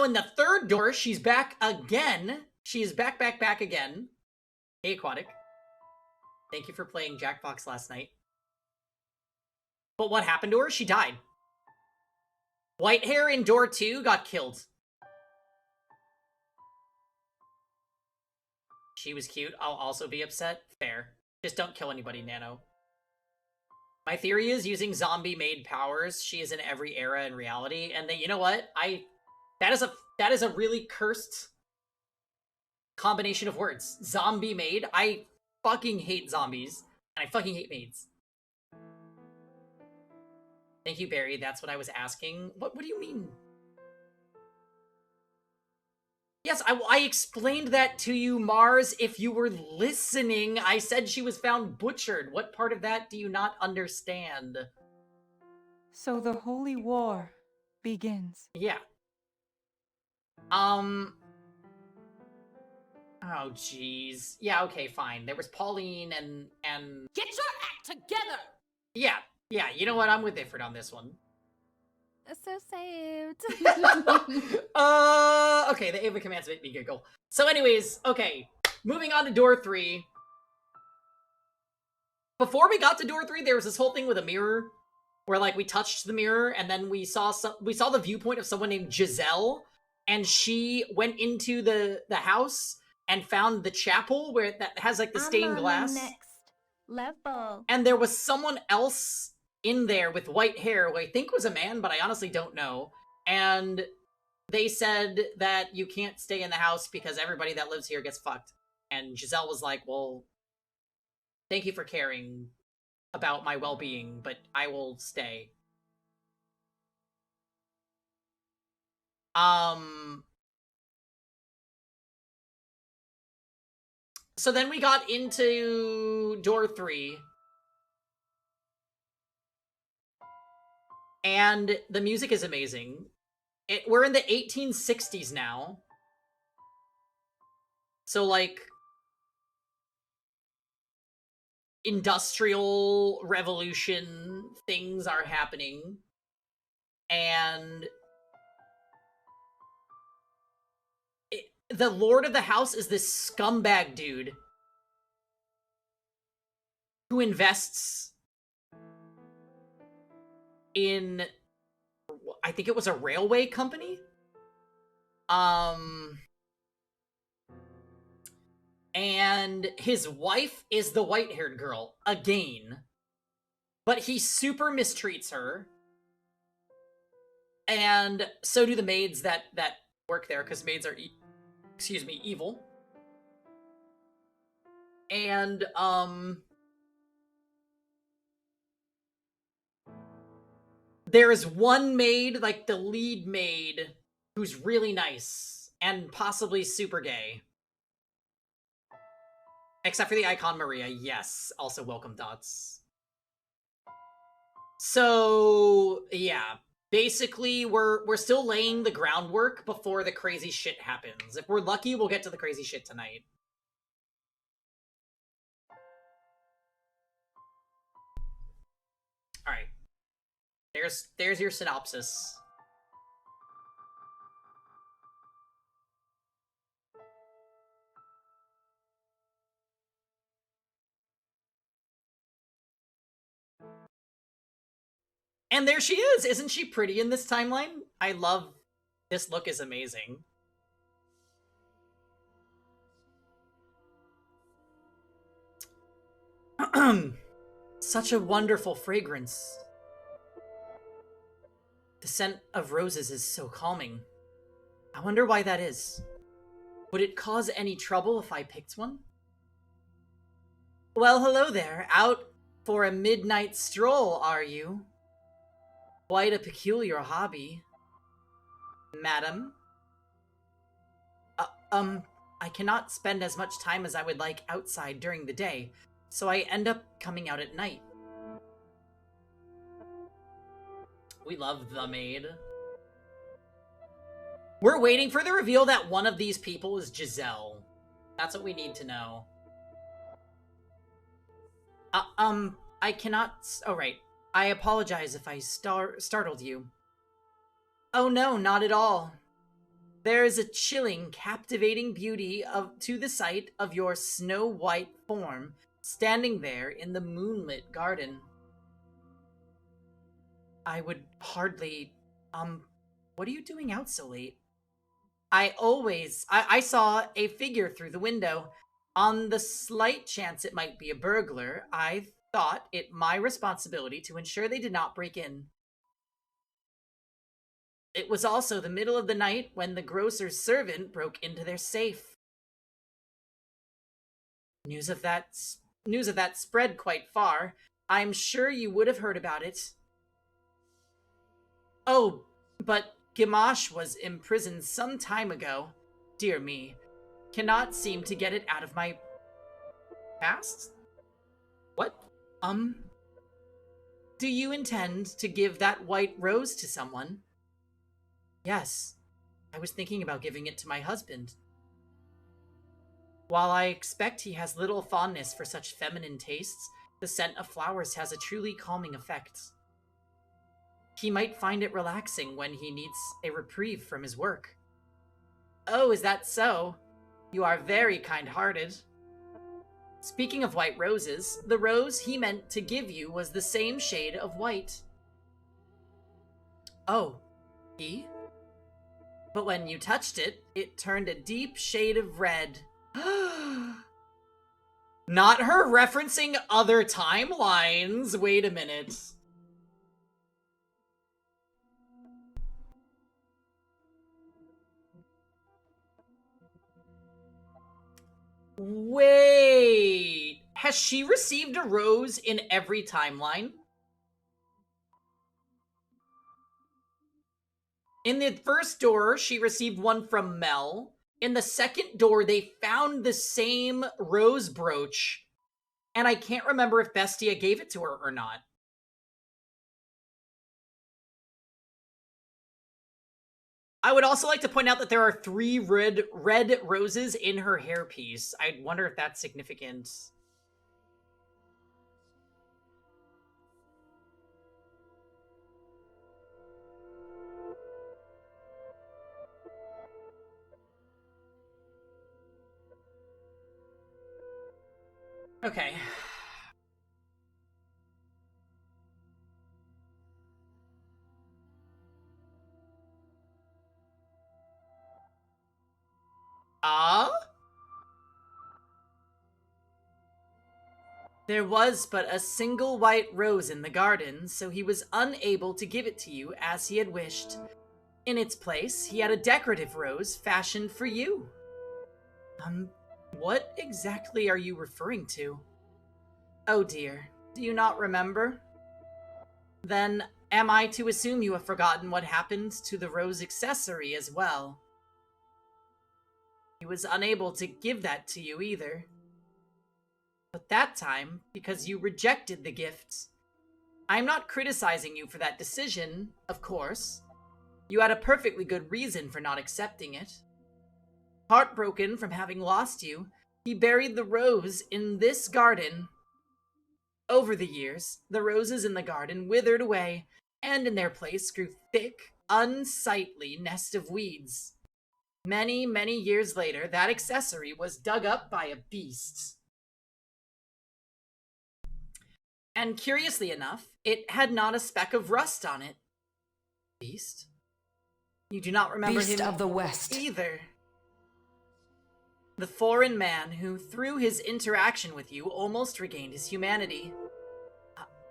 now in the third door, she's back again. She is back again. Hey, Aquatic. Thank you for playing Jackbox last night. But what happened to her? She died. White hair in door 2 got killed. She was cute. I'll also be upset. Fair. Just don't kill anybody, Nano. My theory is using zombie-made powers. She is in every era in reality. And you know what? That is a really cursed combination of words. Zombie-made. I fucking hate zombies. And I fucking hate maids. Thank you, Barry. That's what I was asking. What do you mean? Yes, I explained that to you, Mars, if you were listening. I said she was found butchered. What part of that do you not understand? So the Holy War begins. Yeah. Oh, jeez. Yeah, okay, fine. There was Pauline and... Get your act together! Yeah, you know what? I'm with Ifrit on this one. So saved. Okay, the Ava commands make me giggle. So anyways, okay, moving on to door 3. Before we got to door 3, there was this whole thing with a mirror, where like we touched the mirror, and then we saw the viewpoint of someone named Giselle, and she went into the house and found the chapel where that has like the stained glass. The next level. And there was someone else in there with white hair, who I think was a man, but I honestly don't know. And they said that you can't stay in the house because everybody that lives here gets fucked. And Giselle was like, well, thank you for caring about my well-being, but I will stay. So then we got into door 3. And the music is amazing. We're in the 1860s now. So, like, industrial revolution things are happening. And the lord of the house is this scumbag dude who invests in, I think it was a railway company? And his wife is the white-haired girl, again. But he super mistreats her. And so do the maids that work there, because maids are, evil. And, there is one maid, like the lead maid, who's really nice and possibly super gay. Except for the icon Maria, yes. Also welcome, Dots. So, yeah. Basically, we're still laying the groundwork before the crazy shit happens. If we're lucky, we'll get to the crazy shit tonight. Alright. There's your synopsis. And there she is! Isn't she pretty in this timeline? I love... This look is amazing. Such a wonderful fragrance. The scent of roses is so calming. I wonder why that is. Would it cause any trouble if I picked one? Well, hello there. Out for a midnight stroll, are you? Quite a peculiar hobby. Madam? I cannot spend as much time as I would like outside during the day, so I end up coming out at night. We love the maid. We're waiting for the reveal that one of these people is Giselle. That's what we need to know. I cannot... Oh, right. I apologize if I startled you. Oh no, not at all. There is a chilling, captivating beauty to the sight of your snow-white form standing there in the moonlit garden. I would hardly... what are you doing out so late? I saw a figure through the window. On the slight chance it might be a burglar, I thought it my responsibility to ensure they did not break in. It was also the middle of the night when the grocer's servant broke into their safe. News of that spread quite far. I'm sure you would have heard about it. Oh, but Gamache was imprisoned some time ago. Dear me. Cannot seem to get it out of my past? What? Do you intend to give that white rose to someone? Yes. I was thinking about giving it to my husband. While I expect he has little fondness for such feminine tastes, the scent of flowers has a truly calming effect. He might find it relaxing when he needs a reprieve from his work. Oh, is that so? You are very kind-hearted. Speaking of white roses, the rose he meant to give you was the same shade of white. Oh, he? But when you touched it, it turned a deep shade of red. Not her referencing other timelines. Wait a minute. Wait. Has she received a rose in every timeline? In the first door, she received one from Mel. In the second door, they found the same rose brooch. And I can't remember if Bestia gave it to her or not. I would also like to point out that there are 3 red roses in her hairpiece. I wonder if that's significant. Okay. There was but a single white rose in the garden, so he was unable to give it to you as he had wished. In its place, he had a decorative rose fashioned for you. What exactly are you referring to? Oh dear, do you not remember? Then, am I to assume you have forgotten what happened to the rose accessory as well? He was unable to give that to you either. But that time, because you rejected the gift. I'm not criticizing you for that decision, of course. You had a perfectly good reason for not accepting it. Heartbroken from having lost you, he buried the rose in this garden. Over the years, the roses in the garden withered away, and in their place grew thick, unsightly nest of weeds. Many, many years later, that accessory was dug up by a beast. And curiously enough, it had not a speck of rust on it. Beast? You do not remember Beast him of the West. either. The foreign man who, through his interaction with you, almost regained his humanity.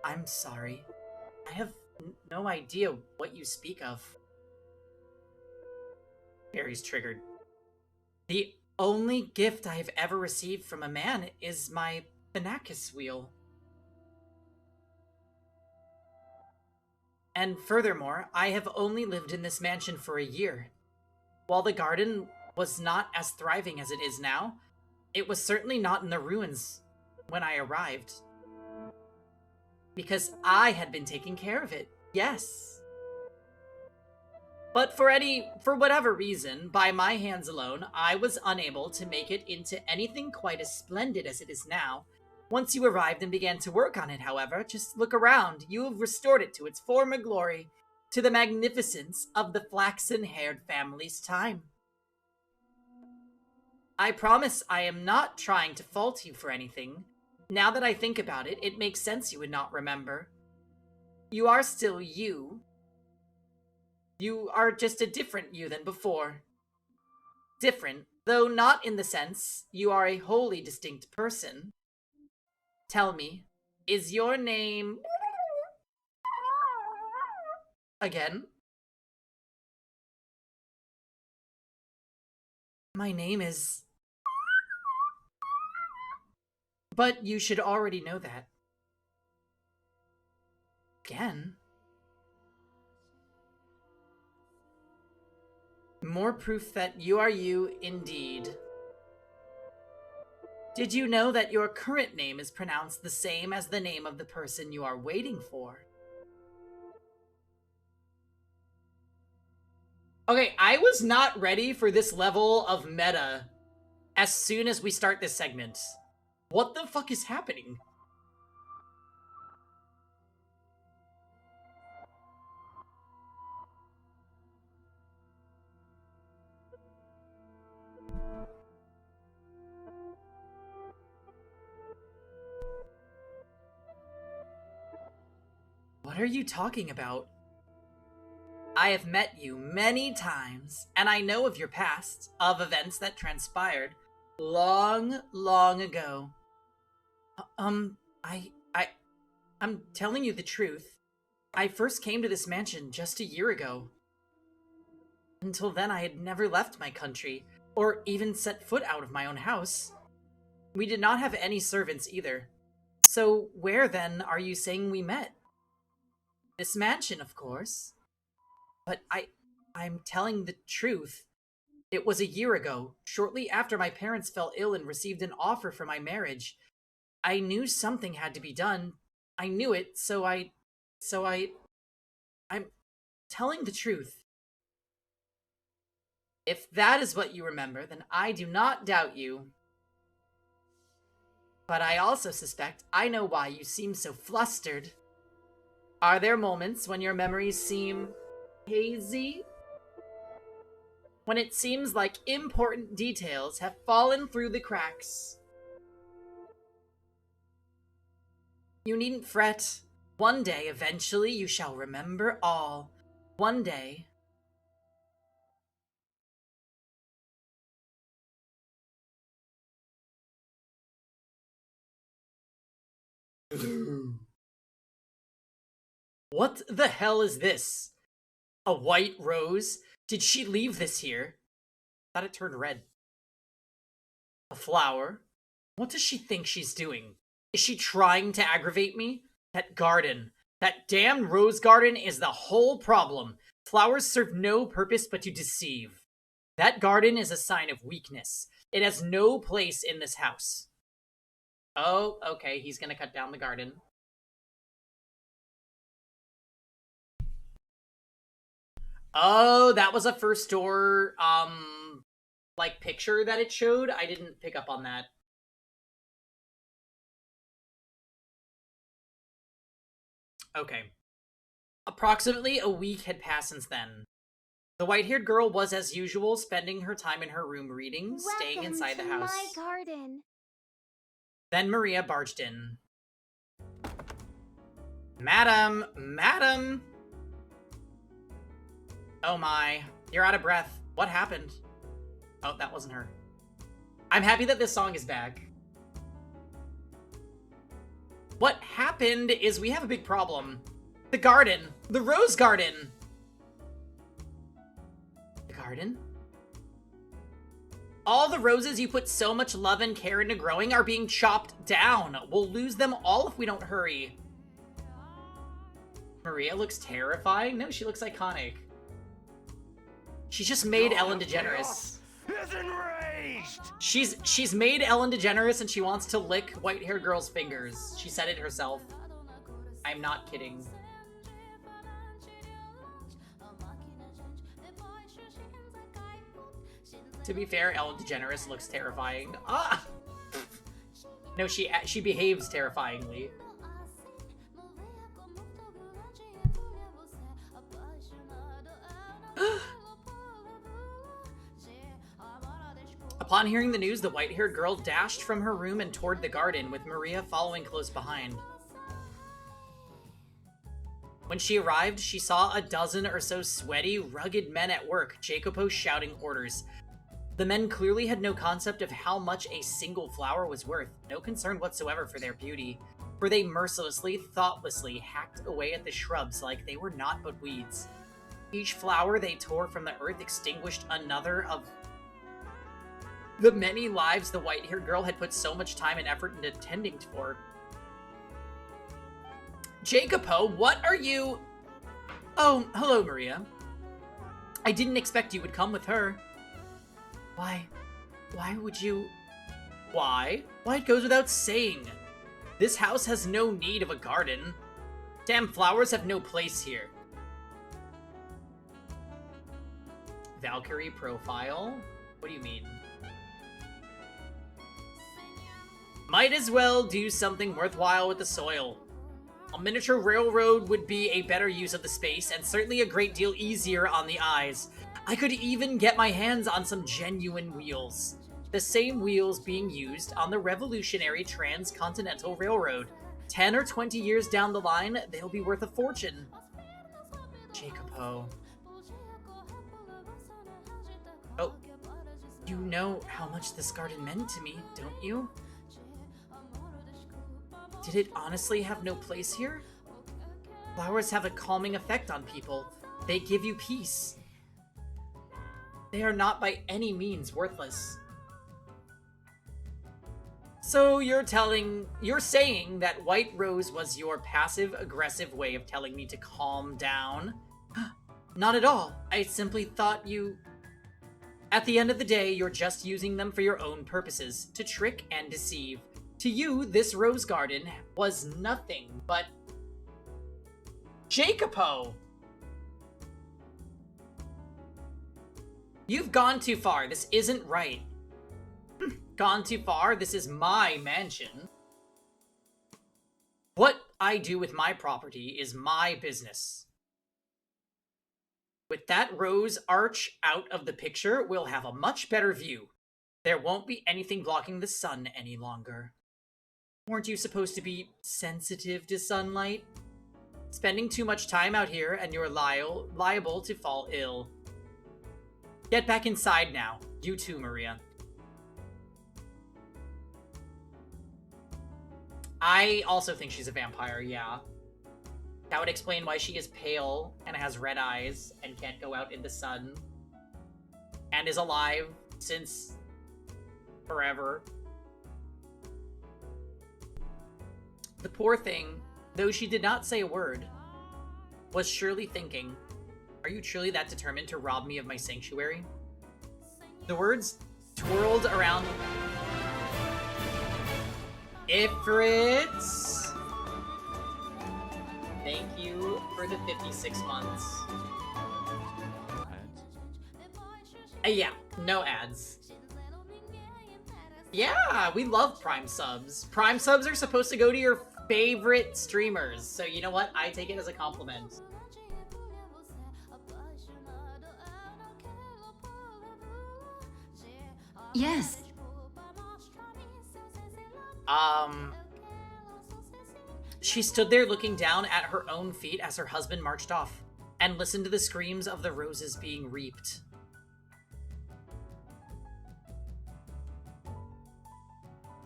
I'm sorry. I have no idea what you speak of. Harry's triggered. The only gift I have ever received from a man is my Thanakis wheel. And furthermore, I have only lived in this mansion for a year. While the garden was not as thriving as it is now, it was certainly not in the ruins when I arrived. Because I had been taking care of it, yes. But for whatever reason, by my hands alone, I was unable to make it into anything quite as splendid as it is now. Once you arrived and began to work on it, however, just look around. You have restored it to its former glory, to the magnificence of the flaxen-haired family's time. I promise I am not trying to fault you for anything. Now that I think about it, it makes sense you would not remember. You are still you. You are just a different you than before. Different, though not in the sense you are a wholly distinct person. Tell me, is your name... Again? My name is... But you should already know that. Again? More proof that you are you indeed. Did you know that your current name is pronounced the same as the name of the person you are waiting for? Okay, I was not ready for this level of meta as soon as we start this segment. What the fuck is happening? What are you talking about? I have met you many times, and I know of your past, of events that transpired long, long ago. I'm telling you the truth. I first came to this mansion just a year ago. Until then, I had never left my country, or even set foot out of my own house. We did not have any servants either. So where, then, are you saying we met? This mansion, of course. But I'm telling the truth. It was a year ago, shortly after my parents fell ill and received an offer for my marriage. I knew something had to be done. I knew it, I'm telling the truth. If that is what you remember, then I do not doubt you. But I also suspect I know why you seem so flustered. Are there moments when your memories seem hazy? When it seems like important details have fallen through the cracks? You needn't fret. One day, eventually, you shall remember all. One day. What the hell is this? A white rose? Did she leave this here? Thought it turned red. A flower? What does she think she's doing? Is she trying to aggravate me? That garden. That damn rose garden is the whole problem. Flowers serve no purpose but to deceive. That garden is a sign of weakness. It has no place in this house. Oh, okay, he's gonna cut down the garden. Oh, that was a first door, like, picture that it showed? I didn't pick up on that. Okay. Approximately a week had passed since then. The white-haired girl was, as usual, spending her time in her room reading, staying inside the house. My garden. Then Maria barged in. Madam! Madam! Oh my. You're out of breath. What happened? Oh, that wasn't her. I'm happy that this song is back. What happened is we have a big problem. The garden. The rose garden. The garden? All the roses you put so much love and care into growing are being chopped down. We'll lose them all if we don't hurry. Maria looks terrifying? No, she looks iconic. She's just made Ellen DeGeneres. Is enraged! She's made Ellen DeGeneres and she wants to lick white-haired girl's fingers. She said it herself. I'm not kidding. To be fair, Ellen DeGeneres looks terrifying. Ah! No, she behaves terrifyingly. Upon hearing the news, the white-haired girl dashed from her room and toward the garden, with Maria following close behind. When she arrived, she saw a dozen or so sweaty, rugged men at work, Jacopo shouting orders. The men clearly had no concept of how much a single flower was worth, no concern whatsoever for their beauty, for they mercilessly, thoughtlessly hacked away at the shrubs like they were naught but weeds. Each flower they tore from the earth extinguished another of the many lives the white-haired girl had put so much time and effort into tending for. Jacopo, what are you... Oh, hello, Maria. I didn't expect you would come with her. Why would you... Why? Why, it goes without saying. This house has no need of a garden. Damn flowers have no place here. Valkyrie profile? What do you mean? Might as well do something worthwhile with the soil. A miniature railroad would be a better use of the space, and certainly a great deal easier on the eyes. I could even get my hands on some genuine wheels. The same wheels being used on the revolutionary Transcontinental Railroad. 10 or 20 years down the line, they'll be worth a fortune. Jacopo. Oh, you know how much this garden meant to me, don't you? Did it honestly have no place here? Flowers have a calming effect on people. They give you peace. They are not by any means worthless. So you're saying that White Rose was your passive-aggressive way of telling me to calm down? Not at all. I simply thought you... At the end of the day, you're just using them for your own purposes, to trick and deceive. To you, this rose garden was nothing but... Jacopo! You've gone too far. This isn't right. Gone too far? This is my mansion. What I do with my property is my business. With that rose arch out of the picture, we'll have a much better view. There won't be anything blocking the sun any longer. Weren't you supposed to be sensitive to sunlight? Spending too much time out here and you're liable to fall ill. Get back inside now. You too, Maria. I also think she's a vampire, yeah. That would explain why she is pale and has red eyes and can't go out in the sun. And is alive since forever. The poor thing, though she did not say a word, was surely thinking, are you truly that determined to rob me of my sanctuary? The words twirled around. Ifrits! Thank you for the 56 months. Yeah, no ads. Yeah, we love Prime subs. Prime subs are supposed to go to your favorite streamers, so you know what? I take it as a compliment. Yes. She stood there looking down at her own feet as her husband marched off, and listened to the screams of the roses being reaped.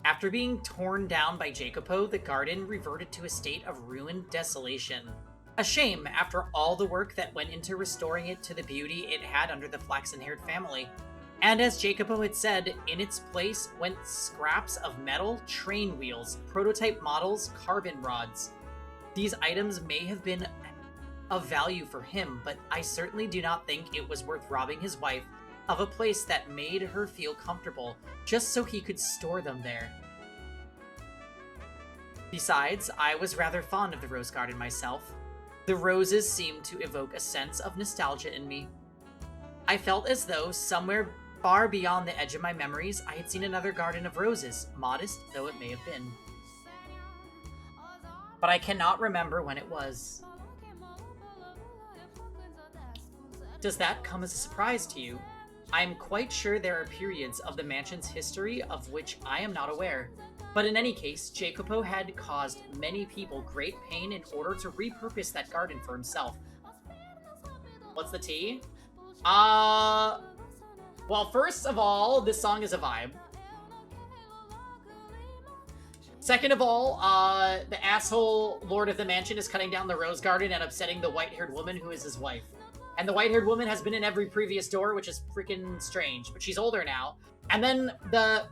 After being torn down by Jacopo, the garden reverted to a state of ruined desolation. A shame after all the work that went into restoring it to the beauty it had under the flaxen-haired family. And as Jacopo had said, in its place went scraps of metal, train wheels, prototype models, carbon rods. These items may have been of value for him, but I certainly do not think it was worth robbing his wife of a place that made her feel comfortable, just so he could store them there. Besides, I was rather fond of the rose garden myself. The roses seemed to evoke a sense of nostalgia in me. I felt as though, somewhere far beyond the edge of my memories, I had seen another garden of roses, modest though it may have been. But I cannot remember when it was. Does that come as a surprise to you? I'm quite sure there are periods of the mansion's history of which I am not aware. But in any case, Jacopo had caused many people great pain in order to repurpose that garden for himself. What's the tea? Well, first of all, this song is a vibe. Second of all, the asshole Lord of the Mansion is cutting down the rose garden and upsetting the white-haired woman who is his wife. And the white-haired woman has been in every previous door, which is freaking strange. But she's older now. And then the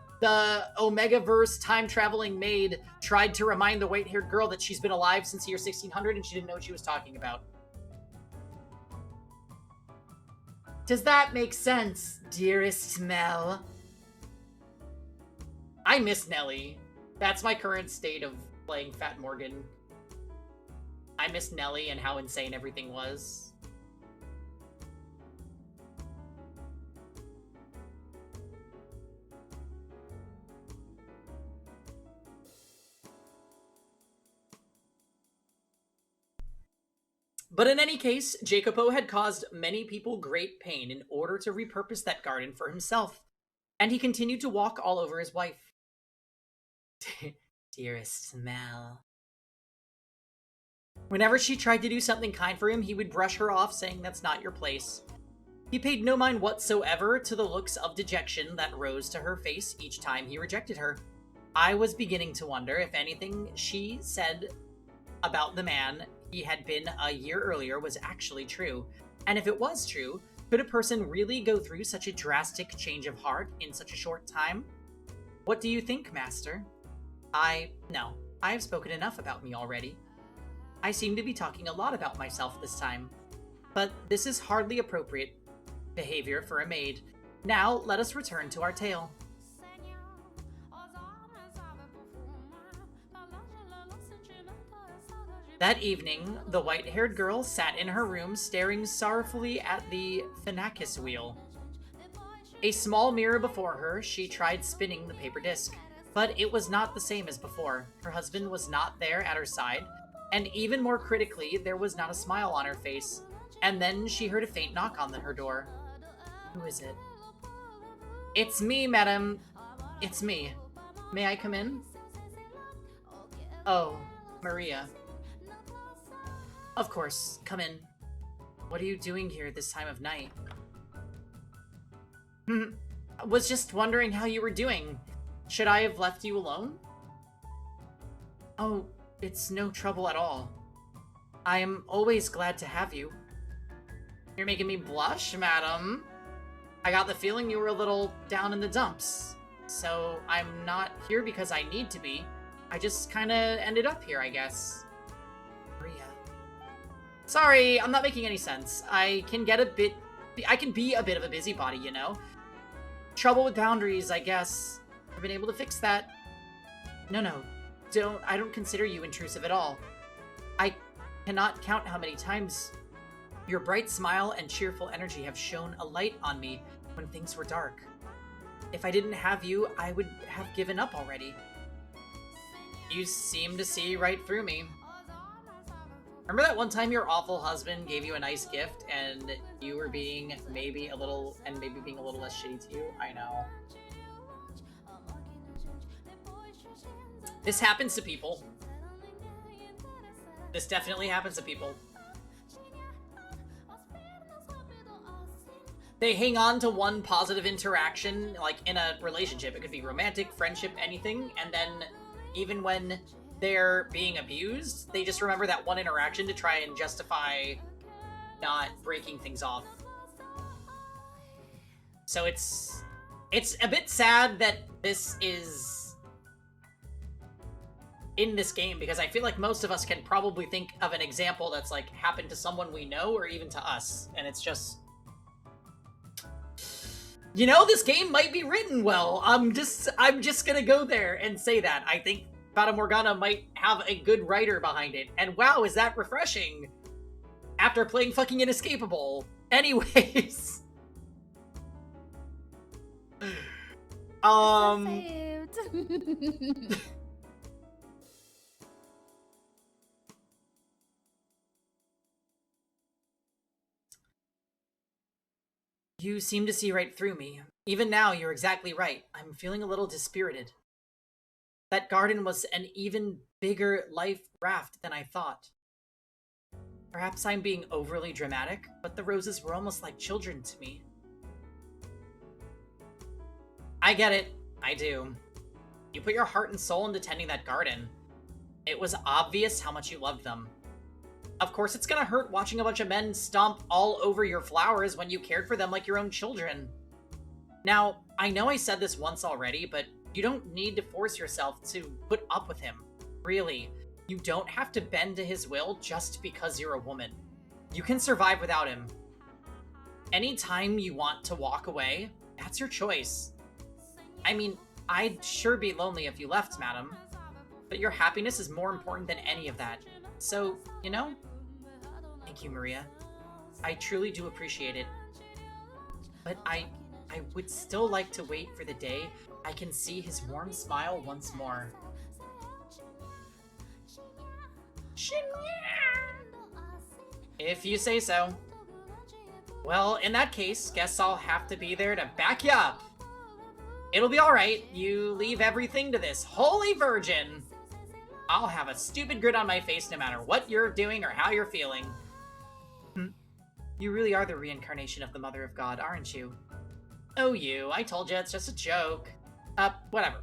Omega-verse time-traveling maid tried to remind the white-haired girl that she's been alive since the year 1600 and she didn't know what she was talking about. Does that make sense, dearest Mel? I miss Nelly. That's my current state of playing Fat Morgan. I miss Nelly and how insane everything was. But in any case, Jacopo had caused many people great pain in order to repurpose that garden for himself, and he continued to walk all over his wife. Dearest Mel. Whenever she tried to do something kind for him, he would brush her off, saying that's not your place. He paid no mind whatsoever to the looks of dejection that rose to her face each time he rejected her. I was beginning to wonder if anything she said about the man he had been a year earlier was actually true. And if it was true, could a person really go through such a drastic change of heart in such a short time? What do you think, Master? No, I have spoken enough about me already. I seem to be talking a lot about myself this time. But this is hardly appropriate behavior for a maid. Now, let us return to our tale. That evening, the white-haired girl sat in her room staring sorrowfully at the Phenakis wheel. A small mirror before her, she tried spinning the paper disc. But it was not the same as before. Her husband was not there at her side, and even more critically, there was not a smile on her face. And then she heard a faint knock on her door. Who is it? It's me, madam. It's me. May I come in? Oh, Maria. Of course, come in. What are you doing here this time of night? Was just wondering how you were doing. Should I have left you alone? Oh, it's no trouble at all. I am always glad to have you. You're making me blush, madam. I got the feeling you were a little down in the dumps. So I'm not here because I need to be. I just kinda ended up here, I guess. Maria. Sorry, I'm not making any sense. I can be a bit of a busybody, you know? Trouble with boundaries, I guess. I've been able to fix that. No, I don't consider you intrusive at all. I cannot count how many times your bright smile and cheerful energy have shone a light on me when things were dark. If I didn't have you, I would have given up already. You seem to see right through me. Remember that one time your awful husband gave you a nice gift and you were being maybe being a little less shitty to you? I know. This happens to people. This definitely happens to people. They hang on to one positive interaction, like in a relationship. It could be romantic, friendship, anything, and then even when they're being abused, they just remember that one interaction to try and justify not breaking things off. So it's a bit sad that this is in this game, because I feel like most of us can probably think of an example that's like happened to someone we know or even to us, and it's just, you know, this game might be written well. I'm just gonna go there and say that. I think Fata Morgana might have a good writer behind it, and wow, is that refreshing after playing fucking Inescapable. Anyways. You seem to see right through me. Even now, you're exactly right. I'm feeling a little dispirited. That garden was an even bigger life raft than I thought. Perhaps I'm being overly dramatic, but the roses were almost like children to me. I get it. I do. You put your heart and soul into tending that garden. It was obvious how much you loved them. Of course, it's gonna hurt watching a bunch of men stomp all over your flowers when you cared for them like your own children. Now, I know I said this once already, but you don't need to force yourself to put up with him. Really, you don't have to bend to his will just because you're a woman. You can survive without him. Anytime you want to walk away, that's your choice. I mean, I'd sure be lonely if you left, madam. But your happiness is more important than any of that. So, you know? Thank you, Maria. I truly do appreciate it. But I would still like to wait for the day I can see his warm smile once more. If you say so. Well, in that case, guess I'll have to be there to back you up. It'll be alright. You leave everything to this holy virgin. I'll have a stupid grin on my face no matter what you're doing or how you're feeling. You really are the reincarnation of the Mother of God, aren't you? Oh, you. I told you, it's just a joke. Whatever.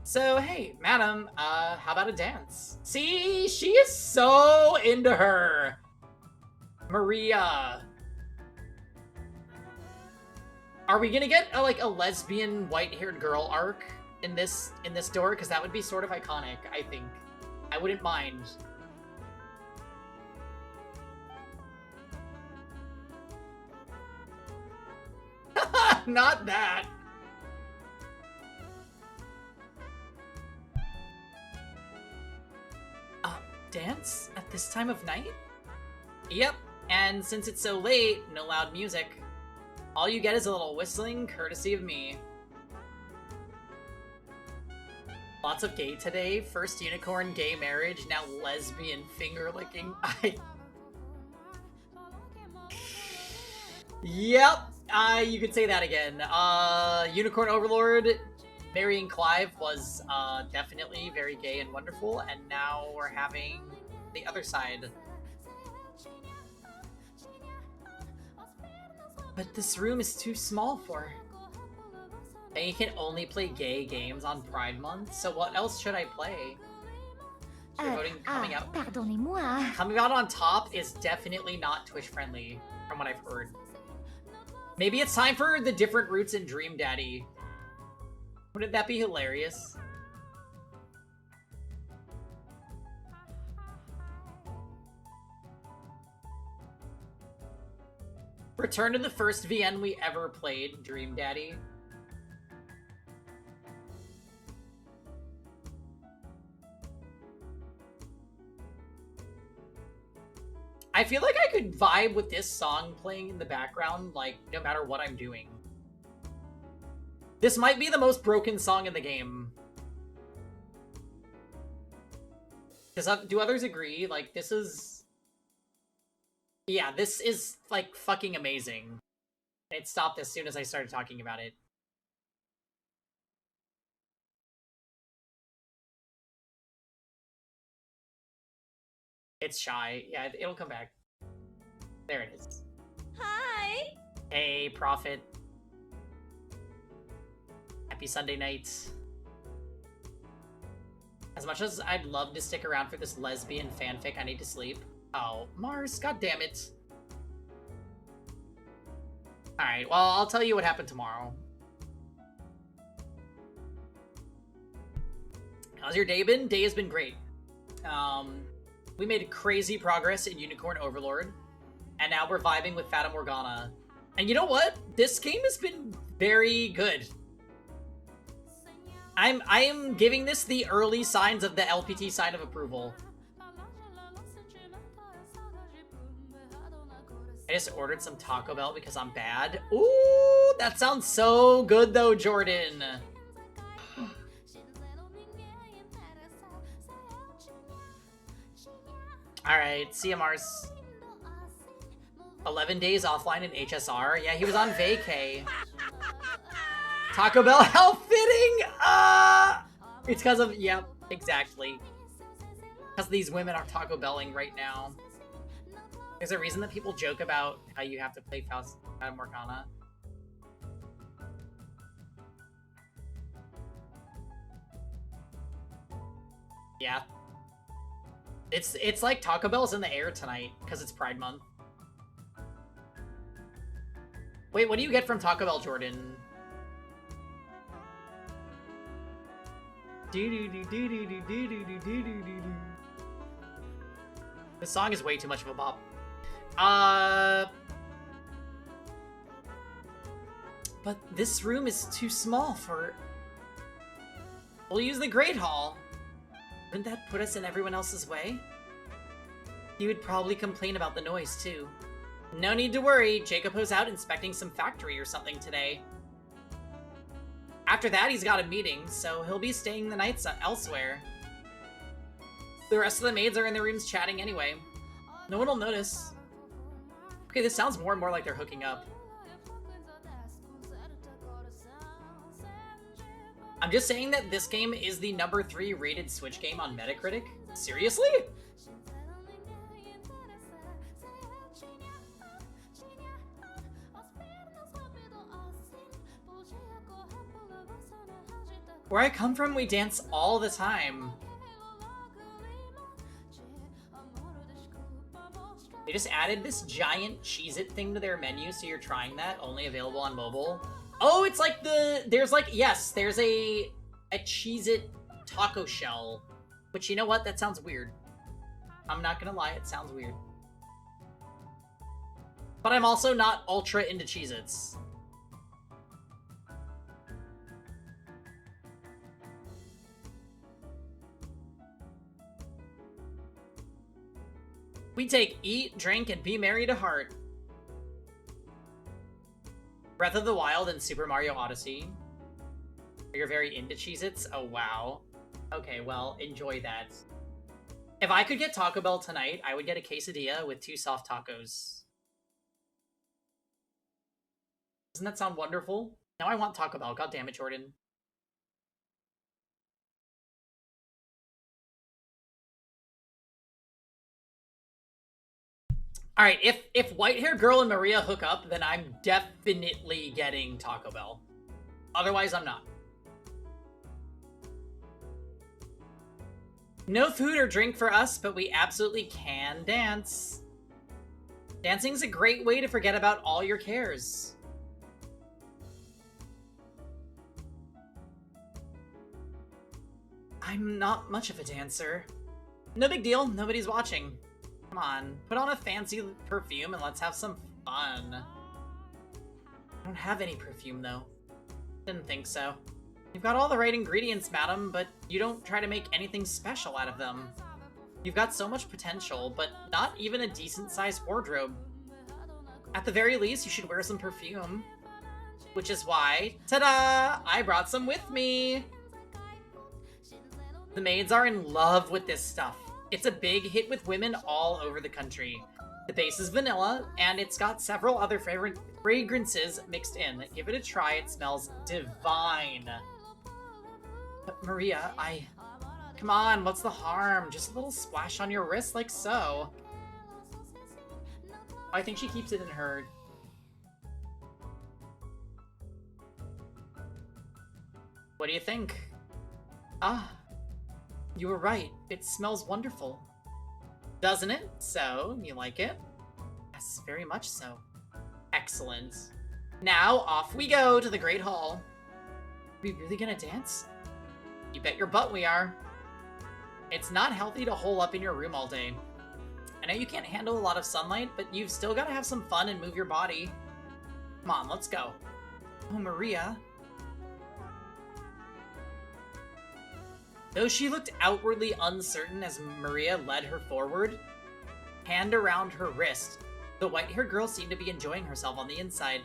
So, hey, madam, how about a dance? See, she is so into her. Maria. Are we gonna get, a lesbian white-haired girl arc in this door? Because that would be sort of iconic, I think. I wouldn't mind. Not that. Dance at this time of night? Yep, and since it's so late, no loud music. All you get is a little whistling, courtesy of me. Lots of gay today. First unicorn, gay marriage, now lesbian finger licking. Yep, you could say that again. Unicorn Overlord marrying Clive was definitely very gay and wonderful, and now we're having the other side. But this room is too small for her. And you can only play gay games on Pride Month, so what else should I play? Voting coming out. Pardonnez-moi. Coming out on top is definitely not Twitch friendly, from what I've heard. Maybe it's time for the different routes in Dream Daddy. Wouldn't that be hilarious? Return to the first VN we ever played, Dream Daddy. I feel like I could vibe with this song playing in the background, like, no matter what I'm doing. This might be the most broken song in the game. Do others agree? Like, this is... Yeah, this is, like, fucking amazing. It stopped as soon as I started talking about it. It's shy. Yeah, it'll come back. There it is. Hi. Hey, Prophet. Happy Sunday night. As much as I'd love to stick around for this lesbian fanfic, I need to sleep. Oh, Mars, god damn it. Alright, well, I'll tell you what happened tomorrow. How's your day been? Day has been great. We made crazy progress in Unicorn Overlord, and now we're vibing with Fata Morgana. And you know what? This game has been very good. I am giving this the early signs of the LPT sign of approval. I just ordered some Taco Bell because I'm bad. Ooh, that sounds so good though, Jordan. Alright, see ya, Mars. 11 days offline in HSR. Yeah, he was on vacay. Taco Bell, how fitting! It's because of, yep, exactly. Because these women are Taco Belling right now. There's a reason that people joke about how you have to play Fata Morgana. Yeah. It's like Taco Bell's in the air tonight, because it's Pride Month. Wait, what do you get from Taco Bell, Jordan? This song is way too much of a bop. But this room is too small for... We'll use the Great Hall. Wouldn't that put us in everyone else's way? He would probably complain about the noise, too. No need to worry, Jacob was out inspecting some factory or something today. After that, he's got a meeting, so he'll be staying the nights elsewhere. The rest of the maids are in their rooms chatting anyway. No one will notice. Okay, this sounds more and more like they're hooking up. I'm just saying that this game is the number 3 rated Switch game on Metacritic. Seriously? Where I come from, we dance all the time. They just added this giant Cheez-It thing to their menu, so you're trying that, only available on mobile. Oh, it's like there's a Cheez-It taco shell. Which, you know what? That sounds weird. I'm not gonna lie, it sounds weird. But I'm also not ultra into Cheez-Its. We take eat, drink, and be merry to heart. Breath of the Wild and Super Mario Odyssey. You're very into Cheez-Its? Oh, wow. Okay, well, enjoy that. If I could get Taco Bell tonight, I would get a quesadilla with 2 soft tacos. Doesn't that sound wonderful? Now I want Taco Bell. God damn it, Jordan. Alright, if white-haired girl and Maria hook up, then I'm definitely getting Taco Bell. Otherwise, I'm not. No food or drink for us, but we absolutely can dance. Dancing's a great way to forget about all your cares. I'm not much of a dancer. No big deal, nobody's watching. Come on, put on a fancy perfume and let's have some fun. I don't have any perfume, though. Didn't think so. You've got all the right ingredients, madam, but you don't try to make anything special out of them. You've got so much potential, but not even a decent-sized wardrobe. At the very least, you should wear some perfume. Which is why, ta-da! I brought some with me! The maids are in love with this stuff. It's a big hit with women all over the country. The base is vanilla, and it's got several other fragrances mixed in. Give it a try, it smells divine. But Maria, come on, what's the harm? Just a little splash on your wrist like so. I think she keeps it in her... What do you think? Ah, you were right. It smells wonderful. Doesn't it? So, you like it? Yes, very much so. Excellent. Now, off we go to the Great Hall. Are we really gonna dance? You bet your butt we are. It's not healthy to hole up in your room all day. I know you can't handle a lot of sunlight, but you've still gotta have some fun and move your body. Come on, let's go. Oh, Maria. Though she looked outwardly uncertain as Maria led her forward, hand around her wrist, the white-haired girl seemed to be enjoying herself on the inside.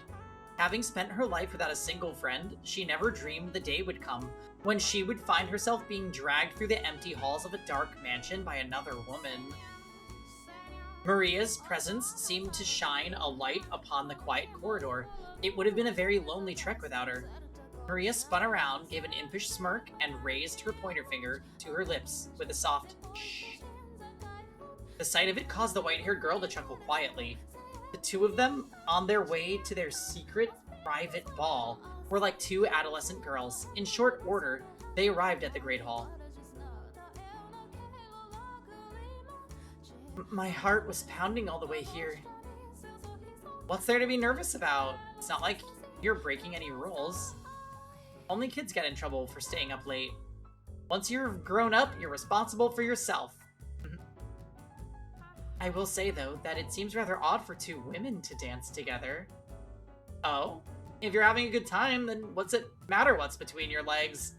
Having spent her life without a single friend, she never dreamed the day would come when she would find herself being dragged through the empty halls of a dark mansion by another woman. Maria's presence seemed to shine a light upon the quiet corridor. It would have been a very lonely trek without her. Maria spun around, gave an impish smirk, and raised her pointer finger to her lips with a soft shh. The sight of it caused the white-haired girl to chuckle quietly. The two of them, on their way to their secret private ball, were like two adolescent girls. In short order, they arrived at the Great Hall. My heart was pounding all the way here. What's there to be nervous about? It's not like you're breaking any rules. Only kids get in trouble for staying up late. Once you're grown up, you're responsible for yourself. I will say, though, that it seems rather odd for two women to dance together. Oh? If you're having a good time, then what's it matter what's between your legs?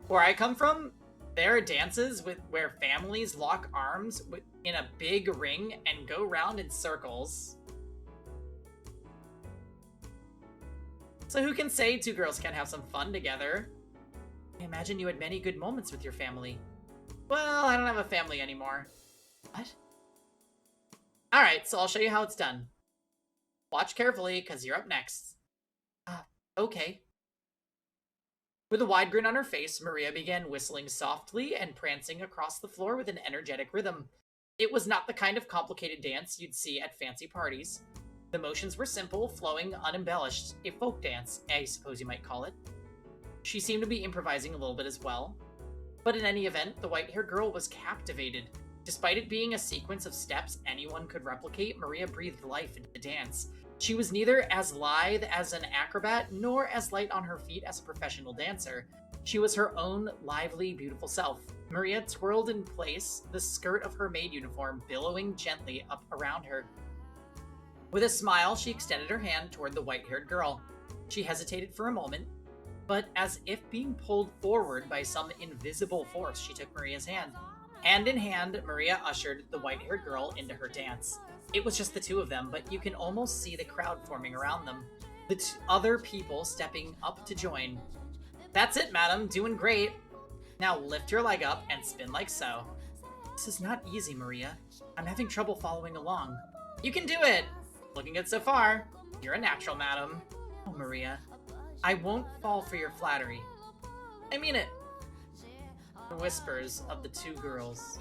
Where I come from, there are dances where families lock arms in a big ring and go round in circles. So who can say two girls can't have some fun together? I imagine you had many good moments with your family. Well, I don't have a family anymore. What? Alright, so I'll show you how it's done. Watch carefully, because you're up next. Okay. With a wide grin on her face, Maria began whistling softly and prancing across the floor with an energetic rhythm. It was not the kind of complicated dance you'd see at fancy parties. The motions were simple, flowing, unembellished. A folk dance, I suppose you might call it. She seemed to be improvising a little bit as well. But in any event, the white-haired girl was captivated. Despite it being a sequence of steps anyone could replicate, Maria breathed life into the dance. She was neither as lithe as an acrobat, nor as light on her feet as a professional dancer. She was her own lively, beautiful self. Maria twirled in place, the skirt of her maid uniform billowing gently up around her. With a smile, she extended her hand toward the white-haired girl. She hesitated for a moment, but as if being pulled forward by some invisible force, she took Maria's hand. Hand in hand, Maria ushered the white-haired girl into her dance. It was just the two of them, but you can almost see the crowd forming around them. The other people stepping up to join. That's it, madam. Doing great. Now lift your leg up and spin like so. This is not easy, Maria. I'm having trouble following along. You can do it! Looking good so far. You're a natural, madam. Oh, Maria. I won't fall for your flattery. I mean it. The whispers of the two girls.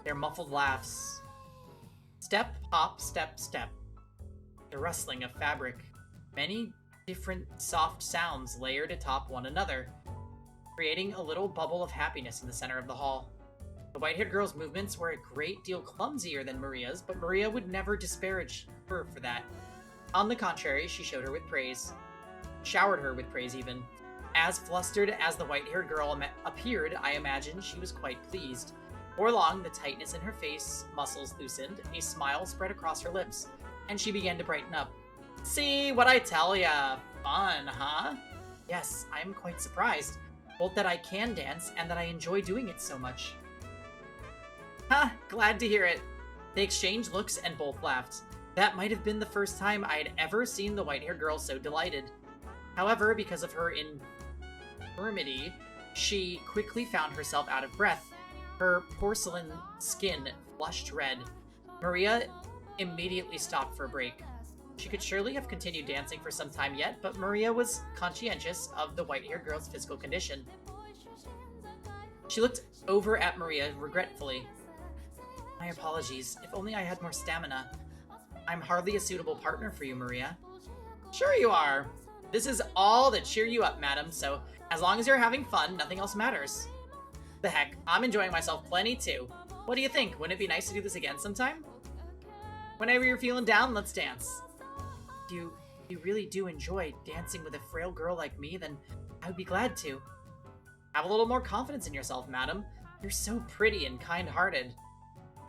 Their muffled laughs. Step, hop, step, step. The rustling of fabric. Many different soft sounds layered atop one another, creating a little bubble of happiness in the center of the hall. The white-haired girl's movements were a great deal clumsier than Maria's, but Maria would never disparage her for that. On the contrary, she showed her with praise. Showered her with praise, even. As flustered as the white-haired girl appeared, I imagine she was quite pleased. Before long, the tightness in her face muscles loosened, a smile spread across her lips, and she began to brighten up. See what I tell ya? Fun, huh? Yes, I am quite surprised, both that I can dance and that I enjoy doing it so much. Ha! Glad to hear it. They exchanged looks and both laughed. That might have been the first time I had ever seen the white-haired girl so delighted. However, because of her infirmity, she quickly found herself out of breath. Her porcelain skin flushed red. Maria immediately stopped for a break. She could surely have continued dancing for some time yet, but Maria was conscientious of the white-haired girl's physical condition. She looked over at Maria regretfully. My apologies. If only I had more stamina. I'm hardly a suitable partner for you, Maria. Sure you are. This is all to cheer you up, madam, so as long as you're having fun, nothing else matters. The heck, I'm enjoying myself plenty too. What do you think? Wouldn't it be nice to do this again sometime? Whenever you're feeling down, let's dance. If you really do enjoy dancing with a frail girl like me, then I would be glad to. Have a little more confidence in yourself, madam. You're so pretty and kind-hearted.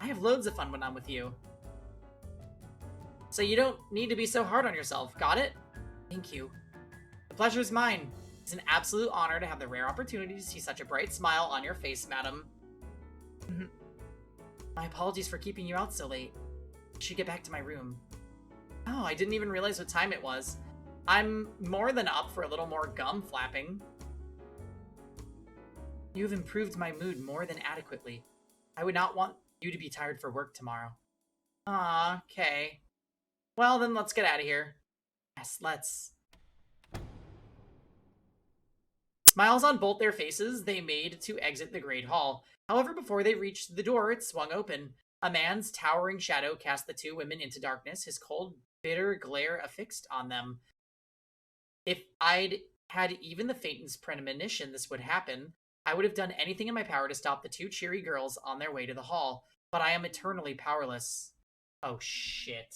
I have loads of fun when I'm with you. So you don't need to be so hard on yourself, got it? Thank you. The pleasure is mine. It's an absolute honor to have the rare opportunity to see such a bright smile on your face, madam. My apologies for keeping you out so late. I should get back to my room. Oh, I didn't even realize what time it was. I'm more than up for a little more gum flapping. You've improved my mood more than adequately. I would not want you to be tired for work tomorrow. Ah, okay. Well, then let's get out of here. Yes, let's. Smiles on both their faces, they made to exit the Great Hall. However, before they reached the door, it swung open. A man's towering shadow cast the two women into darkness, his cold, bitter glare affixed on them. If I'd had even the faintest premonition this would happen, I would have done anything in my power to stop the two cheery girls on their way to the hall, but I am eternally powerless. Oh, shit.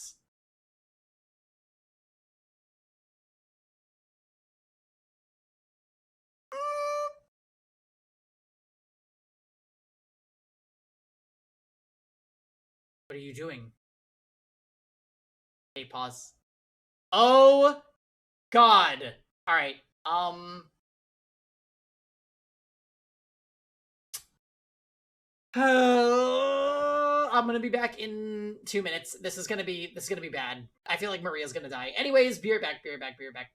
What are you doing? Hey, pause. Oh, God. All right. I'm gonna be back in 2 minutes. This is gonna be bad. I feel like Maria's gonna die. Anyways, be right back, be right back, be right back.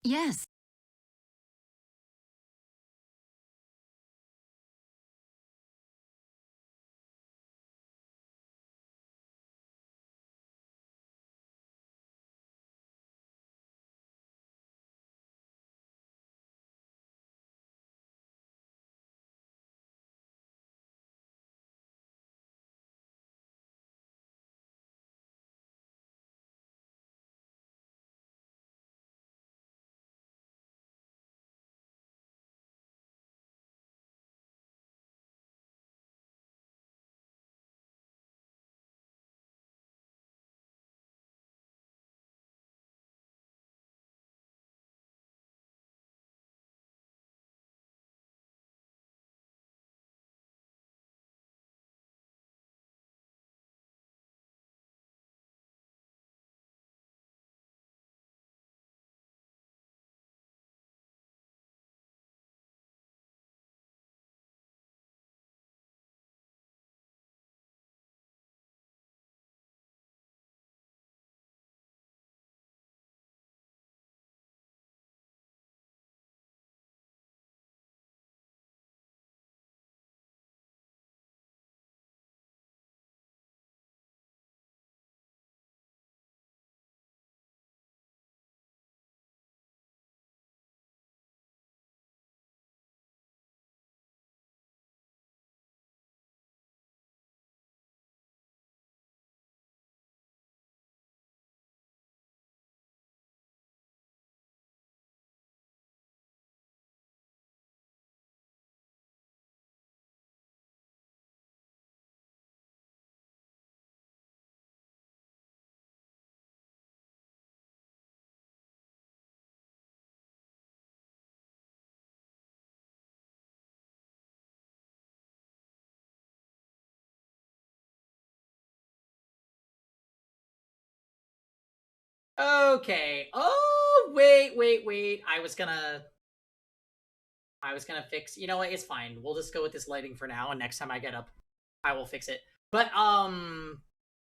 Yes. Okay. Oh, wait. I was gonna fix. You know what? It's fine. We'll just go with this lighting for now, and next time I get up, I will fix it. But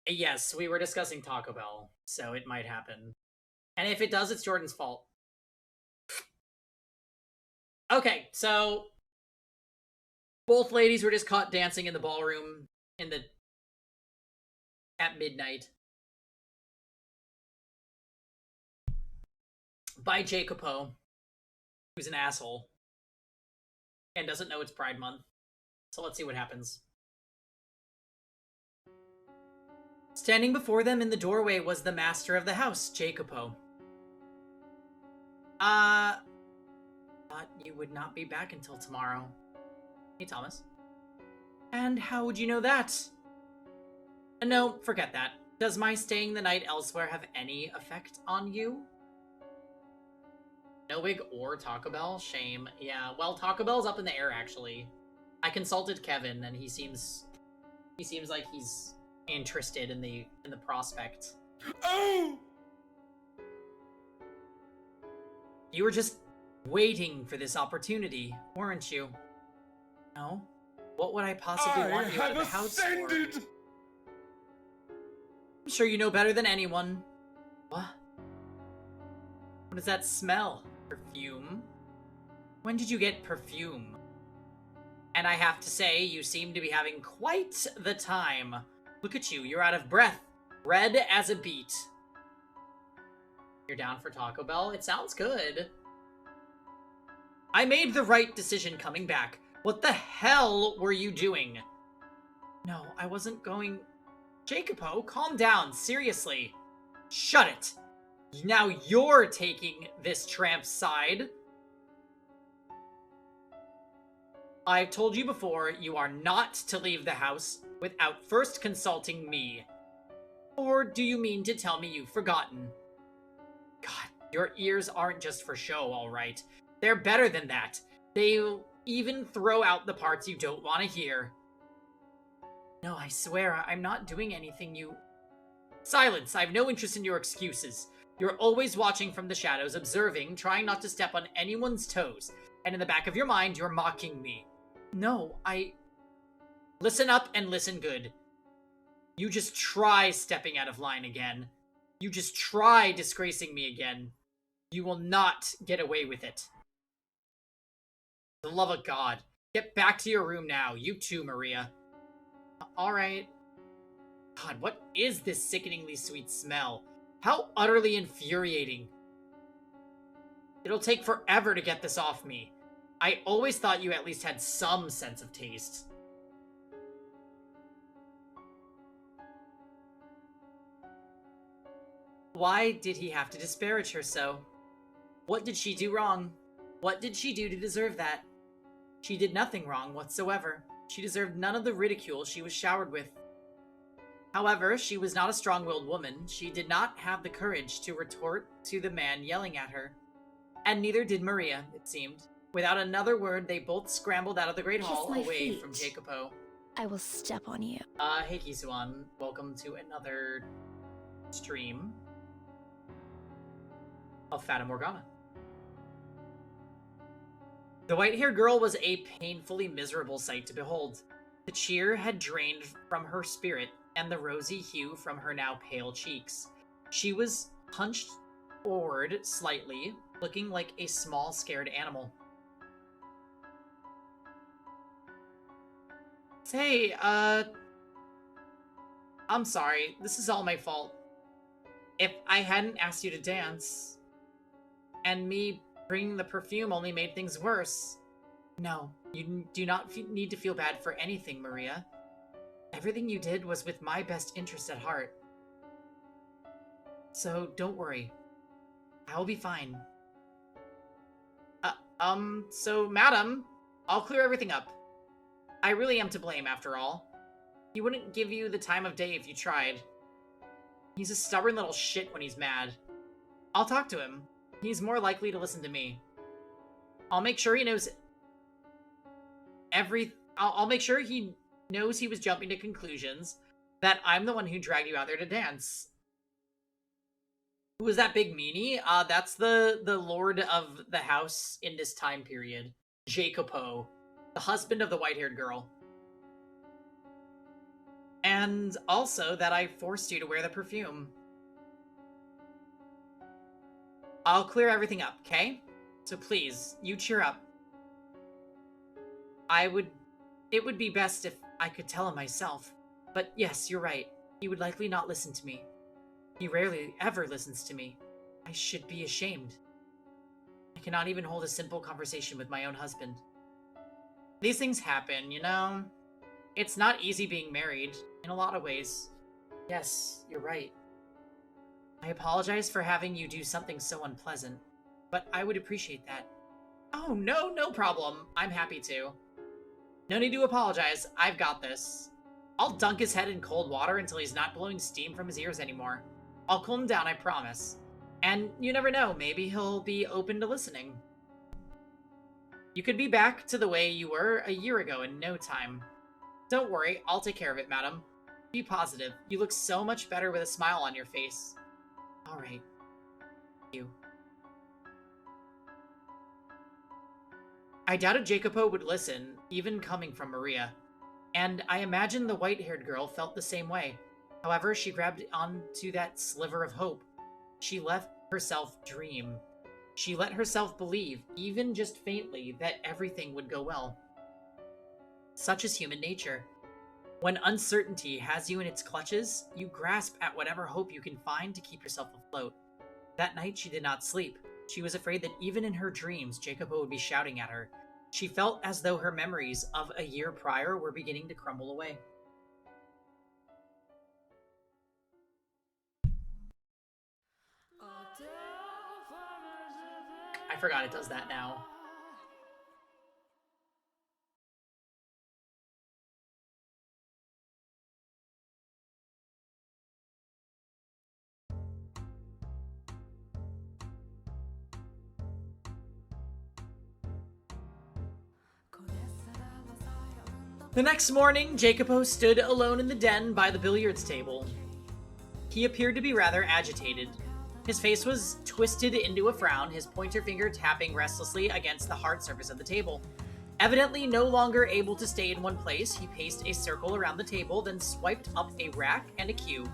yes, we were discussing Taco Bell, so it might happen. And if it does, it's Jordan's fault. Okay, so both ladies were just caught dancing in the ballroom in the at midnight by Jacopo, who's an asshole and doesn't know it's Pride Month. So let's see what happens. Standing before them in the doorway was the master of the house, Jacopo. Thought you would not be back until tomorrow. Hey, Thomas. And how would you know that? No, forget that. Does my staying the night elsewhere have any effect on you? No wig or Taco Bell? Shame. Yeah, well, Taco Bell's up in the air, actually. I consulted Kevin, and he seems like he's interested in the prospect. Oh! You were just waiting for this opportunity, weren't you? No? What would I possibly want you out of the house for? I'm sure you know better than anyone. What? What does that smell? Perfume? When did you get perfume? And I have to say, you seem to be having quite the time. Look at you, you're out of breath. Red as a beet. You're down for Taco Bell? It sounds good. I made the right decision coming back. What the hell were you doing? No, I wasn't going... Jacopo, calm down, seriously. Shut it. Now you're taking this tramp's side. I've told you before, you are not to leave the house without first consulting me. Or do you mean to tell me you've forgotten? God, your ears aren't just for show, alright. They're better than that. They'll even throw out the parts you don't want to hear. No, I swear, I'm not doing anything you... Silence! I have no interest in your excuses. You're always watching from the shadows, observing, trying not to step on anyone's toes. And in the back of your mind, you're mocking me. No, Listen up and listen good. You just try stepping out of line again. You just try disgracing me again. You will not get away with it. For the love of God. Get back to your room now. You too, Maria. Alright. God, what is this sickeningly sweet smell? How utterly infuriating. It'll take forever to get this off me. I always thought you at least had some sense of taste. Why did he have to disparage her so? What did she do wrong? What did she do to deserve that? She did nothing wrong whatsoever. She deserved none of the ridicule she was showered with. However, she was not a strong-willed woman. She did not have the courage to retort to the man yelling at her. And neither did Maria, it seemed. Without another word, they both scrambled out of the Great Hall away from Jacopo. I will step on you. Hey Kisuan, welcome to another stream of Fata Morgana. The white-haired girl was a painfully miserable sight to behold. The cheer had drained from her spirit, and the rosy hue from her now pale cheeks. She was hunched forward slightly, looking like a small, scared animal. Say, I'm sorry. This is all my fault. If I hadn't asked you to dance, and me bringing the perfume only made things worse. No, you do not need to feel bad for anything, Maria. Everything you did was with my best interest at heart. So, don't worry. I'll be fine. So, madam, I'll clear everything up. I really am to blame, after all. He wouldn't give you the time of day if you tried. He's a stubborn little shit when he's mad. I'll talk to him. He's more likely to listen to me. I'll make sure he knows I'll make sure he knows he was jumping to conclusions, that I'm the one who dragged you out there to dance. Who was that big meanie? That's the lord of the house in this time period. Jacopo, the husband of the white-haired girl. And also that I forced you to wear the perfume. I'll clear everything up, okay? So please, you cheer up. It would be best if I could tell him myself. But yes, you're right. He would likely not listen to me. He rarely ever listens to me. I should be ashamed. I cannot even hold a simple conversation with my own husband. These things happen, you know? It's not easy being married, in a lot of ways. Yes, you're right. I apologize for having you do something so unpleasant, but I would appreciate that. Oh, no problem. I'm happy to. No need to apologize. I've got this. I'll dunk his head in cold water until he's not blowing steam from his ears anymore. I'll cool him down, I promise. And you never know, maybe he'll be open to listening. You could be back to the way you were a year ago in no time. Don't worry, I'll take care of it, madam. Be positive. You look so much better with a smile on your face. All right. Thank you. I doubted Jacopo would listen, even coming from Maria. And I imagine the white-haired girl felt the same way. However, she grabbed onto that sliver of hope. She let herself dream. She let herself believe, even just faintly, that everything would go well. Such is human nature. When uncertainty has you in its clutches, you grasp at whatever hope you can find to keep yourself afloat. That night she did not sleep. She was afraid that even in her dreams, Jacopo would be shouting at her. She felt as though her memories of a year prior were beginning to crumble away. I forgot it does that now. The next morning, Jacopo stood alone in the den by the billiards table. He appeared to be rather agitated. His face was twisted into a frown, his pointer finger tapping restlessly against the hard surface of the table. Evidently no longer able to stay in one place, he paced a circle around the table, then swiped up a rack and a cue,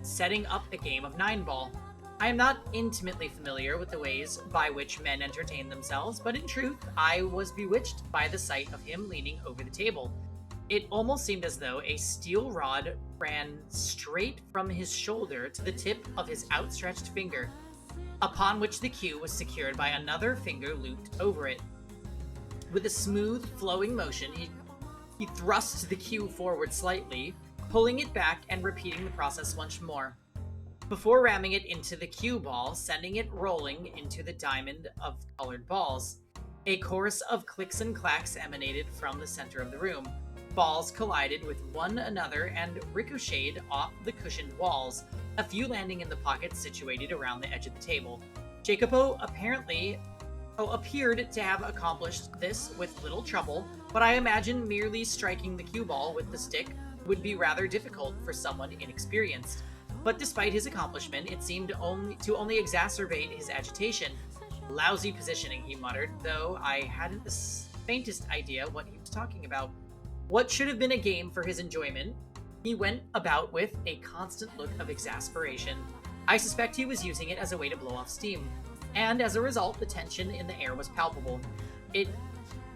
setting up a game of 9-ball. I am not intimately familiar with the ways by which men entertain themselves, but in truth, I was bewitched by the sight of him leaning over the table. It almost seemed as though a steel rod ran straight from his shoulder to the tip of his outstretched finger, upon which the cue was secured by another finger looped over it. With a smooth, flowing motion, he thrusts the cue forward slightly, pulling it back and repeating the process once more, before ramming it into the cue ball, sending it rolling into the diamond of colored balls. A chorus of clicks and clacks emanated from the center of the room. Balls collided with one another and ricocheted off the cushioned walls, a few landing in the pockets situated around the edge of the table. Jacopo appeared to have accomplished this with little trouble, but I imagine merely striking the cue ball with the stick would be rather difficult for someone inexperienced. But despite his accomplishment, it seemed only exacerbate his agitation. Lousy positioning, he muttered, though I hadn't the faintest idea what he was talking about. What should have been a game for his enjoyment, he went about with a constant look of exasperation. I suspect he was using it as a way to blow off steam, and as a result, the tension in the air was palpable.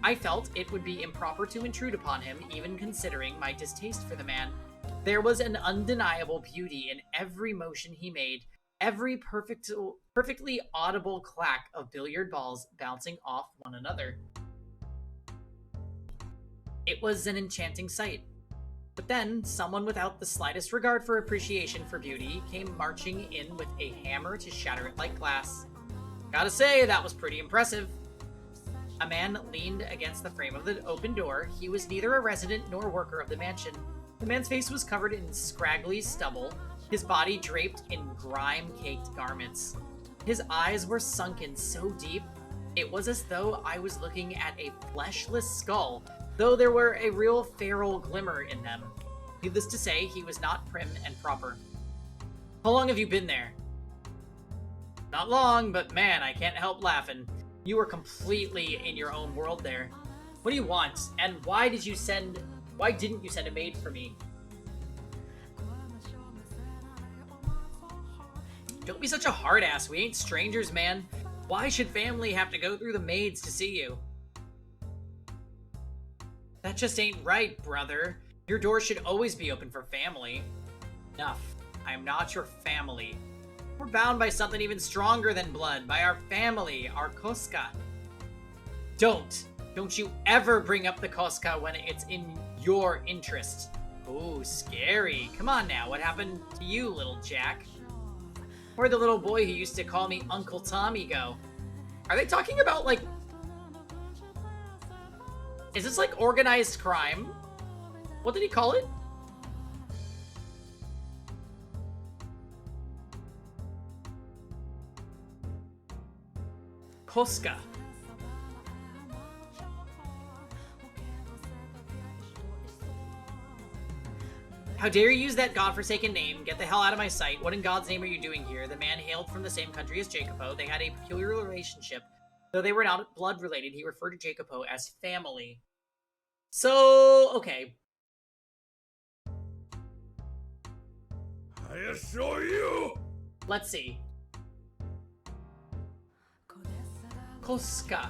I felt it would be improper to intrude upon him, even considering my distaste for the man. There was an undeniable beauty in every motion he made, every perfectly audible clack of billiard balls bouncing off one another. It was an enchanting sight. But then, someone without the slightest regard for appreciation for beauty came marching in with a hammer to shatter it like glass. Gotta say, that was pretty impressive. A man leaned against the frame of the open door. He was neither a resident nor worker of the mansion. The man's face was covered in scraggly stubble, his body draped in grime-caked garments. His eyes were sunken so deep, it was as though I was looking at a fleshless skull, though there were a real feral glimmer in them. Needless to say, he was not prim and proper. How long have you been there? Not long, but man, I can't help laughing. You were completely in your own world there. What do you want? And why didn't you send a maid for me? Don't be such a hard ass. We ain't strangers, man. Why should family have to go through the maids to see you? That just ain't right, brother. Your door should always be open for family. Enough. I am not your family. We're bound by something even stronger than blood, by our family, our Koska. Don't you ever bring up the Koska when it's in your interest. Ooh, scary. Come on now, what happened to you, little Jack? Where'd the little boy who used to call me Uncle Tommy go? Are they talking about, like... Is this, like, organized crime? What did he call it? Koska. How dare you use that godforsaken name? Get the hell out of my sight. What in God's name are you doing here? The man hailed from the same country as Jacopo. They had a peculiar relationship. Though they were not blood related, he referred to Jacopo as family. So, okay. I assure you. Let's see. Koska.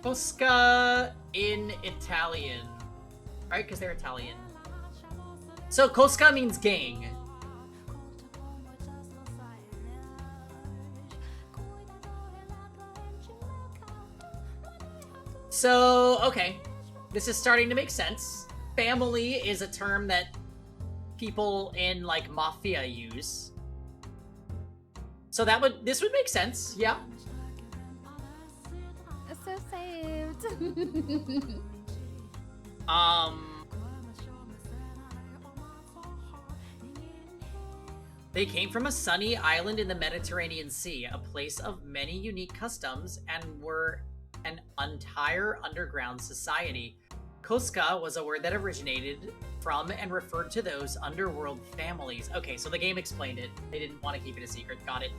Koska in Italian. Right, because they're Italian. So Koska means gang. So, okay. This is starting to make sense. Family is a term that people in, like, mafia use. So this would make sense, yeah. So saved. They came from a sunny island in the Mediterranean Sea, a place of many unique customs, and were an entire underground society. Koska was a word that originated from and referred to those underworld families. Okay, so the game explained it. They didn't want to keep it a secret. Got it.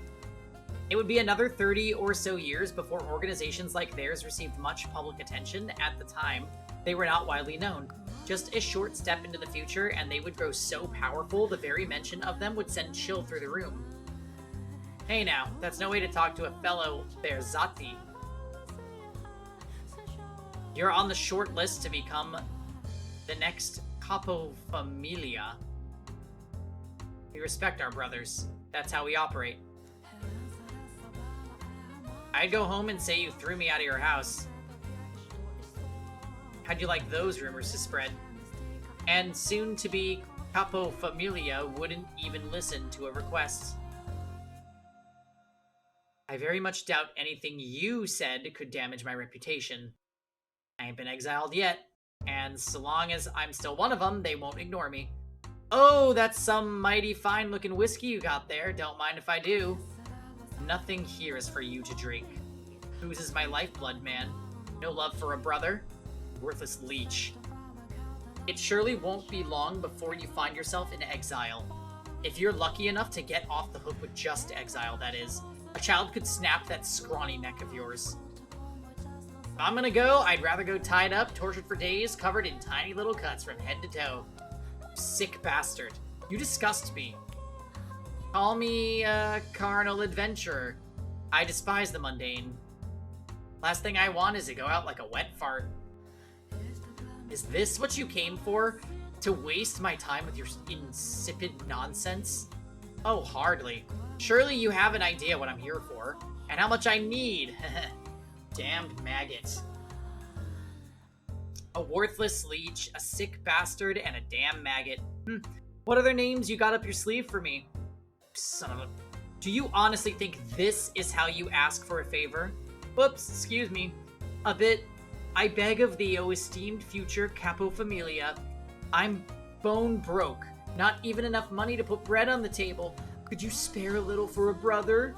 It would be another 30 or so years before organizations like theirs received much public attention. At the time, They were not widely known. Just a short step into the future, and they would grow so powerful, the very mention of them would send chill through the room. Hey now, that's no way to talk to a fellow Berzati. You're on the short list to become the next Capo Familia. We respect our brothers. That's how we operate. I'd go home and say you threw me out of your house. How'd you like those rumors to spread? And soon-to-be Capo Familia wouldn't even listen to a request. I very much doubt anything you said could damage my reputation. I ain't been exiled yet, and so long as I'm still one of them, they won't ignore me. Oh, that's some mighty fine-looking whiskey you got there. Don't mind if I do. Nothing here is for you to drink. Whose is my lifeblood, man? No love for a brother? Worthless leech. It surely won't be long before you find yourself in exile. If you're lucky enough to get off the hook with just exile, that is. A child could snap that scrawny neck of yours. If I'm gonna go, I'd rather go tied up, tortured for days, covered in tiny little cuts from head to toe. Sick bastard. You disgust me. Call me a carnal adventurer. I despise the mundane. Last thing I want is to go out like a wet fart. Is this what you came for? To waste my time with your insipid nonsense? Oh, hardly. Surely you have an idea what I'm here for, and how much I need. Damned maggot. A worthless leech, a sick bastard, and a damn maggot. What other names you got up your sleeve for me? Son of a... Do you honestly think this is how you ask for a favor? Whoops, excuse me. A bit... I beg of thee, O esteemed future Capo Familia. I'm bone broke. Not even enough money to put bread on the table. Could you spare a little for a brother?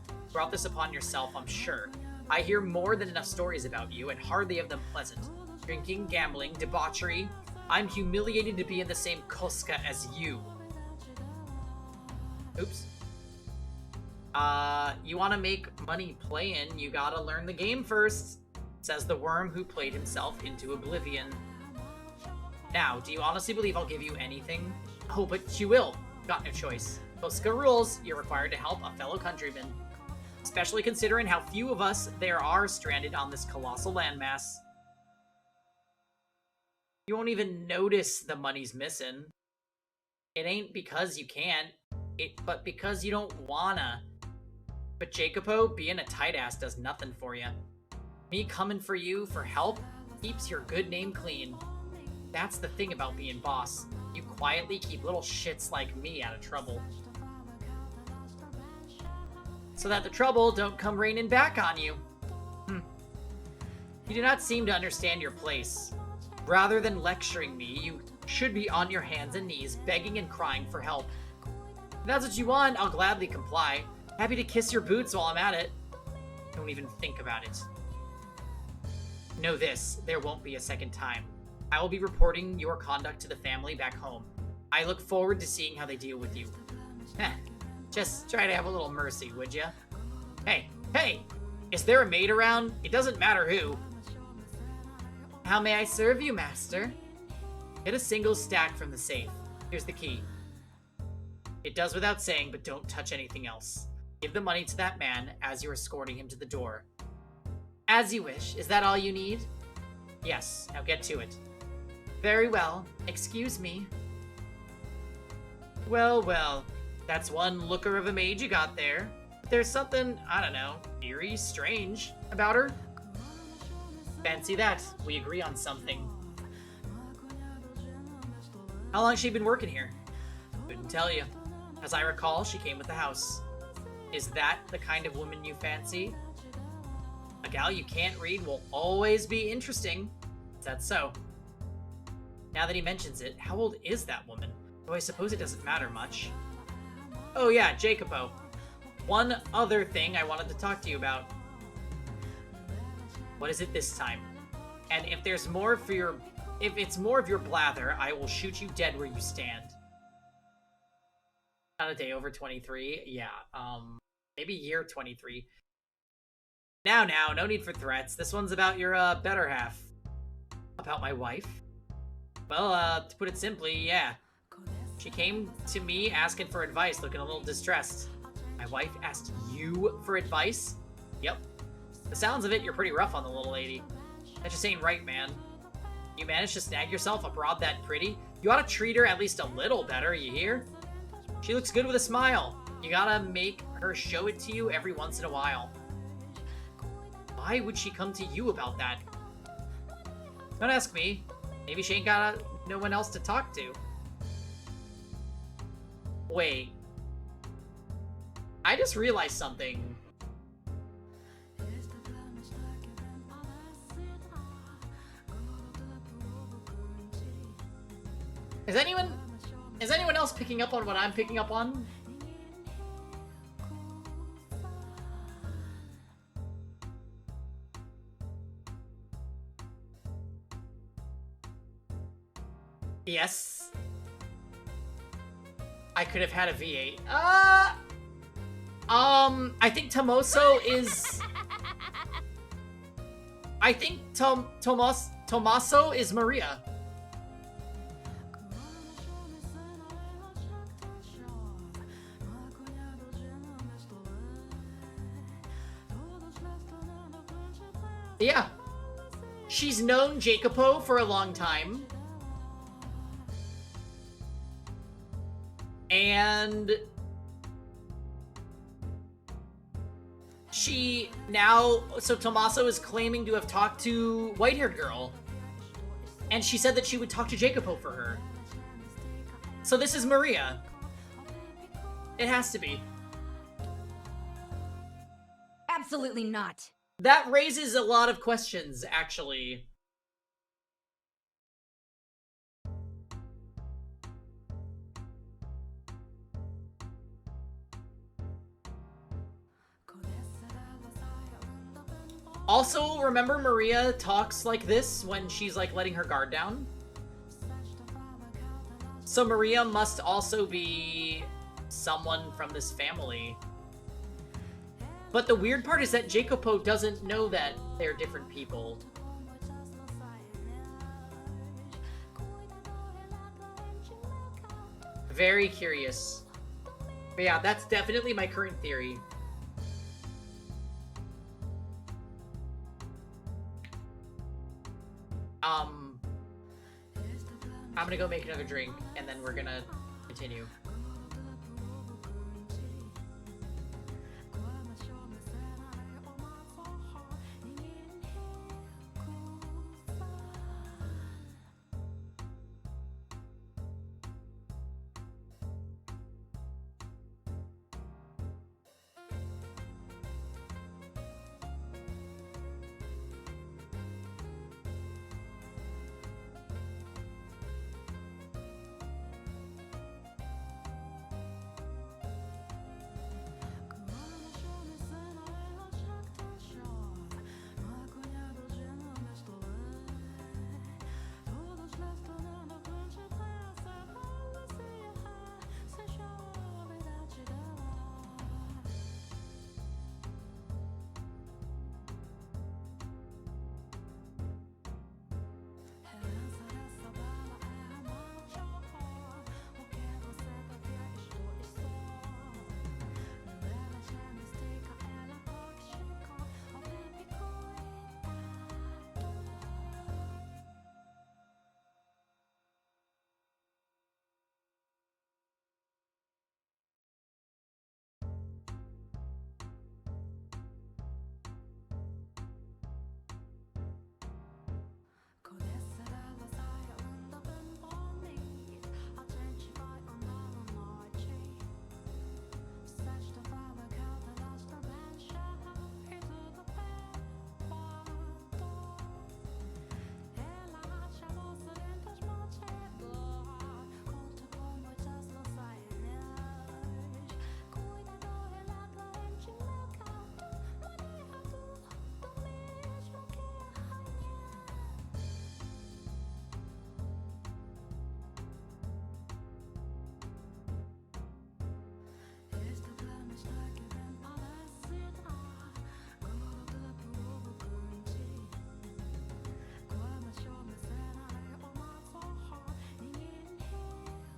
You brought this upon yourself, I'm sure. I hear more than enough stories about you, and hardly of them pleasant. Drinking, gambling, debauchery. I'm humiliated to be in the same koska as you. Oops. You want to make money playing, you gotta learn the game first, says the worm who played himself into oblivion. Now, do you honestly believe I'll give you anything? Oh, but you will. Got no choice. Koska rules, you're required to help a fellow countryman. Especially considering how few of us there are stranded on this colossal landmass. You won't even notice the money's missing. It ain't because you can't, but because you don't wanna. But Jacopo, being a tight ass does nothing for you. Me coming for you for help keeps your good name clean. That's the thing about being boss. You quietly keep little shits like me out of trouble. So that the trouble don't come raining back on you. You do not seem to understand your place. Rather than lecturing me, you should be on your hands and knees, begging and crying for help. If that's what you want, I'll gladly comply. Happy to kiss your boots while I'm at it. Don't even think about it. Know this, there won't be a second time. I will be reporting your conduct to the family back home. I look forward to seeing how they deal with you. Just try to have a little mercy, would ya? Hey, is there a maid around? It doesn't matter who. How may I serve you, master? Get a single stack from the safe. Here's the key. It does without saying, but don't touch anything else. Give the money to that man as you're escorting him to the door. As you wish. Is that all you need? Yes, now get to it. Very well. Excuse me. Well, that's one looker of a maid you got there. But there's something, I don't know, eerie, strange about her. Fancy that. We agree on something. How long has she been working here? Couldn't tell you. As I recall, she came with the house. Is that the kind of woman you fancy? A gal you can't read will always be interesting. Is that so? Now that he mentions it, how old is that woman? Though I suppose it doesn't matter much. Oh yeah, Jacopo. One other thing I wanted to talk to you about. What is it this time? And if it's more of your blather, I will shoot you dead where you stand. Not a day over 23. Yeah, maybe year 23. Now, no need for threats. This one's about your better half. A About my wife? Well, to put it simply, yeah. She came to me asking for advice, looking a little distressed. My wife asked you for advice? Yep. The sounds of it, you're pretty rough on the little lady. That just ain't right, man. You managed to snag yourself a broad that pretty? You ought to treat her at least a little better, you hear? She looks good with a smile. You gotta make her show it to you every once in a while. Why would she come to you about that? Don't ask me. Maybe she ain't got no one else to talk to. Wait. I just realized something. Is anyone else picking up on what I'm picking up on? Yes. I could have had a V8. I think Tomoso is... I think Tomaso is Maria. Yeah. She's known Jacopo for a long time. And she now, so Tommaso is claiming to have talked to white-haired girl. And she said that she would talk to Jacopo for her. So this is Maria. It has to be. Absolutely not. That raises a lot of questions, actually. Also, remember Maria talks like this when she's like letting her guard down? So Maria must also be someone from this family. But the weird part is that Jacopo doesn't know that they're different people. Very curious. But yeah, that's definitely my current theory. I'm gonna go make another drink, and then we're gonna continue.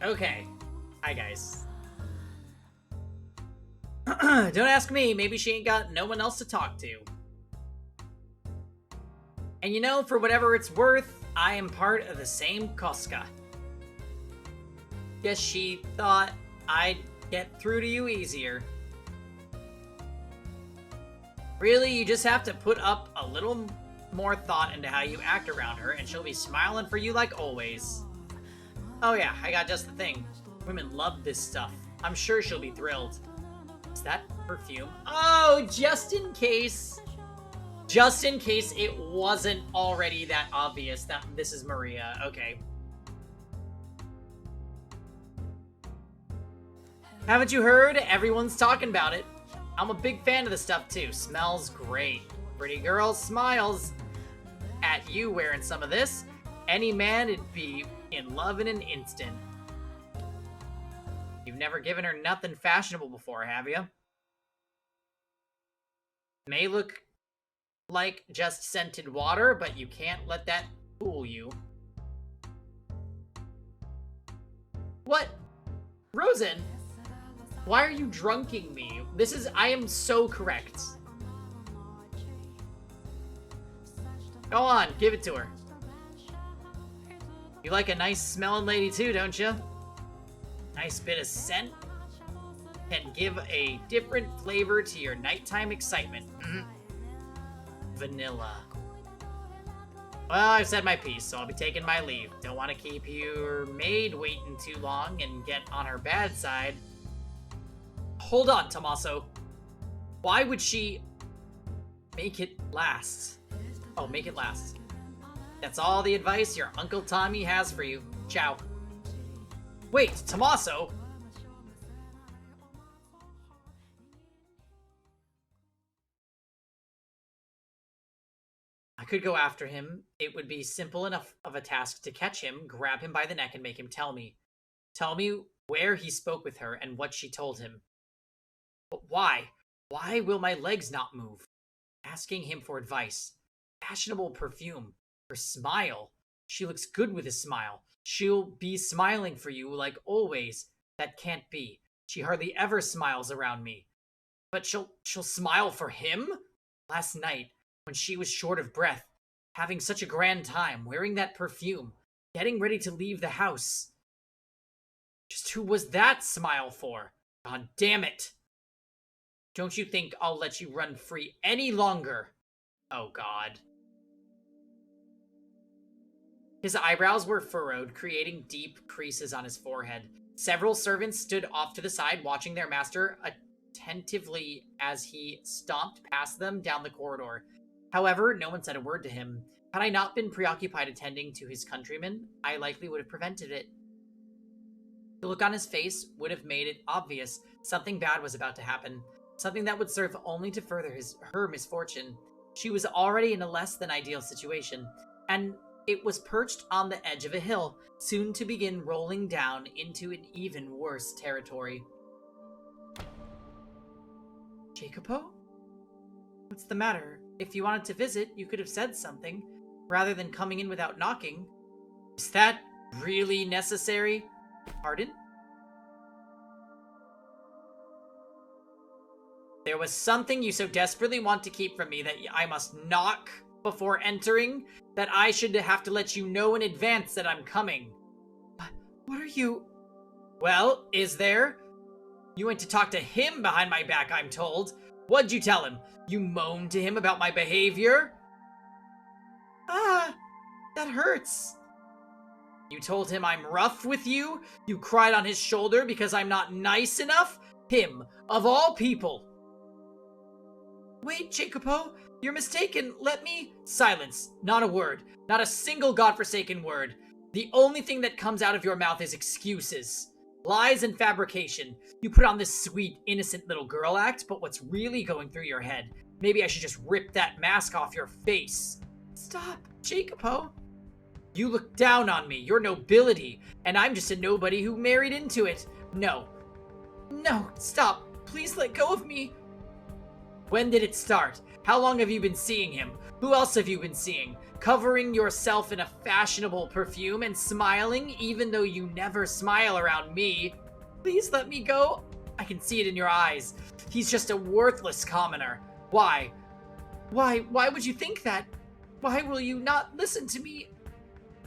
Okay. Hi, guys. Don't ask me. Maybe she ain't got no one else to talk to. And you know, for whatever it's worth, I am part of the same Koska. Guess she thought I'd get through to you easier. Really, you just have to put up a little more thought into how you act around her, and she'll be smiling for you like always. Oh yeah, I got just the thing. Women love this stuff. I'm sure she'll be thrilled. Is that perfume? Oh, just in case. Just in case it wasn't already that obvious that this is Maria. Okay. Haven't you heard? Everyone's talking about it. I'm a big fan of the stuff too. Smells great. Pretty girl smiles at you wearing some of this. Any man would be in love in an instant. You've never given her nothing fashionable before, have you? May look like just scented water, but you can't let that fool you. What? Rosen? Why are you drunking me? I am so correct. Go on, give it to her. You like a nice smelling lady too, don't you? Nice bit of scent can give a different flavor to your nighttime excitement. Vanilla. Well, I've said my piece, so I'll be taking my leave. Don't want to keep your maid waiting too long and get on her bad side. Hold on, Tommaso. Why would she make it last? Oh, make it last. That's all the advice your Uncle Tommy has for you. Ciao. Wait, Tommaso! I could go after him. It would be simple enough of a task to catch him, grab him by the neck, and make him tell me. Tell me where he spoke with her and what she told him. But why? Why will my legs not move? Asking him for advice. Fashionable perfume. Her smile. She looks good with a smile. She'll be smiling for you like always. That can't be. She hardly ever smiles around me. But she'll smile for him? Last night, when she was short of breath, having such a grand time, wearing that perfume, getting ready to leave the house. Just who was that smile for? God damn it. Don't you think I'll let you run free any longer? Oh, God. His eyebrows were furrowed, creating deep creases on his forehead. Several servants stood off to the side, watching their master attentively as he stomped past them down the corridor. However, no one said a word to him. Had I not been preoccupied attending to his countrymen, I likely would have prevented it. The look on his face would have made it obvious something bad was about to happen. Something that would serve only to further her misfortune. She was already in a less than ideal situation, and it was perched on the edge of a hill, soon to begin rolling down into an even worse territory. Jacopo? What's the matter? If you wanted to visit, you could have said something, rather than coming in without knocking. Is that really necessary? Pardon? There was something you so desperately want to keep from me that I must knock before entering, that I should have to let you know in advance that I'm coming. What are you... Well, is there? You went to talk to him behind my back, I'm told. What'd you tell him? You moaned to him about my behavior? Ah, that hurts. You told him I'm rough with you? You cried on his shoulder because I'm not nice enough? Him, of all people. Wait, Jacopo, you're mistaken. Let me... Silence. Not a word. Not a single godforsaken word. The only thing that comes out of your mouth is excuses. Lies and fabrication. You put on this sweet, innocent little girl act, but what's really going through your head? Maybe I should just rip that mask off your face. Stop, Jacopo. You look down on me, your nobility, and I'm just a nobody who married into it. No. No, stop. Please let go of me. When did it start? How long have you been seeing him? Who else have you been seeing? Covering yourself in a fashionable perfume and smiling even though you never smile around me. Please let me go. I can see it in your eyes. He's just a worthless commoner. Why? Why would you think that? Why will you not listen to me?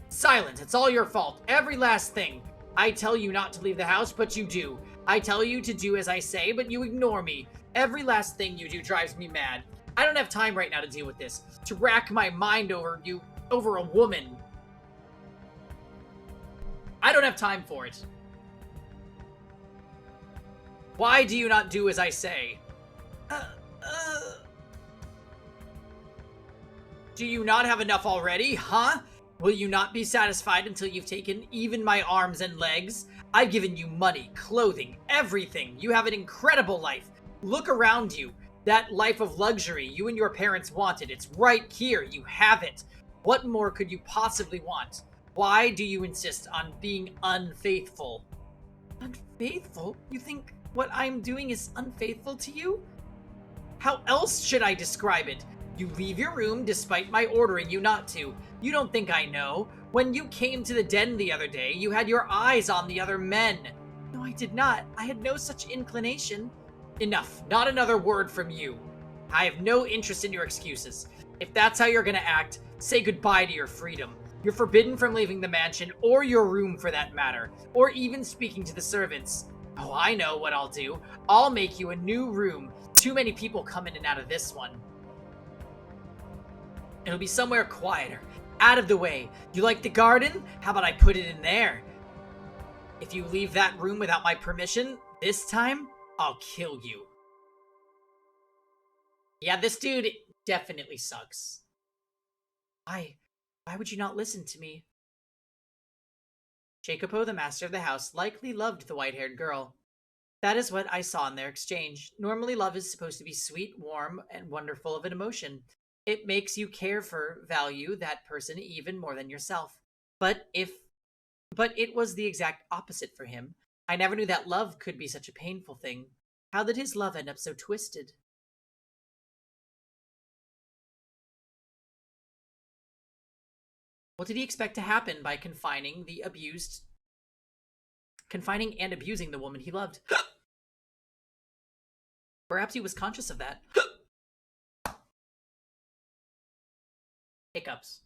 Silence. It's all your fault. Every last thing. I tell you not to leave the house, but you do. I tell you to do as I say, but you ignore me. Every last thing you do drives me mad. I don't have time right now to deal with this. To rack my mind over you, over a woman. I don't have time for it. Why do you not do as I say? Do you not have enough already, huh? Will you not be satisfied until you've taken even my arms and legs? I've given you money, clothing, everything. You have an incredible life. Look around you. That life of luxury you and your parents wanted. It's right here. You have it. What more could you possibly want? Why do you insist on being unfaithful? Unfaithful? You think what I'm doing is unfaithful to you? How else should I describe it? You leave your room despite my ordering you not to. You don't think I know. When you came to the den the other day, you had your eyes on the other men. No, I did not. I had no such inclination. Enough. Not another word from you. I have no interest in your excuses. If that's how you're gonna act, say goodbye to your freedom. You're forbidden from leaving the mansion, or your room for that matter, or even speaking to the servants. Oh, I know what I'll do. I'll make you a new room. Too many people come in and out of this one. It'll be somewhere quieter, out of the way. You like the garden? How about I put it in there? If you leave that room without my permission, this time, I'll kill you. Yeah, this dude definitely sucks. Why would you not listen to me? Jacopo, the master of the house, likely loved the white-haired girl. That is what I saw in their exchange. Normally, love is supposed to be sweet, warm, and wonderful of an emotion. It makes you care for, value that person even more than yourself. But it was the exact opposite for him. I never knew that love could be such a painful thing. How did his love end up so twisted? What did he expect to happen by confining and abusing the woman he loved? Perhaps he was conscious of that. Hiccups.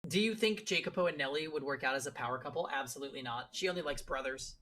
Do you think Jacopo and Nelly would work out as a power couple? Absolutely not. She only likes brothers.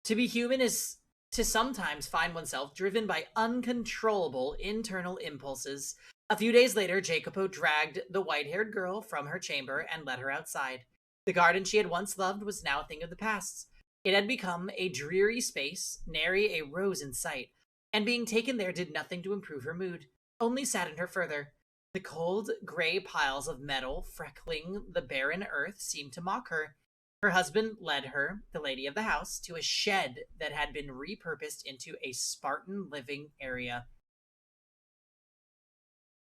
To be human is to sometimes find oneself driven by uncontrollable internal impulses. A few days later, Jacopo dragged the white-haired girl from her chamber and led her outside. The garden she had once loved was now a thing of the past. It had become a dreary space, nary a rose in sight, and being taken there did nothing to improve her mood, only saddened her further. The cold, gray piles of metal freckling the barren earth seemed to mock her. Her husband led her, the lady of the house, to a shed that had been repurposed into a Spartan living area.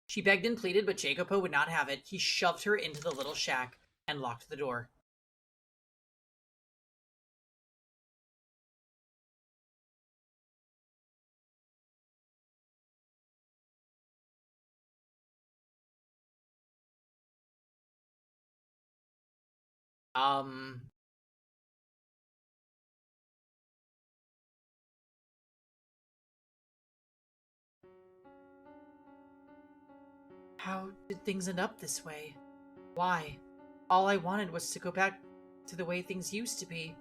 She begged and pleaded, but Jacopo would not have it. He shoved her into the little shack and locked the door. How did things end up this way? Why? All I wanted was to go back to the way things used to be,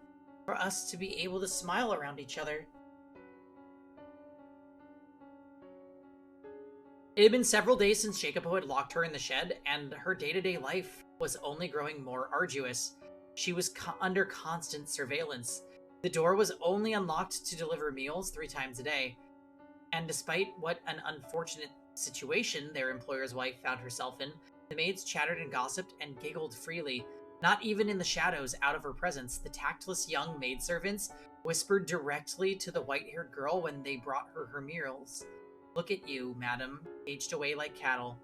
for us to be able to smile around each other. It had been several days since Jacopo had locked her in the shed, and her day-to-day life was only growing more arduous. She was under constant surveillance. The door was only unlocked to deliver meals 3 times a day. And despite what an unfortunate situation their employer's wife found herself in, the maids chattered and gossiped and giggled freely. Not even in the shadows, out of her presence, the tactless young maidservants whispered directly to the white-haired girl when they brought her her meals. Look at you, madam, aged away like cattle.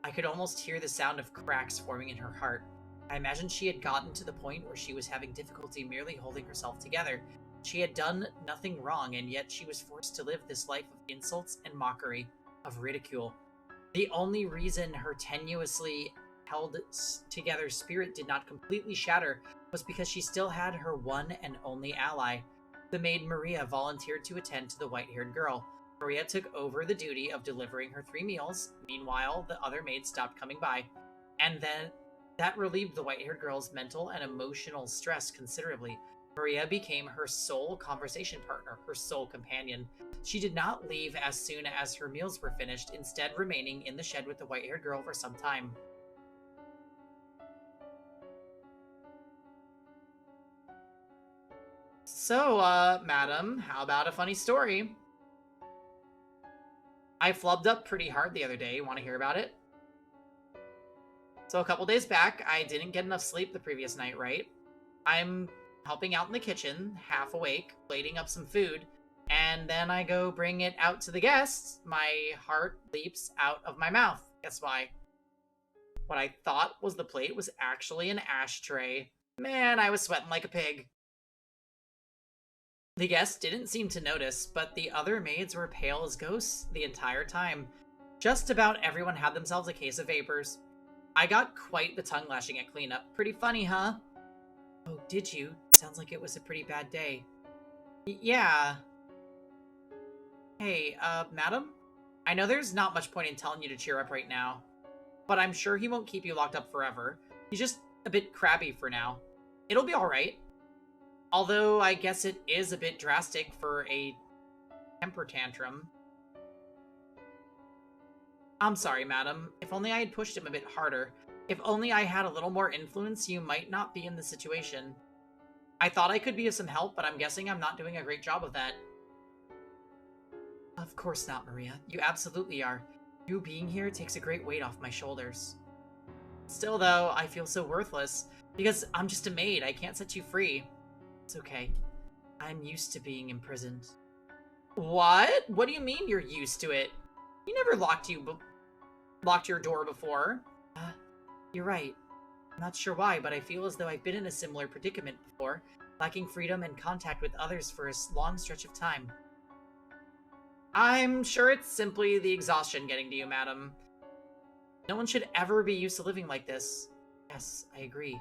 I could almost hear the sound of cracks forming in her heart. I imagined she had gotten to the point where she was having difficulty merely holding herself together. She had done nothing wrong, and yet she was forced to live this life of insults and mockery, of ridicule. The only reason her tenuously held together spirit did not completely shatter was because she still had her one and only ally. The maid Maria volunteered to attend to the white-haired girl. Maria took over the duty of delivering her 3 meals. Meanwhile, the other maids stopped coming by. And then that relieved the white-haired girl's mental and emotional stress considerably. Maria became her sole conversation partner, her sole companion. She did not leave as soon as her meals were finished, instead remaining in the shed with the white-haired girl for some time. So, madam, how about a funny story? I flubbed up pretty hard the other day. Want to hear about it? So a couple days back, I didn't get enough sleep the previous night, right? I'm helping out in the kitchen, half awake, plating up some food, and then I go bring it out to the guests. My heart leaps out of my mouth. Guess why? What I thought was the plate was actually an ashtray. Man, I was sweating like a pig. The guests didn't seem to notice, but the other maids were pale as ghosts the entire time. Just about everyone had themselves a case of vapors. I got quite the tongue lashing at cleanup. Pretty funny, huh? Oh, did you? Sounds like it was a pretty bad day. Yeah. Hey, madam? I know there's not much point in telling you to cheer up right now, but I'm sure he won't keep you locked up forever. He's just a bit crabby for now. It'll be alright. Although, I guess it is a bit drastic for a temper tantrum. I'm sorry, madam. If only I had pushed him a bit harder. If only I had a little more influence, you might not be in this situation. I thought I could be of some help, but I'm guessing I'm not doing a great job of that. Of course not, Maria. You absolutely are. You being here takes a great weight off my shoulders. Still, though, I feel so worthless. Because I'm just a maid. I can't set you free. It's okay. I'm used to being imprisoned. What? What do you mean you're used to it? You never locked your door before. You're right. I'm not sure why, but I feel as though I've been in a similar predicament before, lacking freedom and contact with others for a long stretch of time. I'm sure it's simply the exhaustion getting to you, madam. No one should ever be used to living like this. Yes, I agree.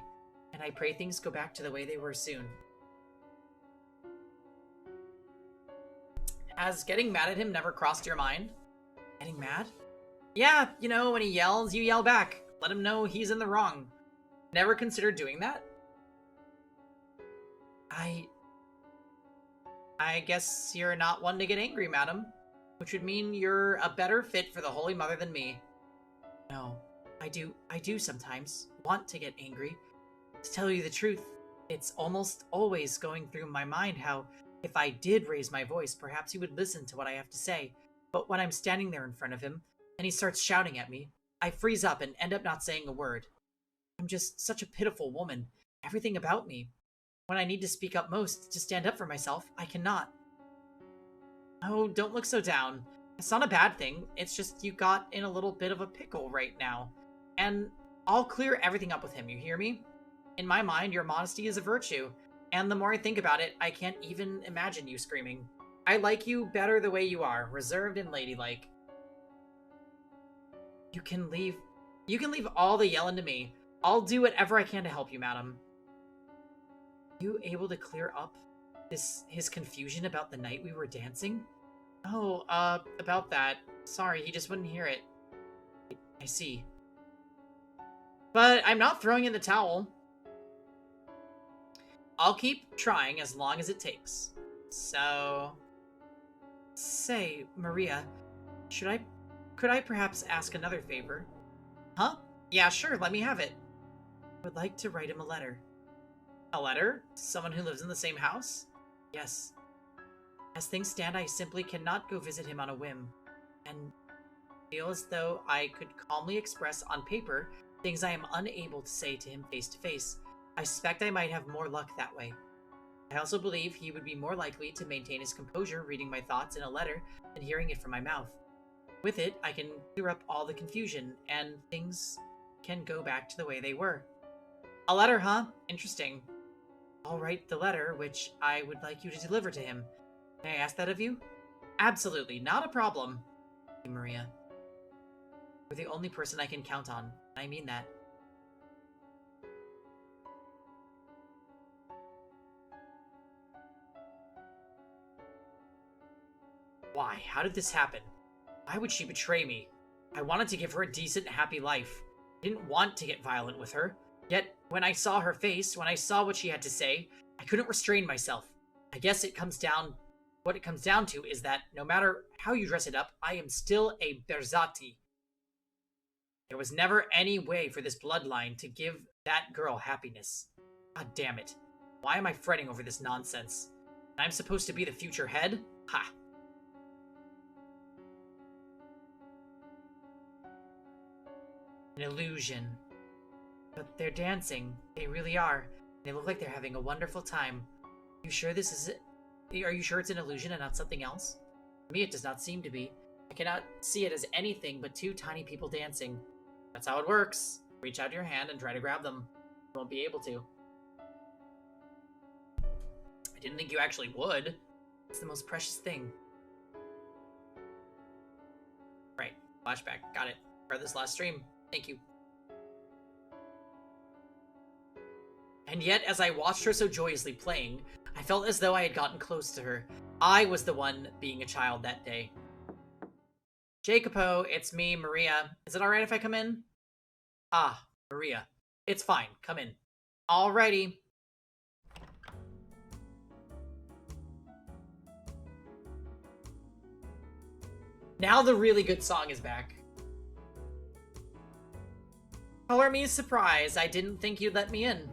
And I pray things go back to the way they were soon. Has getting mad at him never crossed your mind? Getting mad? Yeah, you know, when he yells, you yell back. Let him know he's in the wrong. Never considered doing that? I guess you're not one to get angry, madam. Which would mean you're a better fit for the Holy Mother than me. No, I do sometimes want to get angry. To tell you the truth, it's almost always going through my mind how, if I did raise my voice, perhaps he would listen to what I have to say. But when I'm standing there in front of him, and he starts shouting at me, I freeze up and end up not saying a word. I'm just such a pitiful woman. Everything about me. When I need to speak up most, to stand up for myself, I cannot. Oh, don't look so down. It's not a bad thing. It's just you got in a little bit of a pickle right now. And I'll clear everything up with him, you hear me? In my mind, your modesty is a virtue. And the more I think about it, I can't even imagine you screaming. I like you better the way you are, reserved and ladylike. You can leave all the yelling to me. I'll do whatever I can to help you, madam. Are you able to clear up his confusion about the night we were dancing? Oh, about that. Sorry, he just wouldn't hear it. I see. But I'm not throwing in the towel. I'll keep trying as long as it takes. So... Say, Maria, could I perhaps ask another favor? Huh? Yeah, sure, let me have it. I would like to write him a letter. A letter? Someone who lives in the same house? Yes. As things stand, I simply cannot go visit him on a whim, and feel as though I could calmly express on paper things I am unable to say to him face to face. I suspect I might have more luck that way. I also believe he would be more likely to maintain his composure reading my thoughts in a letter than hearing it from my mouth. With it, I can clear up all the confusion, and things can go back to the way they were. A letter, huh? Interesting. I'll write the letter, which I would like you to deliver to him. May I ask that of you? Absolutely, not a problem. Hey, Maria. You're the only person I can count on. I mean that. Why? How did this happen? Why would she betray me? I wanted to give her a decent, happy life. I didn't want to get violent with her. Yet, when I saw her face, when I saw what she had to say, I couldn't restrain myself. I guess what it comes down to is that no matter how you dress it up, I am still a Berzati. There was never any way for this bloodline to give that girl happiness. God damn it. Why am I fretting over this nonsense? I'm supposed to be the future head? Ha! An illusion. But they're dancing. They really are. They look like they're having a wonderful time. You sure this is it? Are you sure it's an illusion and not something else? To me, it does not seem to be. I cannot see it as anything but two tiny people dancing. That's how it works. Reach out your hand and try to grab them. You won't be able to. I didn't think you actually would. It's the most precious thing. Right. Flashback. Got it. For this last stream. Thank you. And yet, as I watched her so joyously playing, I felt as though I had gotten close to her. I was the one being a child that day. Jacopo, it's me, Maria. Is it alright if I come in? Ah, Maria. It's fine. Come in. Alrighty. Now the really good song is back. Color me surprised. I didn't think you'd let me in.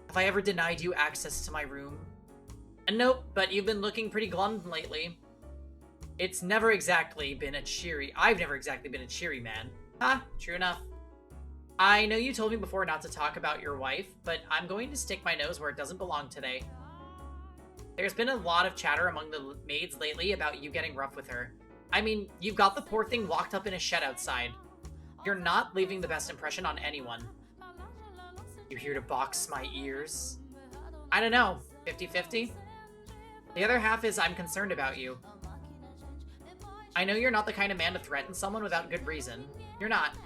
Have I ever denied you access to my room? And nope, but you've been looking pretty glum lately. It's never exactly been a cheery... I've never exactly been a cheery man. Ha, true enough. I know you told me before not to talk about your wife, but I'm going to stick my nose where it doesn't belong today. There's been a lot of chatter among the maids lately about you getting rough with her. I mean, you've got the poor thing locked up in a shed outside. You're not leaving the best impression on anyone. You're here to box my ears? I don't know, 50-50? The other half is I'm concerned about you. I know you're not the kind of man to threaten someone without good reason. You're not.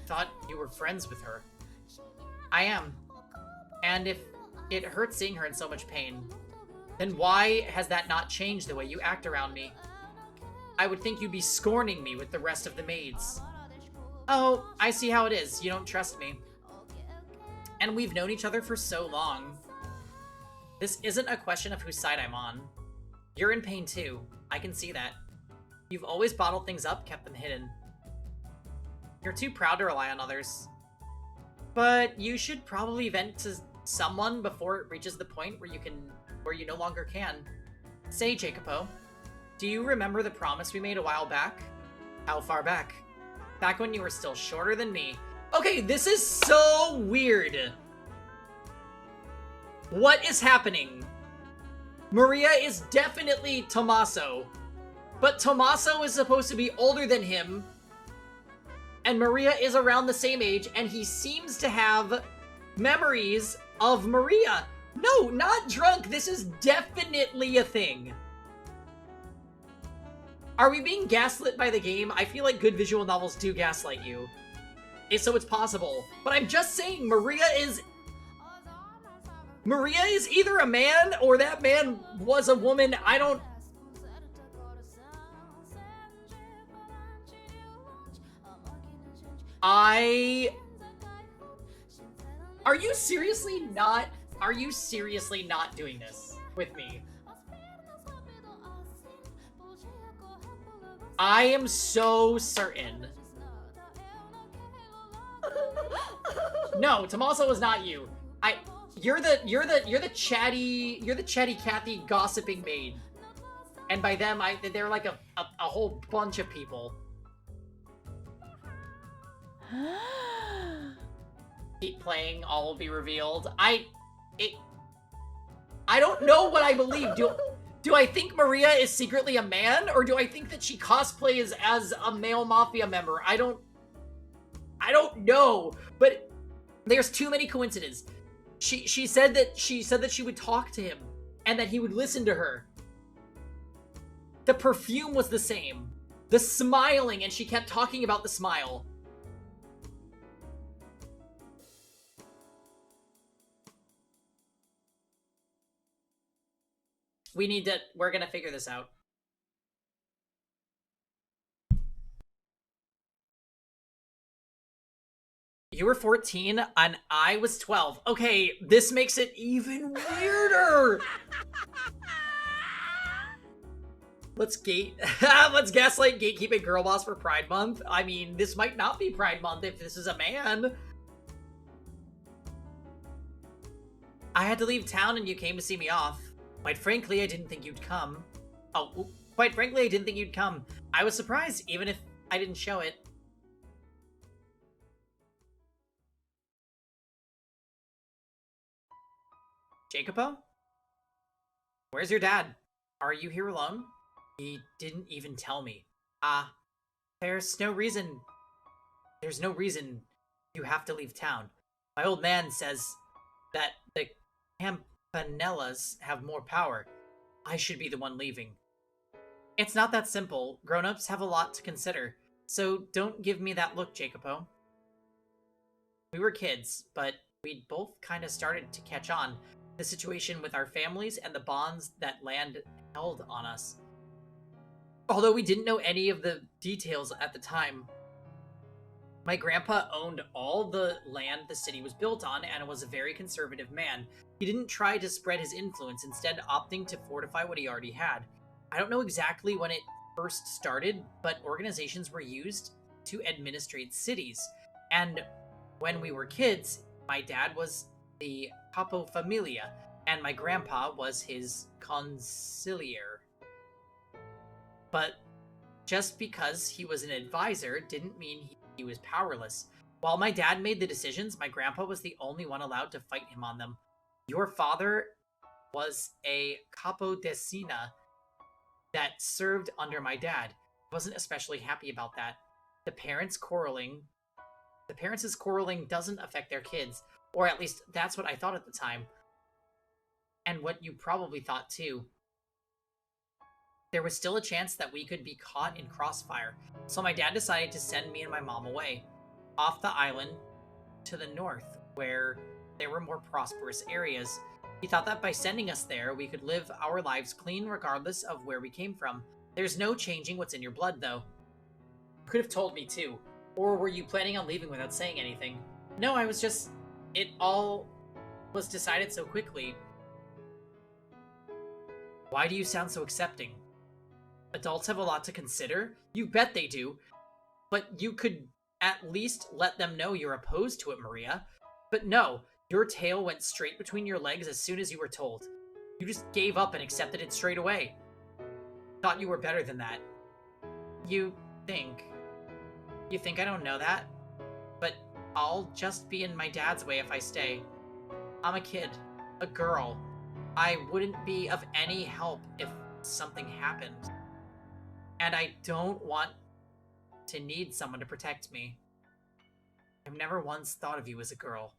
Thought you were friends with her. I am. And if it hurts seeing her in so much pain, then why has that not changed the way you act around me? I would think you'd be scorning me with the rest of the maids. Oh, I see how it is. You don't trust me. And we've known each other for so long. This isn't a question of whose side I'm on. You're in pain too. I can see that. You've always bottled things up, kept them hidden. You're too proud to rely on others. But you should probably vent to someone before it reaches the point where you no longer can. Say, Jacopo, do you remember the promise we made a while back? How far back? Back when you were still shorter than me. Okay, this is so weird. What is happening? Maria is definitely Tommaso, but Tommaso is supposed to be older than him, and Maria is around the same age, and he seems to have memories of Maria. No, not drunk. This is definitely a thing. Are we being gaslit by the game? I feel like good visual novels do gaslight you. So it's possible. But I'm just saying, Maria is either a man or that man was a woman. Are you seriously not doing this with me? I am so certain. No, Tommaso is not you. You're the chatty Cathy gossiping maid. And by them, they're like a whole bunch of people. Keep playing, all will be revealed. I don't know what I believe. Do I think Maria is secretly a man, or do I think that she cosplays as a male mafia member? I don't know, but there's too many coincidences. She said that she would talk to him and that he would listen to her. The perfume was the same. The smiling, and she kept talking about the smile. We're gonna figure this out. You were 14 and I was 12. Okay, this makes it even weirder. Let's gaslight gatekeeping girl boss for Pride Month. I mean, this might not be Pride Month if this is a man. I had to leave town and you came to see me off. Quite frankly, I didn't think you'd come. Quite frankly, I didn't think you'd come. I was surprised, even if I didn't show it. Jacopo? Where's your dad? Are you here alone? He didn't even tell me. There's no reason you have to leave town. My old man says that the Campanellas have more power. I should be the one leaving. It's not that simple. Grown-ups have a lot to consider. So don't give me that look, Jacopo. We were kids, but we'd both kind of started to catch on. The situation with our families and the bonds that land held on us. Although we didn't know any of the details at the time. My grandpa owned all the land the city was built on and was a very conservative man. He didn't try to spread his influence, instead opting to fortify what he already had. I don't know exactly when it first started, but organizations were used to administrate cities. And when we were kids, my dad was the capo familia, and my grandpa was his consigliere. But just because he was an advisor didn't mean he was powerless. While my dad made the decisions, my grandpa was the only one allowed to fight him on them. Your father was a capodecina that served under my dad. He wasn't especially happy about that. The parents' quarreling doesn't affect their kids. Or at least, that's what I thought at the time. And what you probably thought, too. There was still a chance that we could be caught in crossfire, so my dad decided to send me and my mom away, off the island to the north, where there were more prosperous areas. He thought that by sending us there, we could live our lives clean regardless of where we came from. There's no changing what's in your blood, though. You could have told me, too. Or were you planning on leaving without saying anything? No, I was just... It all was decided so quickly. Why do you sound so accepting? Adults have a lot to consider. You bet they do. But you could at least let them know you're opposed to it, Maria. But no, your tail went straight between your legs as soon as you were told. You just gave up and accepted it straight away. Thought you were better than that. You think I don't know that? But I'll just be in my dad's way if I stay. I'm a kid. A girl. I wouldn't be of any help if something happened. And I don't want to need someone to protect me. I've never once thought of you as a girl.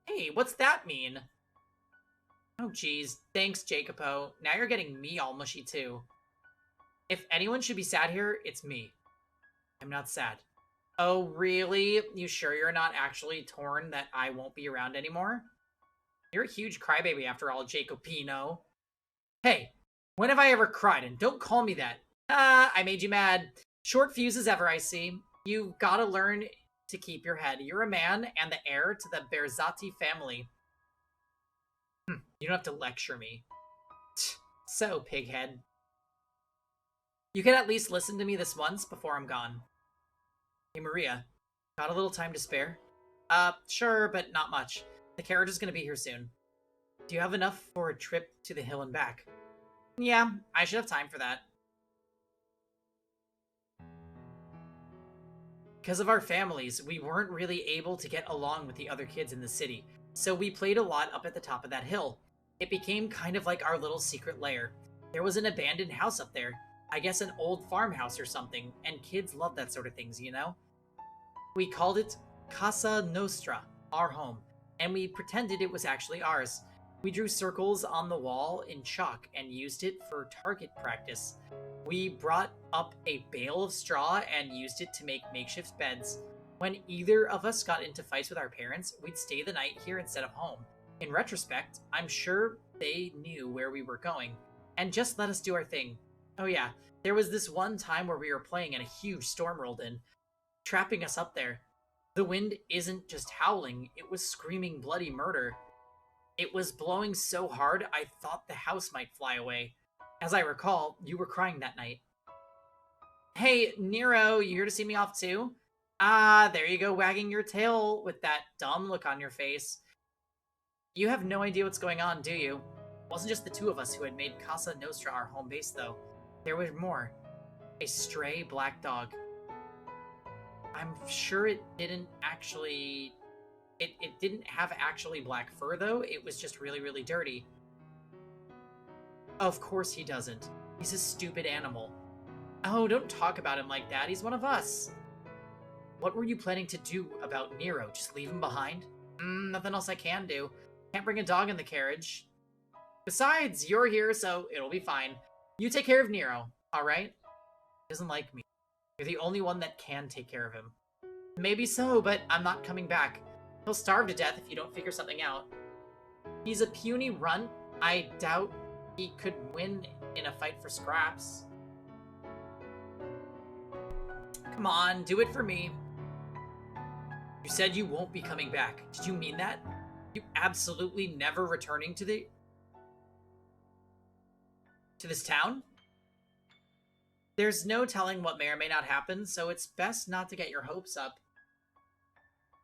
Hey, what's that mean? Oh geez, thanks Jacopo. Now you're getting me all mushy too. If anyone should be sad here, it's me. I'm not sad. Oh really? You sure you're not actually torn that I won't be around anymore? You're a huge crybaby after all, Jacopino. Hey, when have I ever cried? And don't call me that. I made you mad. Short fuse as ever, I see. You've got to learn to keep your head. You're a man and the heir to the Berzati family. You don't have to lecture me. So, pighead. You can at least listen to me this once before I'm gone. Hey, Maria. Got a little time to spare? Sure, but not much. The carriage is gonna be here soon. Do you have enough for a trip to the hill and back? Yeah, I should have time for that. Because of our families, we weren't really able to get along with the other kids in the city, so we played a lot up at the top of that hill. It became kind of like our little secret lair. There was an abandoned house up there. I guess an old farmhouse or something, and kids love that sort of things, you know? We called it Casa Nostra, our home. and we pretended it was actually ours. We drew circles on the wall in chalk and used it for target practice. We brought up a bale of straw and used it to make makeshift beds. When either of us got into fights with our parents, we'd stay the night here instead of home. In retrospect, I'm sure they knew where we were going and just let us do our thing. Oh yeah, there was this one time where we were playing and a huge storm rolled in, trapping us up there. The wind isn't just howling, it was screaming bloody murder. It was blowing so hard I thought the house might fly away. As I recall, you were crying that night. Hey, Nero, you here to see me off too? Ah, there you go, wagging your tail with that dumb look on your face. You have no idea what's going on, do you? It wasn't just the two of us who had made Casa Nostra our home base, though. There was more. A stray black dog. I'm sure it didn't actually... It didn't have actually black fur, though. It was just really, really dirty. Of course he doesn't. He's a stupid animal. Oh, don't talk about him like that. He's one of us. What were you planning to do about Nero? Just leave him behind? Nothing else I can do. Can't bring a dog in the carriage. Besides, you're here, so it'll be fine. You take care of Nero, alright? He doesn't like me. You're the only one that can take care of him. Maybe so, but I'm not coming back. He'll starve to death if you don't figure something out. He's a puny runt. I doubt he could win in a fight for scraps. Come on, do it for me. You said you won't be coming back. Did you mean that? You absolutely never returning to this town? There's no telling what may or may not happen, so it's best not to get your hopes up.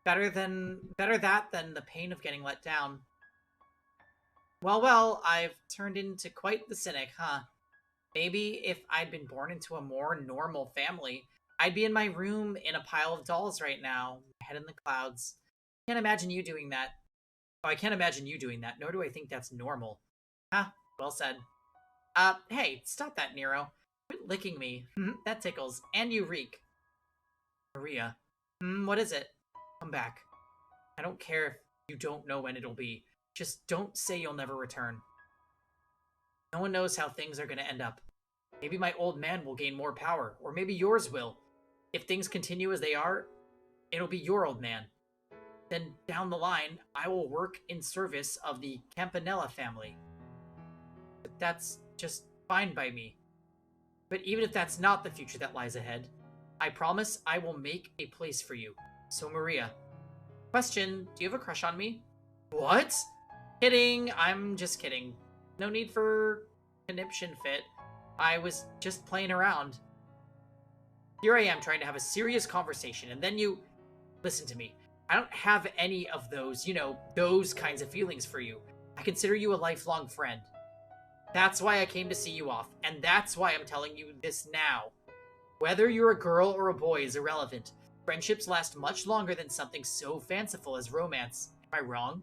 Better that than the pain of getting let down. Well, I've turned into quite the cynic, huh? Maybe if I'd been born into a more normal family, I'd be in my room in a pile of dolls right now, head in the clouds. Can't imagine you doing that. Oh, I can't imagine you doing that, nor do I think that's normal. Huh, well said. Hey, stop that, Nero. Quit licking me. That tickles. And you reek. Maria. What is it? Come back. I don't care if you don't know when it'll be. Just don't say you'll never return. No one knows how things are gonna end up. Maybe my old man will gain more power, or maybe yours will. If things continue as they are, it'll be your old man. Then down the line, I will work in service of the Campanella family. But that's just fine by me. But even if that's not the future that lies ahead, I promise I will make a place for you. So Maria. Question, do you have a crush on me? What? Kidding, I'm just kidding. No need for conniption fit. I was just playing around. Here I am trying to have a serious conversation, and then you... Listen to me. I don't have any of those, those kinds of feelings for you. I consider you a lifelong friend. That's why I came to see you off, and that's why I'm telling you this now. Whether you're a girl or a boy is irrelevant. Friendships last much longer than something so fanciful as romance. Am I wrong?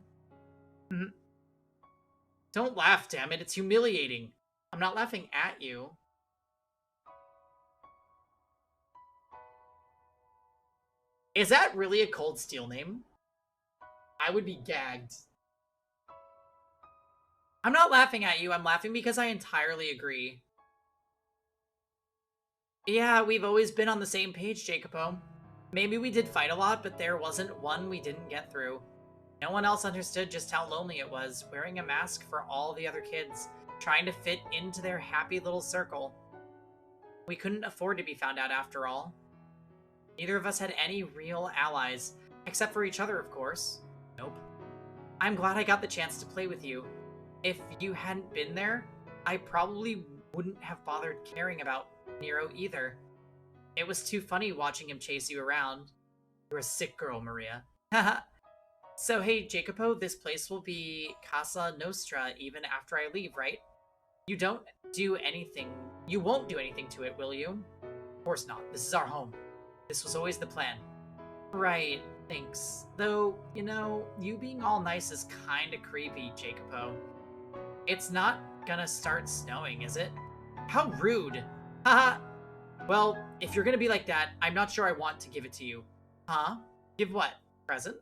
Don't laugh, damn it. It's humiliating. I'm not laughing at you. Is that really a Cold Steel name? I would be gagged. I'm not laughing at you. I'm laughing because I entirely agree. Yeah, we've always been on the same page, Jacopo. Maybe we did fight a lot, but there wasn't one we didn't get through. No one else understood just how lonely it was, wearing a mask for all the other kids, trying to fit into their happy little circle. We couldn't afford to be found out after all. Neither of us had any real allies, except for each other, of course. Nope. I'm glad I got the chance to play with you. If you hadn't been there, I probably wouldn't have bothered caring about Nero either. It was too funny watching him chase you around. You're a sick girl, Maria. Haha. So hey, Jacopo, this place will be Casa Nostra even after I leave, right? You won't do anything to it, will you? Of course not. This is our home. This was always the plan. Right, thanks. Though, you being all nice is kinda creepy, Jacopo. It's not gonna start snowing, is it? How rude! Haha! Well, if you're gonna be like that, I'm not sure I want to give it to you. Huh? Give what? Present?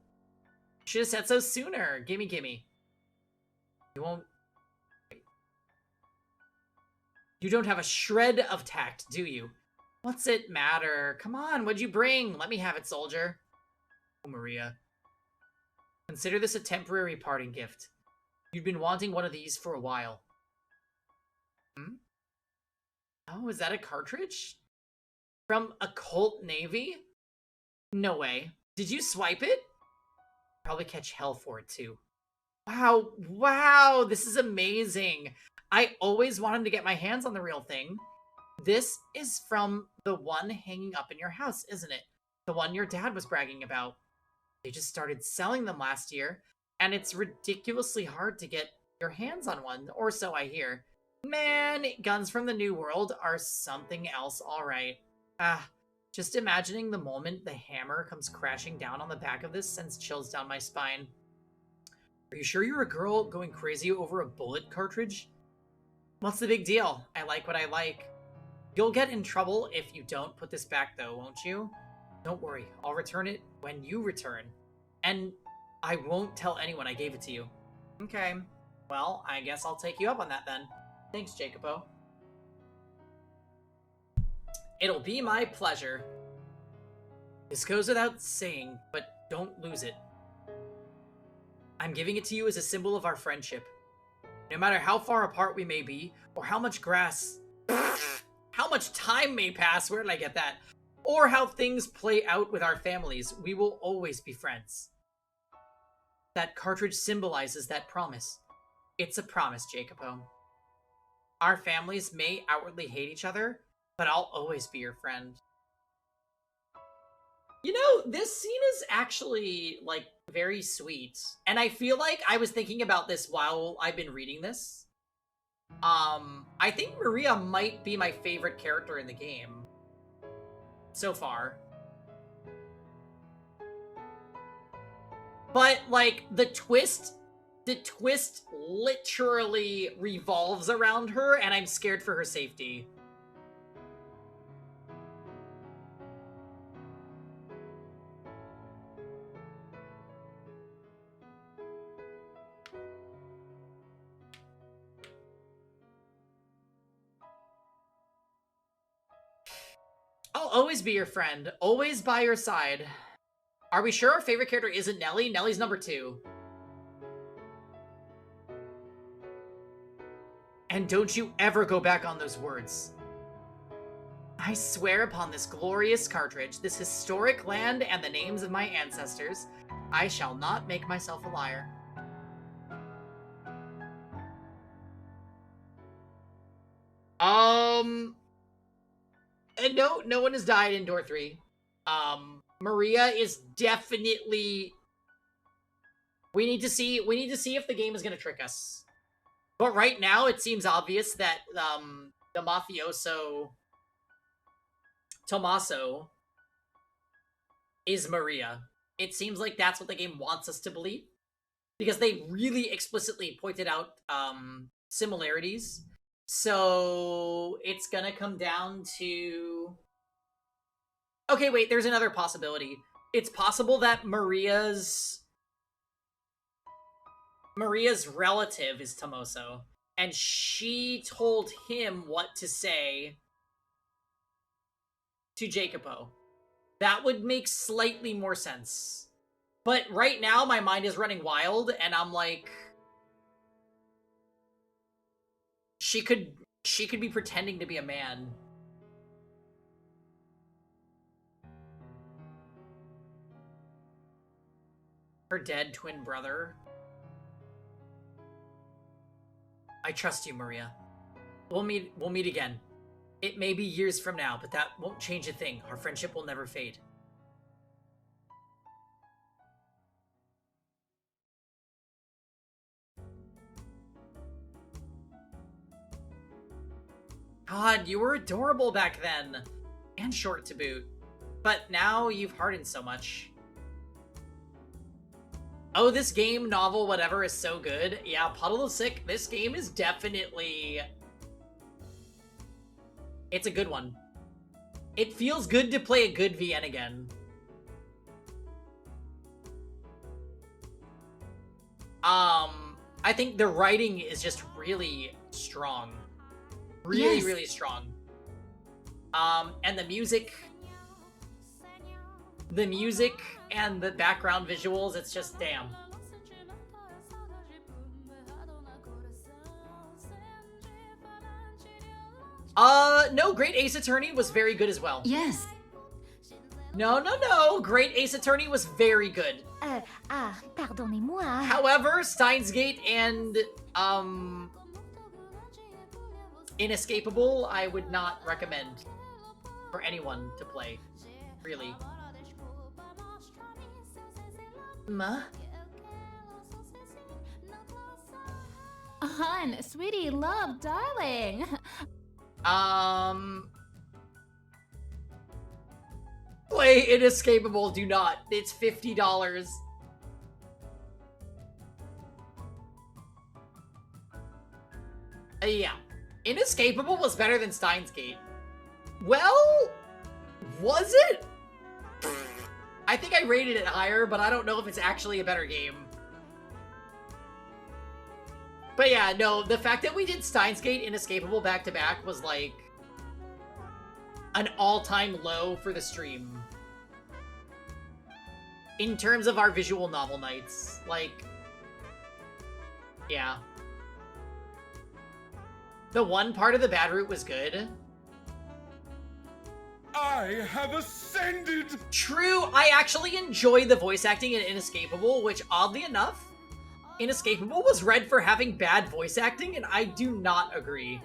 Should have said so sooner. Gimme, gimme. You won't... You don't have a shred of tact, do you? What's it matter? Come on, what'd you bring? Let me have it, soldier. Oh, Maria. Consider this a temporary parting gift. You've been wanting one of these for a while. Hmm? Oh, is that a cartridge? From Occult Navy? No way. Did you swipe it? Probably catch hell for it, too. Wow, wow, this is amazing. I always wanted to get my hands on the real thing. This is from the one hanging up in your house, isn't it? The one your dad was bragging about. They just started selling them last year, and it's ridiculously hard to get your hands on one, or so I hear. Man, guns from the New World are something else, alright. Just imagining the moment the hammer comes crashing down on the back of this sends chills down my spine. Are you sure you're a girl going crazy over a bullet cartridge? What's the big deal? I like what I like. You'll get in trouble if you don't put this back though, won't you? Don't worry, I'll return it when you return. And I won't tell anyone I gave it to you. Okay, well, I guess I'll take you up on that then. Thanks, Jacopo. It'll be my pleasure. This goes without saying, but don't lose it. I'm giving it to you as a symbol of our friendship. No matter how far apart we may be, or how much how much time may pass, where did I get that? Or how things play out with our families, we will always be friends. That cartridge symbolizes that promise. It's a promise, Jacopo. Our families may outwardly hate each other, but I'll always be your friend. You know, this scene is actually, like, very sweet. And I feel like I was thinking about this while I've been reading this. I think Maria might be my favorite character in the game. So far. But, like, the twist literally revolves around her, and I'm scared for her safety. I'll always be your friend. Always by your side. Are we sure our favorite character isn't Nelly? Nelly's number 2. And don't you ever go back on those words. I swear upon this glorious cartridge, this historic land, and the names of my ancestors, I shall not make myself a liar. No one has died in Door 3. Maria is definitely... We need to see if the game is gonna trick us. But right now, it seems obvious that, the mafioso... Tommaso is Maria. It seems like that's what the game wants us to believe. Because they really explicitly pointed out, similarities. So, it's gonna come down to... Okay, wait, there's another possibility. It's possible that Maria's relative is Tommaso, and she told him what to say to Jacopo. That would make slightly more sense. But right now, my mind is running wild, and I'm like... She could be pretending to be a man. Her dead twin brother. I trust you, Maria. We'll meet again. It may be years from now, but that won't change a thing. Our friendship will never fade. God, you were adorable back then. And short to boot. But now you've hardened so much. Oh, this game, novel, whatever, is so good. Yeah, Puddle of Sick, this game is definitely... It's a good one. It feels good to play a good VN again. I think the writing is just really strong. Really, Yes. really strong. And the music and the background visuals, it's just damn. No, Great Ace Attorney was very good as well. Yes. No, Great Ace Attorney was very good. Pardonnez-moi. However, Steins Gate and, Inescapable, I would not recommend for anyone to play. Really. Ma? Hun, sweetie, love, darling. Play Inescapable, do not. It's $50. Yeah. Inescapable was better than Steins Gate. Well, was it? I think I rated it higher, but I don't know if it's actually a better game. But yeah, no, the fact that we did Steins Gate Inescapable back-to-back was like an all-time low for the stream. In terms of our visual novel nights. Like, yeah. The one part of the Bad Route was good. I have ascended! True, I actually enjoy the voice acting in Inescapable, which oddly enough, Inescapable was read for having bad voice acting, and I do not agree.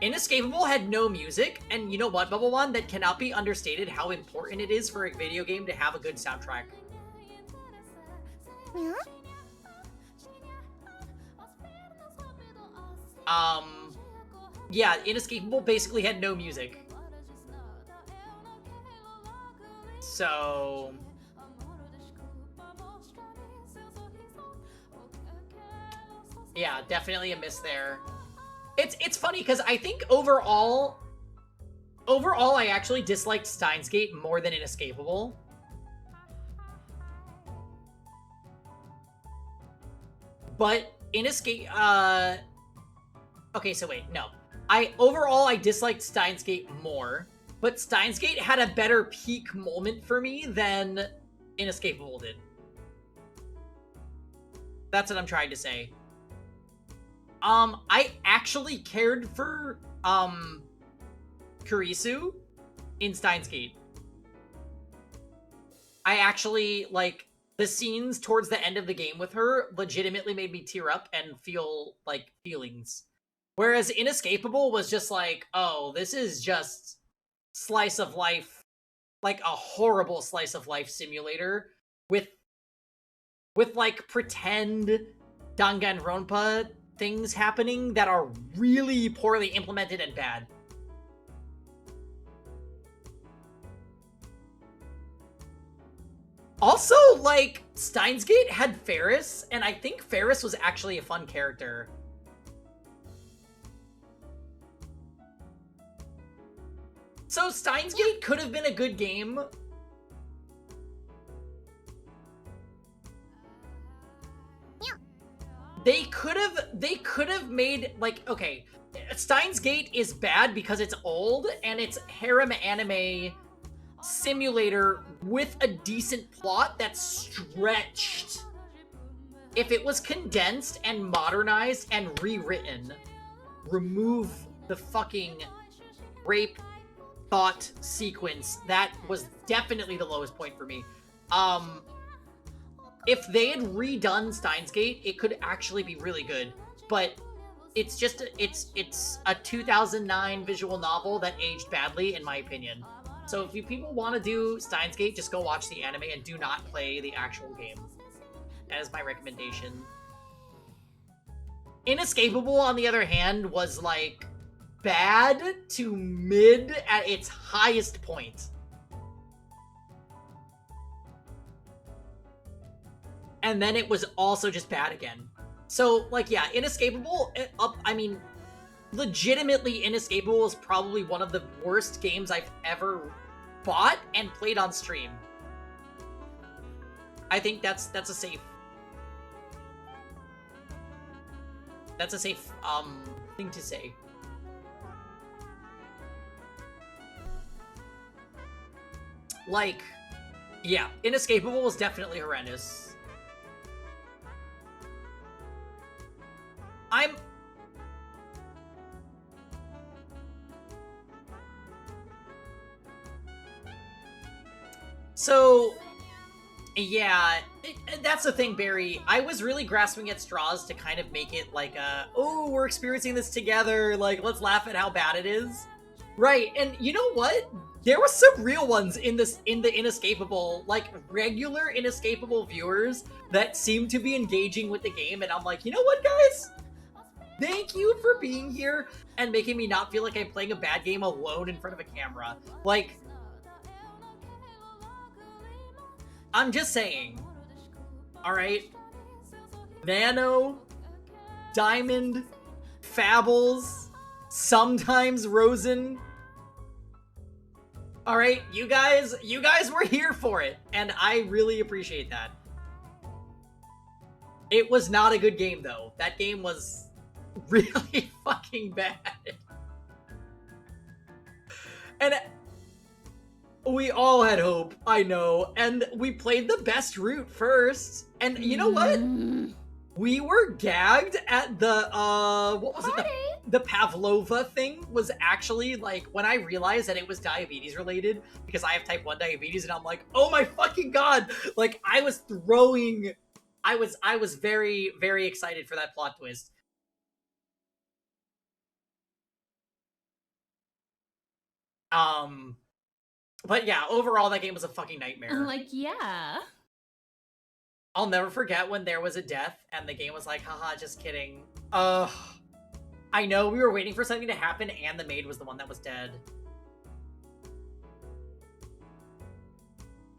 Inescapable had no music, and you know what, Bubble One? That cannot be understated how important it is for a video game to have a good soundtrack. Yeah, Inescapable basically had no music. So... yeah, definitely a miss there. It's funny, because I think overall I actually disliked Steins Gate more than Inescapable. But okay, so wait, no. Overall, I disliked Steins Gate more, but Steins Gate had a better peak moment for me than Inescapable did. That's what I'm trying to say. I actually cared for, Kurisu in Steins Gate. I actually, like, the scenes towards the end of the game with her legitimately made me tear up and feel, like, feelings. Whereas Inescapable was just like, oh, this is just slice of life, like a horrible slice of life simulator with like, pretend Danganronpa things happening that are really poorly implemented and bad. Also, like, Steins Gate had Ferris, and I think Ferris was actually a fun character. So Steins Gate could have been a good game. They could have made, like, okay, Steins Gate is bad because it's old and it's harem anime simulator with a decent plot that's stretched. If it was condensed and modernized and rewritten, remove the fucking rape thought sequence, that was definitely the lowest point for me. If they had redone Steins Gate, it could actually be really good, but it's just it's a 2009 visual novel that aged badly, in my opinion. So if you people want to do Steins Gate, just go watch the anime and do not play the actual game. That is my recommendation. Inescapable, on the other hand, was like bad to mid at its highest point. And then it was also just bad again. So, like, yeah, Inescapable, I mean, legitimately, Inescapable is probably one of the worst games I've ever bought and played on stream. I think that's a safe thing to say. Like, yeah, Inescapable was definitely horrendous. So, yeah, that's the thing, Barry. I was really grasping at straws to kind of make it like oh, we're experiencing this together, like, let's laugh at how bad it is. Right, and you know what? There were some real ones in the Inescapable, like, regular Inescapable viewers that seem to be engaging with the game, and I'm like, you know what, guys? Thank you for being here and making me not feel like I'm playing a bad game alone in front of a camera. Like, I'm just saying. Alright? Nano, Diamond, Fabbles, sometimes Rosen. Alright, you guys were here for it, and I really appreciate that. It was not a good game, though. That game was really fucking bad. And we all had hope, I know, and we played the best route first. And you know what? We were gagged at the, what was it? The Pavlova thing was actually, like, when I realized that it was diabetes related, because I have type 1 diabetes, and I'm like, oh my fucking god! Like, I was very, very excited for that plot twist. But yeah, overall, that game was a fucking nightmare. I'm like, yeah. I'll never forget when there was a death, and the game was like, haha, just kidding. Ugh. I know, we were waiting for something to happen, and the maid was the one that was dead.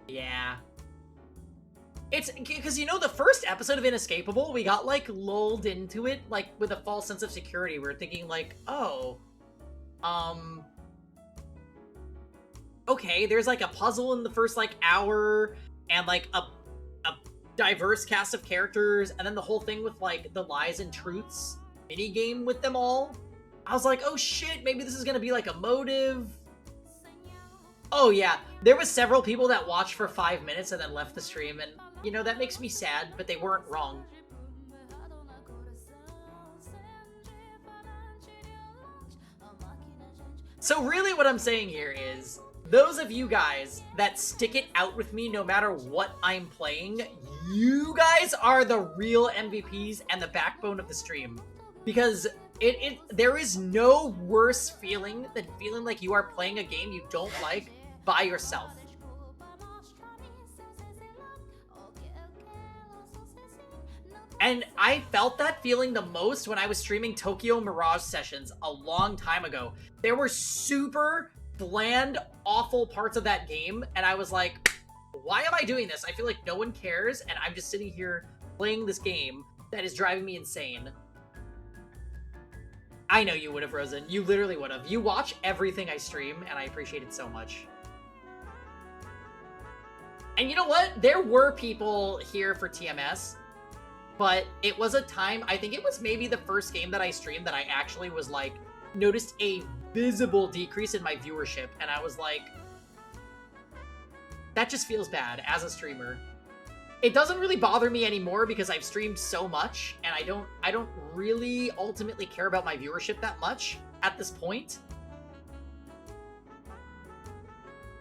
Yeah. It's, because, you know, the first episode of Inescapable, we got, like, lulled into it, like, with a false sense of security. We were thinking, like, oh, okay, there's, like, a puzzle in the first, like, hour, and, like, a diverse cast of characters, and then the whole thing with, like, the lies and truths minigame with them all. I was like, oh shit, maybe this is gonna be, like, a motive. Oh yeah, there was several people that watched for 5 minutes and then left the stream, and, you know, that makes me sad, but they weren't wrong. So really what I'm saying here is, those of you guys that stick it out with me no matter what I'm playing, you guys are the real MVPs and the backbone of the stream. Because there is no worse feeling than feeling like you are playing a game you don't like by yourself. And I felt that feeling the most when I was streaming Tokyo Mirage Sessions a long time ago. There were super bland, awful parts of that game, and I was like, why am I doing this? I feel like no one cares, and I'm just sitting here playing this game that is driving me insane. I know you would have, Rosen. You literally would have. You watch everything I stream, and I appreciate it so much. And you know what? There were people here for TMS, but it was a time, I think it was maybe the first game that I streamed that I actually was like, noticed a visible decrease in my viewership, and I was like, that just feels bad as a streamer. It doesn't really bother me anymore because I've streamed so much, and I don't really ultimately care about my viewership that much at this point.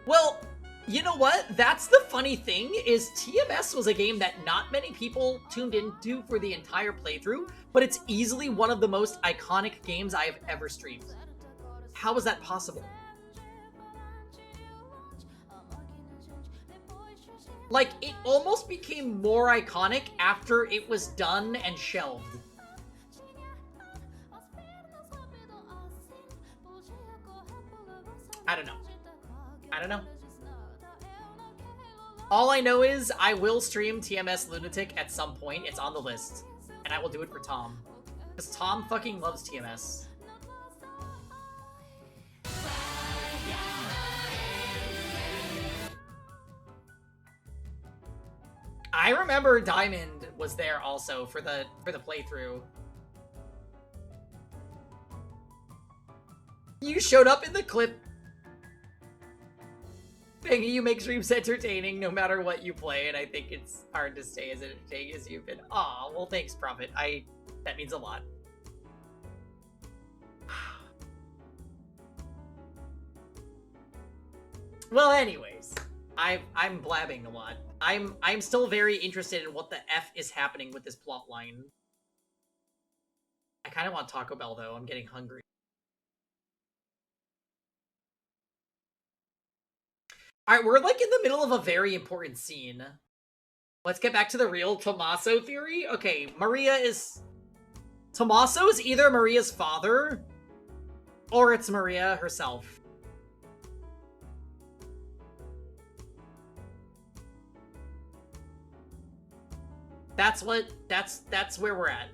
Well, you know what? That's the funny thing, is TMS was a game that not many people tuned into for the entire playthrough, but it's easily one of the most iconic games I have ever streamed. How is that possible? Like, it almost became more iconic after it was done and shelved. I don't know. I don't know. All I know is I will stream TMS Lunatic at some point. It's on the list. And I will do it for Tom. Because Tom fucking loves TMS. I remember Diamond was there also for the playthrough. You showed up in the clip. Thinking you make streams entertaining no matter what you play, and I think it's hard to stay as entertaining as you've been. Aw, well thanks, Prophet. That means a lot. Well, anyways, I'm blabbing a lot. I'm still very interested in what the F is happening with this plot line. I kind of want Taco Bell though. I'm getting hungry. All right, we're like in the middle of a very important scene. Let's get back to the real Tommaso theory. Okay, Tommaso is either Maria's father or it's Maria herself. That's where we're at.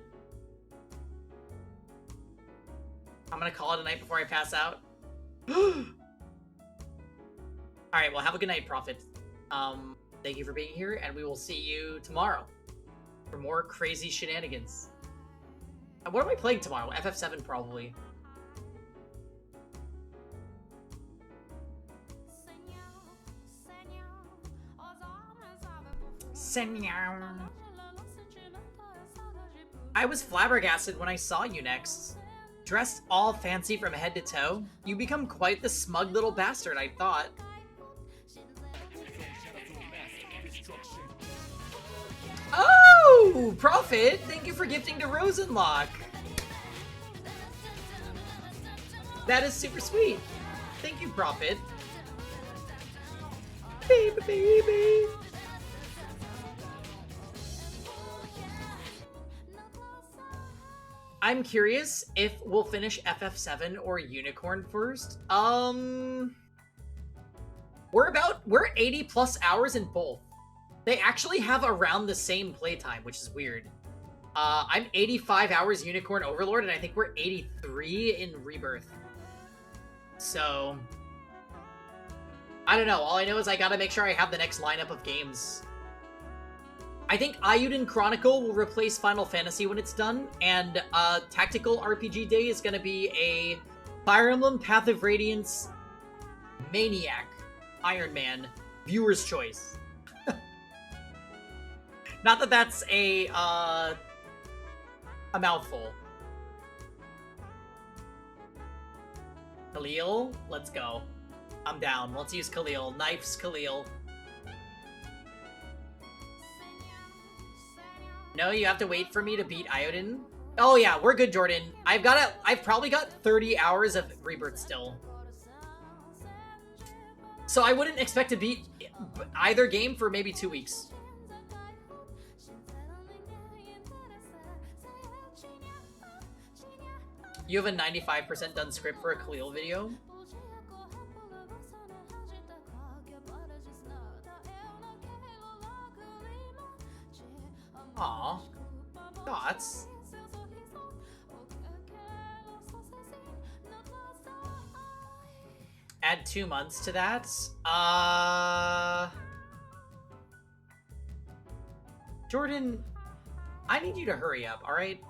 I'm gonna call it a night before I pass out. Alright, well, have a good night, Prophet. Thank you for being here, and we will see you tomorrow for more crazy shenanigans. What am I playing tomorrow? FF7, probably. I was flabbergasted when I saw you next. Dressed all fancy from head to toe, you become quite the smug little bastard, I thought. Oh, Prophet! Thank you for gifting to Rosenlock. That is super sweet. Thank you, Prophet. Baby, baby. I'm curious if we'll finish FF7 or Unicorn first. We're 80 plus hours in both. They actually have around the same playtime, which is weird. I'm 85 hours Unicorn Overlord, and I think we're 83 in Rebirth. So, I don't know. All I know is I gotta make sure I have the next lineup of games. I think Ayuden Chronicle will replace Final Fantasy when it's done, and Tactical RPG Day is gonna be a Fire Emblem Path of Radiance Maniac Iron Man viewer's choice. Not that that's a mouthful. Khalil, let's go. I'm down. Let's use Khalil. Knifes Khalil. No, you have to wait for me to beat Ayuden. Oh yeah, we're good, Jordan. I've probably got 30 hours of Rebirth still. So I wouldn't expect to beat either game for maybe 2 weeks. You have a 95% done script for a Khalil video? Aw. Thoughts? Add 2 months to that? Jordan, I need you to hurry up, alright?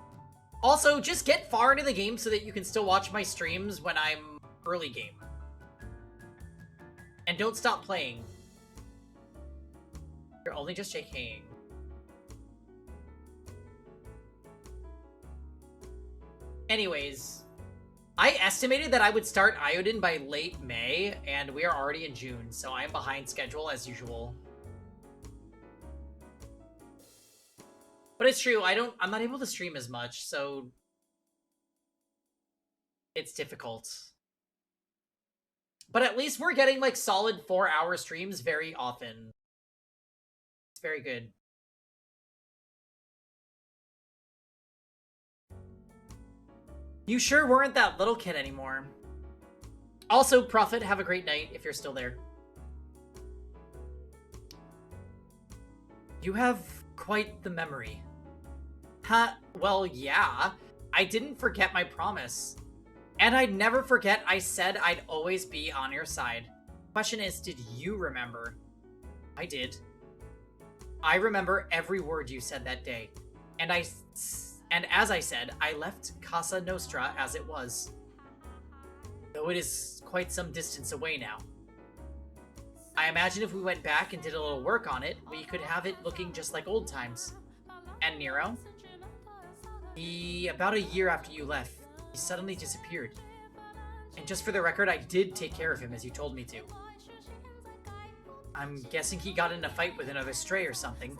Also, just get far into the game so that you can still watch my streams when I'm early game. And don't stop playing. You're only just JKing. Anyways, I estimated that I would start Ayuden by late May, and we are already in June, so I'm behind schedule as usual. But it's true, I'm not able to stream as much, so it's difficult. But at least we're getting like solid 4-hour streams very often. It's very good. You sure weren't that little kid anymore. Also, Prophet, have a great night if you're still there. You have quite the memory. Huh, well, yeah. I didn't forget my promise. And I'd never forget I said I'd always be on your side. Question is, did you remember? I did. I remember every word you said that day. And as I said, I left Casa Nostra as it was. Though it is quite some distance away now. I imagine if we went back and did a little work on it, we could have it looking just like old times. And Nero? About a year after you left, he suddenly disappeared. And just for the record, I did take care of him as you told me to. I'm guessing he got in a fight with another stray or something.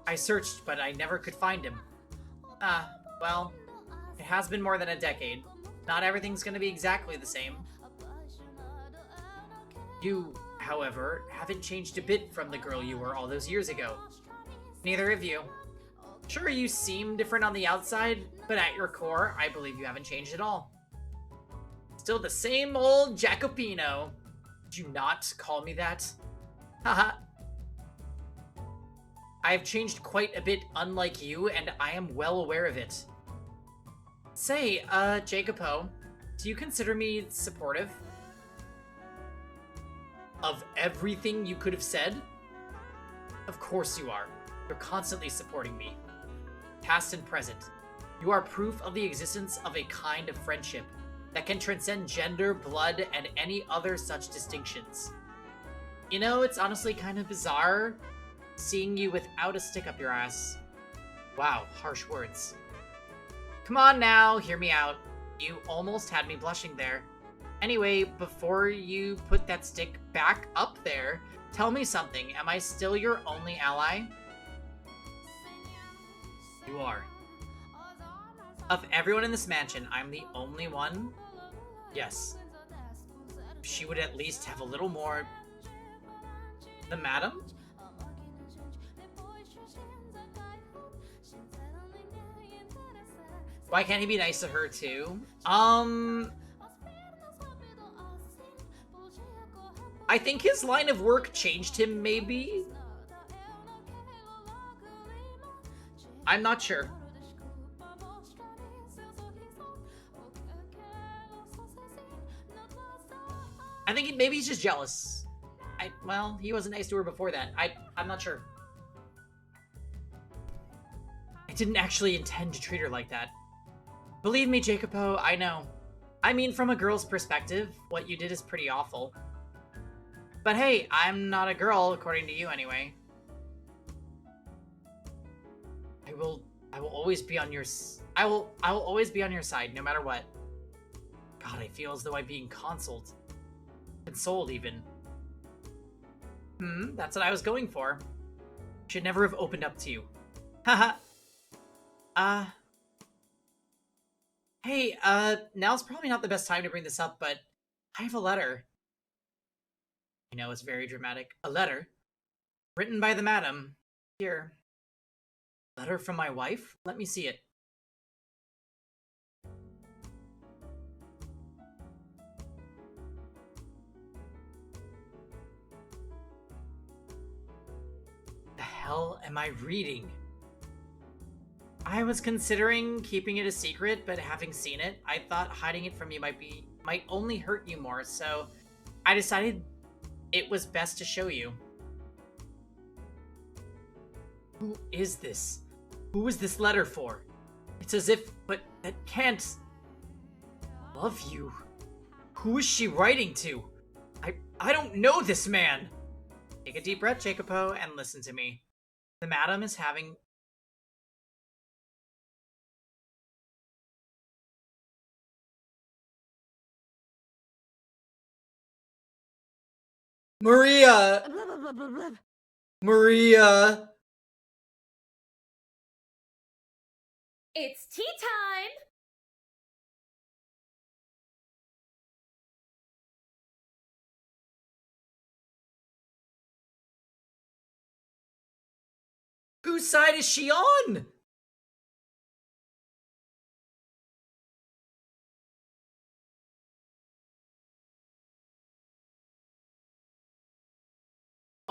I searched, but I never could find him. Well, it has been more than a decade. Not everything's gonna be exactly the same. You, however, haven't changed a bit from the girl you were all those years ago. Neither of you. Sure, you seem different on the outside, but at your core, I believe you haven't changed at all. Still the same old Jacopino. Did you not call me that? Haha. I have changed quite a bit unlike you, and I am well aware of it. Say, Jacopo, do you consider me supportive? Of everything you could have said? Of course you are. You're constantly supporting me. Past and present. You are proof of the existence of a kind of friendship that can transcend gender, blood, and any other such distinctions. You know, it's honestly kind of bizarre seeing you without a stick up your ass. Wow, harsh words. Come on now, hear me out. You almost had me blushing there. Anyway, before you put that stick back up there, tell me something. Am I still your only ally? You are. Of everyone in this mansion, I'm the only one? Yes. She would at least have a little more... The madam? Why can't he be nice to her too? I think his line of work changed him, maybe? I'm not sure. I think maybe he's just jealous. Well, he wasn't nice to her before that. I'm not sure. I didn't actually intend to treat her like that. Believe me, Jacopo, I know. I mean, from a girl's perspective, what you did is pretty awful. But hey, I'm not a girl, according to you anyway. I will always be on your I will always be on your side, no matter what. God, I feel as though I'm being consoled even. That's what I was going for. Should never have opened up to you. Haha. Hey, now's probably not the best time to bring this up, but I have a letter. I know, it's very dramatic. A letter? Written by the madam. Here. Letter from my wife? Let me see it. The hell am I reading? I was considering keeping it a secret, but having seen it, I thought hiding it from you might only hurt you more, so I decided it was best to show you. Who is this? Who is this letter for? It's as if, but that can't... Love you? Who is she writing to? I don't know this man! Take a deep breath, Jacopo, and listen to me. The madam is having... Maria! Maria! It's tea time! Whose side is she on?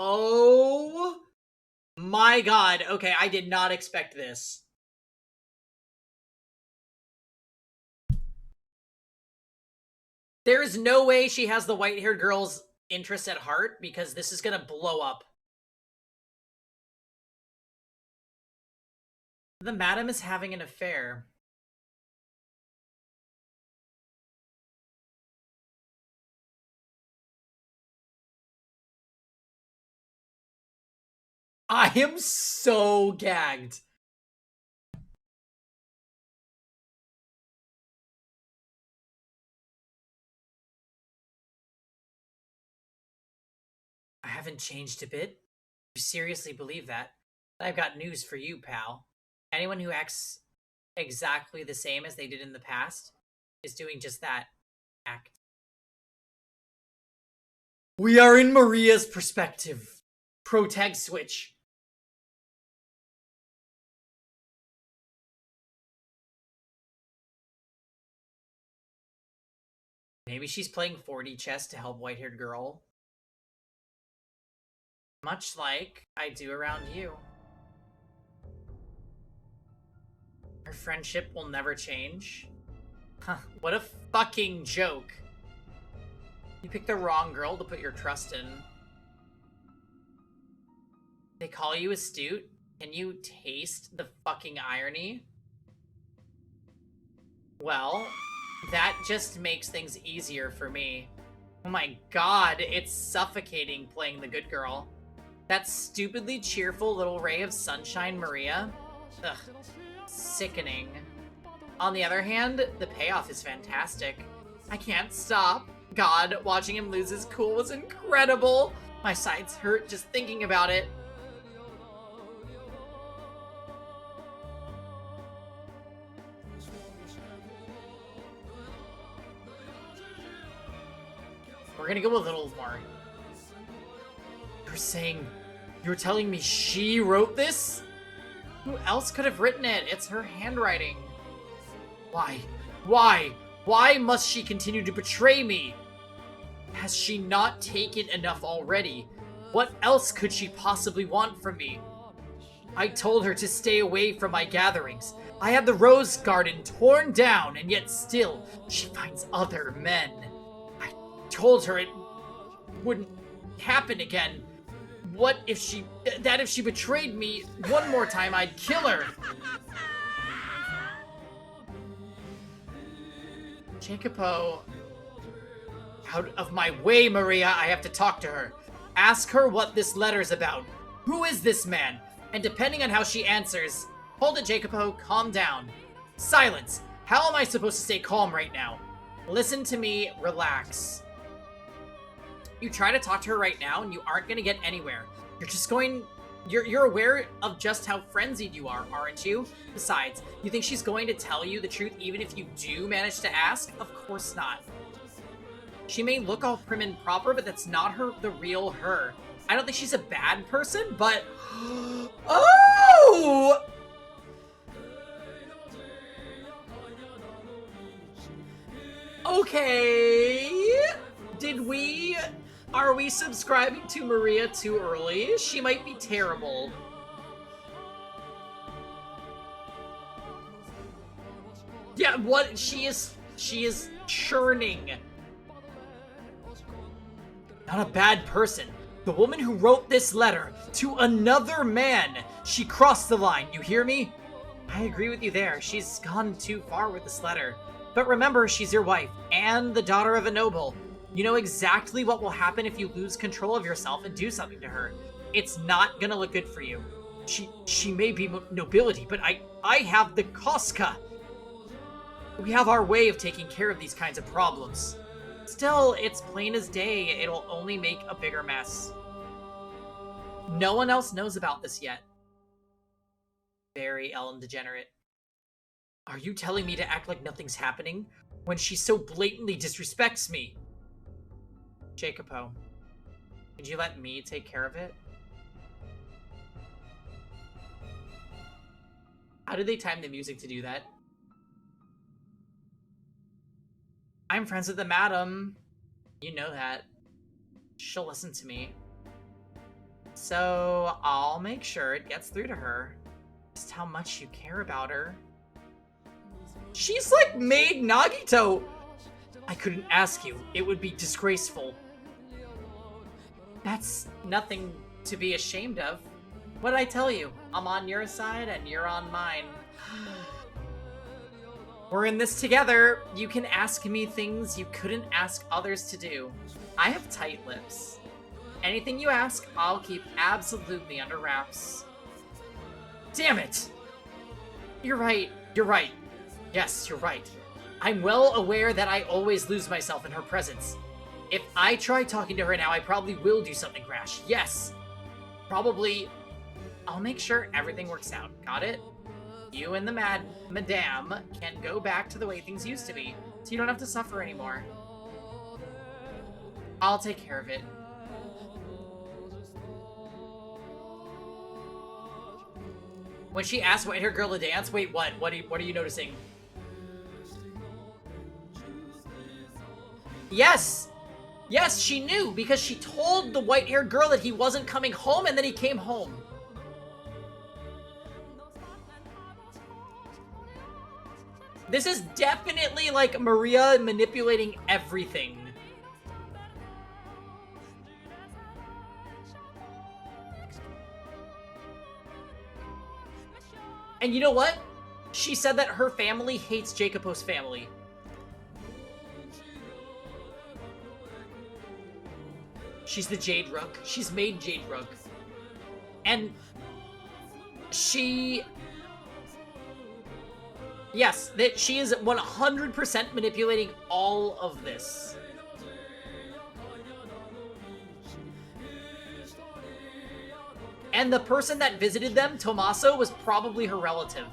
Oh my god. Okay, I did not expect this. There is no way she has the white-haired girl's interest at heart, because this is gonna blow up. The madam is having an affair. I am so gagged. I haven't changed a bit. You seriously believe that? I've got news for you, pal. Anyone who acts exactly the same as they did in the past is doing just that. Act. We are in Maria's perspective. Protag switch. Maybe she's playing 4D chess to help white-haired girl. Much like I do around you. Our friendship will never change. Huh, what a fucking joke. You picked the wrong girl to put your trust in. They call you astute? Can you taste the fucking irony? Well, that just makes things easier for me. Oh my god, it's suffocating playing the good girl. That stupidly cheerful little ray of sunshine, Maria. Ugh, sickening. On the other hand, the payoff is fantastic. I can't stop. God, watching him lose his cool was incredible. My sides hurt just thinking about it. We're gonna go a little more. You're telling me she wrote this? Who else could have written it? It's her handwriting. Why? Why? Why must she continue to betray me? Has she not taken enough already? What else could she possibly want from me? I told her to stay away from my gatherings. I had the rose garden torn down, and yet still, she finds other men. I told her it wouldn't happen again. What if she betrayed me one more time, I'd kill her. Jacopo, out of my way, Maria, I have to talk to her. Ask her what this letter's about. Who is this man? And depending on how she answers, hold it, Jacopo, calm down. Silence. How am I supposed to stay calm right now? Listen to me, relax. You try to talk to her right now and you aren't gonna get anywhere. You're aware of just how frenzied you are, aren't you? Besides, you think she's going to tell you the truth even if you do manage to ask? Of course not. She may look all prim and proper, but that's not the real her. I don't think she's a bad person, but... Oh! Okay. Are we subscribing to Maria too early? She might be terrible. Yeah, what? She is churning. Not a bad person. The woman who wrote this letter to another man. She crossed the line, you hear me? I agree with you there. She's gone too far with this letter. But remember, she's your wife, and the daughter of a noble. You know exactly what will happen if you lose control of yourself and do something to her. It's not gonna look good for you. She may be nobility, but I have the Koska. We have our way of taking care of these kinds of problems. Still, it's plain as day. It'll only make a bigger mess. No one else knows about this yet. Very Ellen degenerate. Are you telling me to act like nothing's happening when she so blatantly disrespects me? Jacopo, could you let me take care of it? How did they time the music to do that? I'm friends with the madam. You know that. She'll listen to me. So I'll make sure it gets through to her. Just how much you care about her. She's like Maid Nagito! I couldn't ask you. It would be disgraceful. That's nothing to be ashamed of. What did I tell you? I'm on your side and you're on mine. We're in this together. You can ask me things you couldn't ask others to do. I have tight lips. Anything you ask, I'll keep absolutely under wraps. Damn it! You're right. You're right. Yes, you're right. I'm well aware that I always lose myself in her presence. If I try talking to her now, I probably will do something rash. Yes. Probably. I'll make sure everything works out. Got it? You and the madame can go back to the way things used to be, so you don't have to suffer anymore. I'll take care of it. When she asked white-haired girl to dance, wait, what? What are you noticing? Yes! Yes, she knew, because she told the white-haired girl that he wasn't coming home, and then he came home. This is definitely, like, Maria manipulating everything. And you know what? She said that her family hates Jacopo's family. She's the Jade Rook. She's made Jade Rook. And she... Yes, that she is 100% manipulating all of this. And the person that visited them, Tommaso, was probably her relative.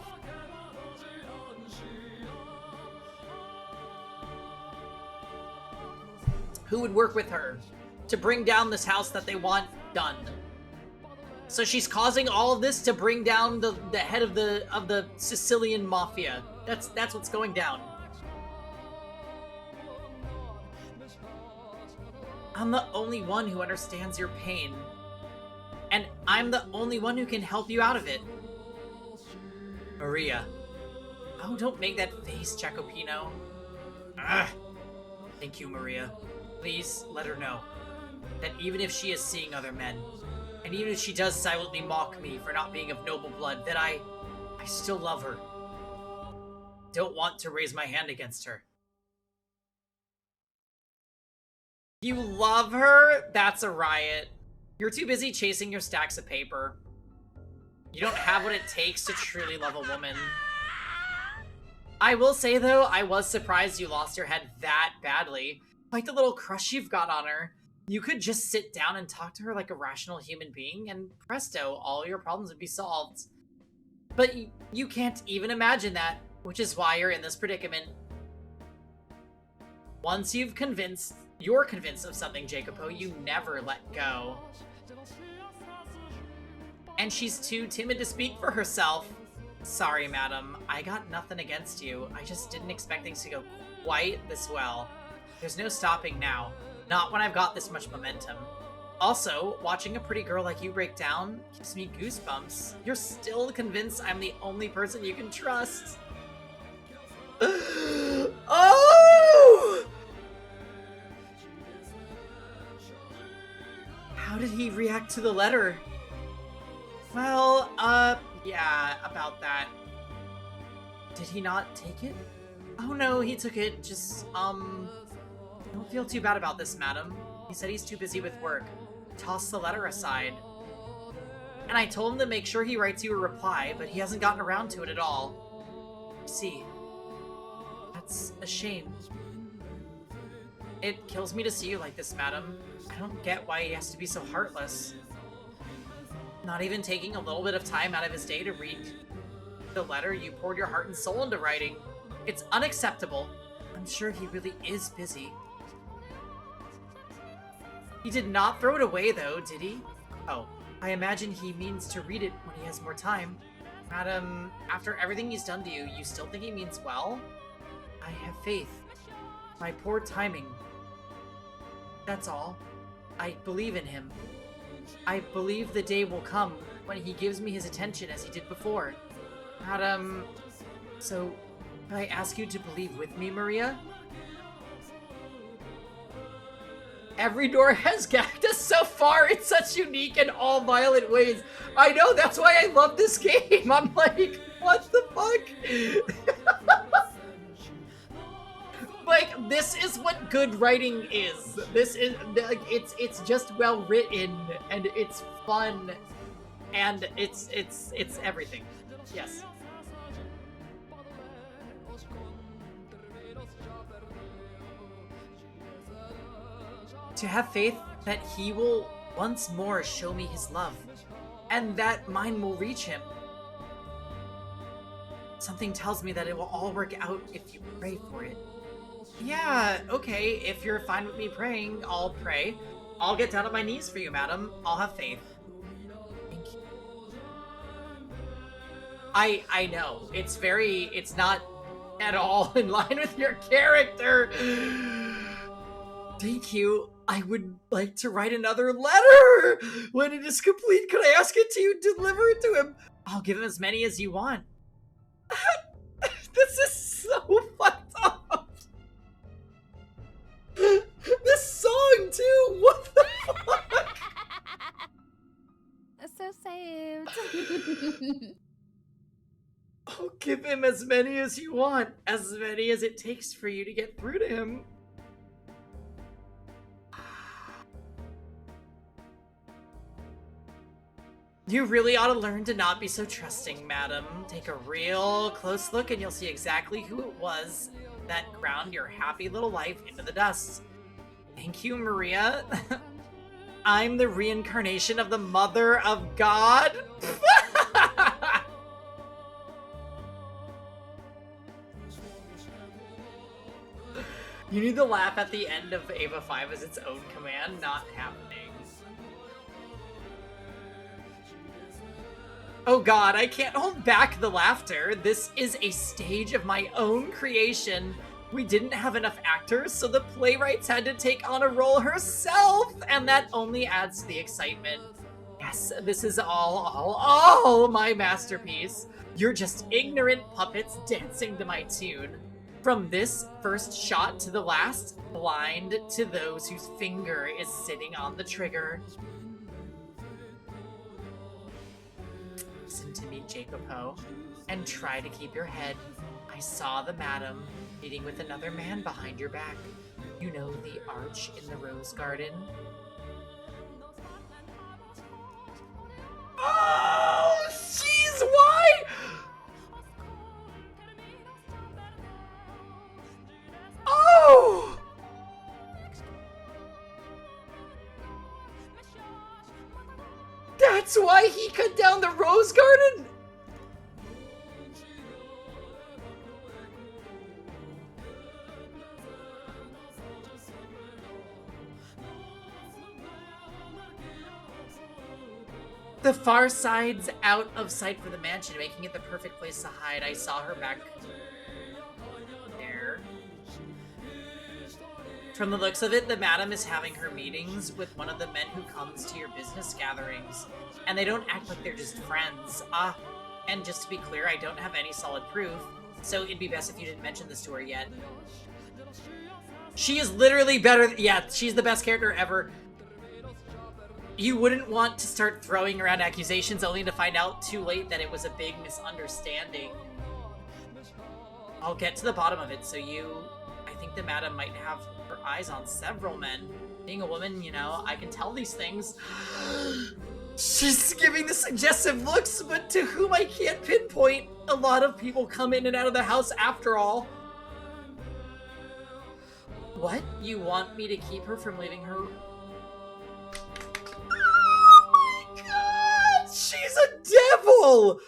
Who would work with her to bring down this house that they want done. So she's causing all of this to bring down the head of the Sicilian mafia. That's what's going down. I'm the only one who understands your pain. And I'm the only one who can help you out of it. Maria. Oh, don't make that face, Jacopino. Ugh. Thank you, Maria. Please let her know that even if she is seeing other men, and even if she does silently mock me for not being of noble blood, that I still love her. Don't want to raise my hand against her. You love her? That's a riot. You're too busy chasing your stacks of paper. You don't have what it takes to truly love a woman. I will say, though, I was surprised you lost your head that badly. Like the little crush you've got on her. You could just sit down and talk to her like a rational human being, and presto, all your problems would be solved. But you can't even imagine that, which is why you're in this predicament. Once you're convinced of something, Jacopo, you never let go. And she's too timid to speak for herself. Sorry, madam. I got nothing against you. I just didn't expect things to go quite this well. There's no stopping now. Not when I've got this much momentum. Also, watching a pretty girl like you break down gives me goosebumps. You're still convinced I'm the only person you can trust. Oh! How did he react to the letter? Well, yeah, about that. Did he not take it? Oh no, he took it. Just, don't feel too bad about this, madam. He said he's too busy with work. Toss the letter aside. And I told him to make sure he writes you a reply, but he hasn't gotten around to it at all. See, that's a shame. It kills me to see you like this, madam. I don't get why he has to be so heartless. Not even taking a little bit of time out of his day to read the letter you poured your heart and soul into writing. It's unacceptable. I'm sure he really is busy. He did not throw it away, though, did he? Oh, I imagine he means to read it when he has more time. Madam, after everything he's done to you, you still think he means well? I have faith. My poor timing. That's all. I believe in him. I believe the day will come when he gives me his attention as he did before. Madam, so can I ask you to believe with me, Maria? Every door has cactus so far. It's such unique and all violent ways. I know, that's why I love this game. I'm like, what the fuck? Like, this is what good writing is. This is, like, it's just well written, and it's fun, and it's everything. Yes. To have faith that he will once more show me his love, and that mine will reach him. Something tells me that it will all work out if you pray for it. Yeah, okay, if you're fine with me praying, I'll pray. I'll get down on my knees for you, madam. I'll have faith. Thank you. I know. It's not at all in line with your character. Thank you. I would like to write another letter. When it is complete, could I ask it to you deliver it to him? I'll give him as many as you want. This is so fucked up. This song too. What the fuck? So saved. I'll give him as many as you want. As many as it takes for you to get through to him. You really ought to learn to not be so trusting, madam. Take a real close look and you'll see exactly who it was that ground your happy little life into the dust. Thank you, Maria. I'm the reincarnation of the Mother of God. You need the laugh at the end of Ava 5 as its own command, not happening. Oh god, I can't hold back the laughter. This is a stage of my own creation. We didn't have enough actors, so the playwrights had to take on a role herself, and that only adds to the excitement. Yes, this is all my masterpiece. You're just ignorant puppets dancing to my tune. From this first shot to the last, blind to those whose finger is sitting on the trigger. Listen to me, Jacob Ho, and try to keep your head. I saw the madam meeting with another man behind your back. You know the arch in the rose garden? Oh, jeez, why? Oh! That's why he cut down the rose garden? The far side's out of sight for the mansion, making it the perfect place to hide. I saw her back there. From the looks of it, the madam is having her meetings with one of the men who comes to your business gatherings. And they don't act like they're just friends. And just to be clear, I don't have any solid proof, so it'd be best if you didn't mention this to her yet. She is literally better. Yeah, she's the best character ever. You wouldn't want to start throwing around accusations only to find out too late that it was a big misunderstanding. I'll get to the bottom of it, so I think the madam might have her eyes on several men. Being a woman, you know, I can tell these things. She's giving the suggestive looks, but to whom I can't pinpoint. A lot of people come in and out of the house after all. What? You want me to keep her from leaving her? Oh my god! She's a devil!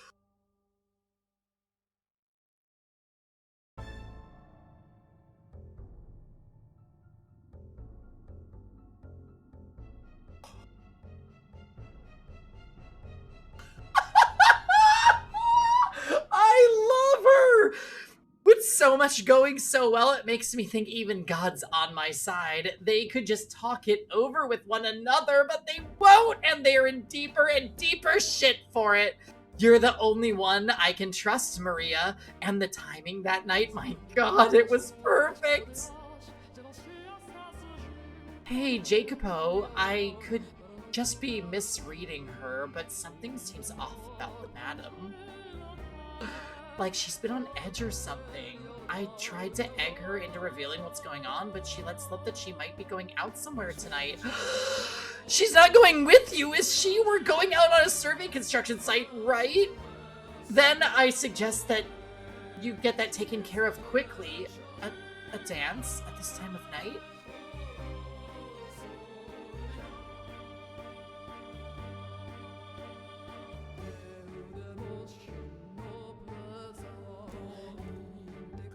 I love her! With so much going so well, it makes me think even God's on my side. They could just talk it over with one another, but they won't, and they're in deeper and deeper shit for it. You're the only one I can trust, Maria. And the timing that night, my god, it was perfect. Hey, Jacopo, I could just be misreading her, but something seems off about the madam. Like she's been on edge or something. I tried to egg her into revealing what's going on, but she let slip that she might be going out somewhere tonight. She's not going with you, is she? We're going out on a survey construction site, right? Then I suggest that you get that taken care of quickly. A dance at this time of night?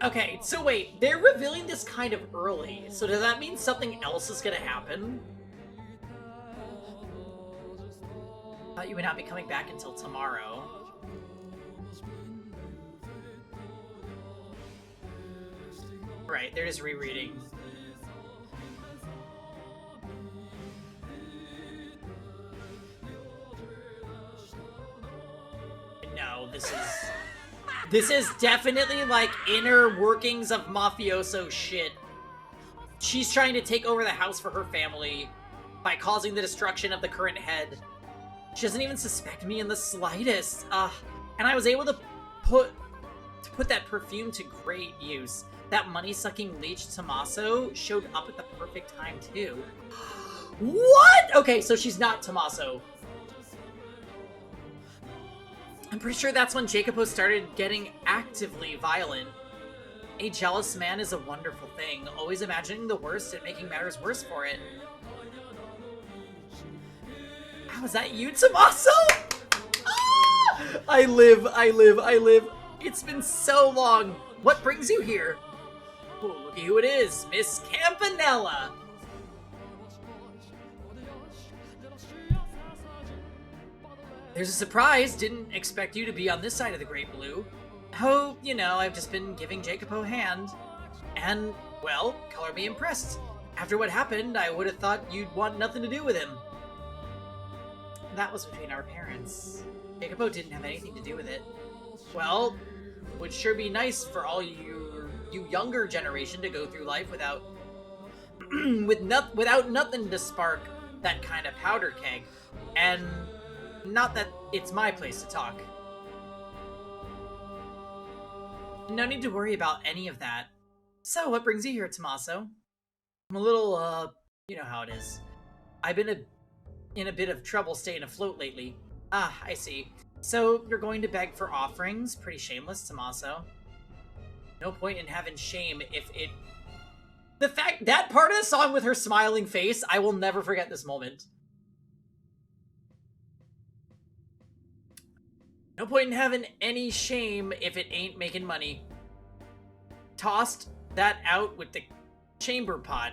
Okay, so wait, they're revealing this kind of early, so does that mean something else is gonna happen? Thought you would not be coming back until tomorrow. Right, they're just rereading. No, this is definitely like inner workings of mafioso shit. She's trying to take over the house for her family by causing the destruction of the current head. She doesn't even suspect me in the slightest. And I was able to put that perfume to great use. That money-sucking leech Tommaso showed up at the perfect time too. What? Okay, so she's not Tommaso. I'm pretty sure that's when Jacopo started getting actively violent. A jealous man is a wonderful thing, always imagining the worst and making matters worse for it. How is that you, Tommaso? Ah! I live. It's been so long. What brings you here? Oh, look at who it is, Miss Campanella. There's a surprise. Didn't expect you to be on this side of the Great Blue. Oh, you know, I've just been giving Jacopo a hand. And, well, color me impressed. After what happened, I would have thought you'd want nothing to do with him. That was between our parents. Jacopo didn't have anything to do with it. Well, would sure be nice for all you younger generation to go through life without without nothing to spark that kind of powder keg. And not that it's my place to talk. No need to worry about any of that. So, what brings you here, Tommaso? I'm a little, you know how it is. I've been in a bit of trouble staying afloat lately. Ah, I see. So, you're going to beg for offerings? Pretty shameless, Tommaso. No point in having shame if it... The fact, that part of the song with her smiling face, I will never forget this moment. No point in having any shame if it ain't making money. Tossed that out with the chamber pot.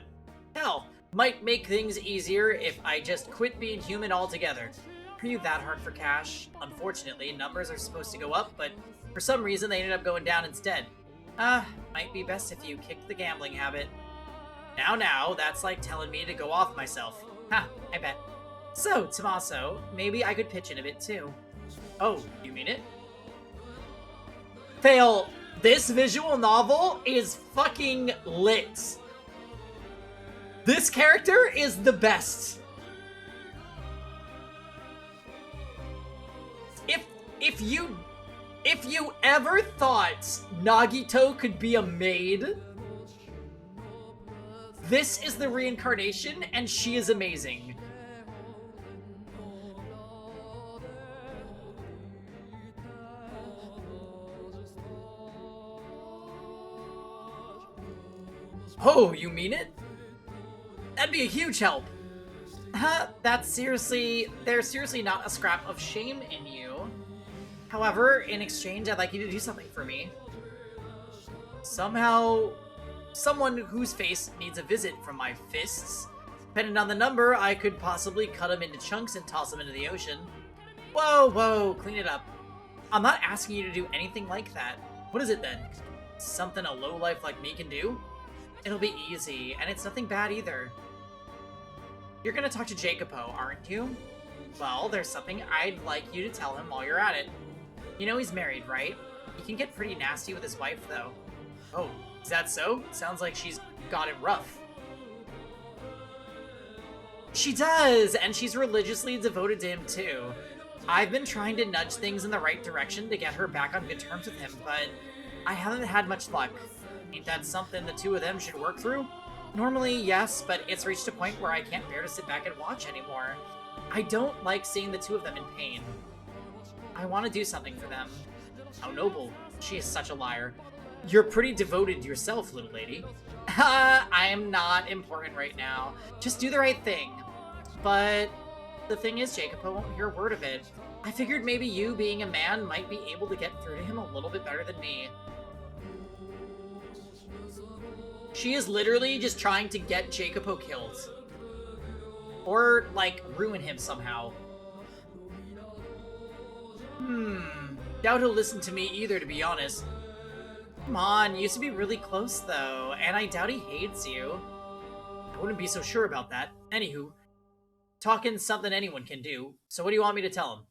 Hell, might make things easier if I just quit being human altogether. Are you that hard for cash? Unfortunately, numbers are supposed to go up, but for some reason they ended up going down instead. Might be best if you kicked the gambling habit. Now, that's like telling me to go off myself. Ha, I bet. So, Tommaso, maybe I could pitch in a bit too. Oh, you mean it? Fail. This visual novel is fucking lit. This character is the best. If you ever thought Nagito could be a maid, this is the reincarnation, and she is amazing. Oh, you mean it? That'd be a huge help. There's seriously not a scrap of shame in you. However, in exchange, I'd like you to do something for me. Someone whose face needs a visit from my fists. Depending on the number, I could possibly cut him into chunks and toss him into the ocean. Whoa, clean it up. I'm not asking you to do anything like that. What is it then? Something a lowlife like me can do? It'll be easy, and it's nothing bad either. You're gonna talk to Jacopo, aren't you? Well, there's something I'd like you to tell him while you're at it. You know he's married, right? He can get pretty nasty with his wife, though. Oh, is that so? Sounds like she's got it rough. She does, and she's religiously devoted to him too. I've been trying to nudge things in the right direction to get her back on good terms with him, but I haven't had much luck. Ain't that something the two of them should work through? Normally, yes, but it's reached a point where I can't bear to sit back and watch anymore. I don't like seeing the two of them in pain. I want to do something for them. How noble. She is such a liar. You're pretty devoted yourself, little lady. I am not important right now. Just do the right thing. But the thing is, Jacopo won't hear a word of it. I figured maybe you, being a man, might be able to get through to him a little bit better than me. She is literally just trying to get Jacopo killed. Or, like, ruin him somehow. Doubt he'll listen to me either, to be honest. Come on, you used to be really close, though, and I doubt he hates you. I wouldn't be so sure about that. Anywho, talking's something anyone can do, so what do you want me to tell him?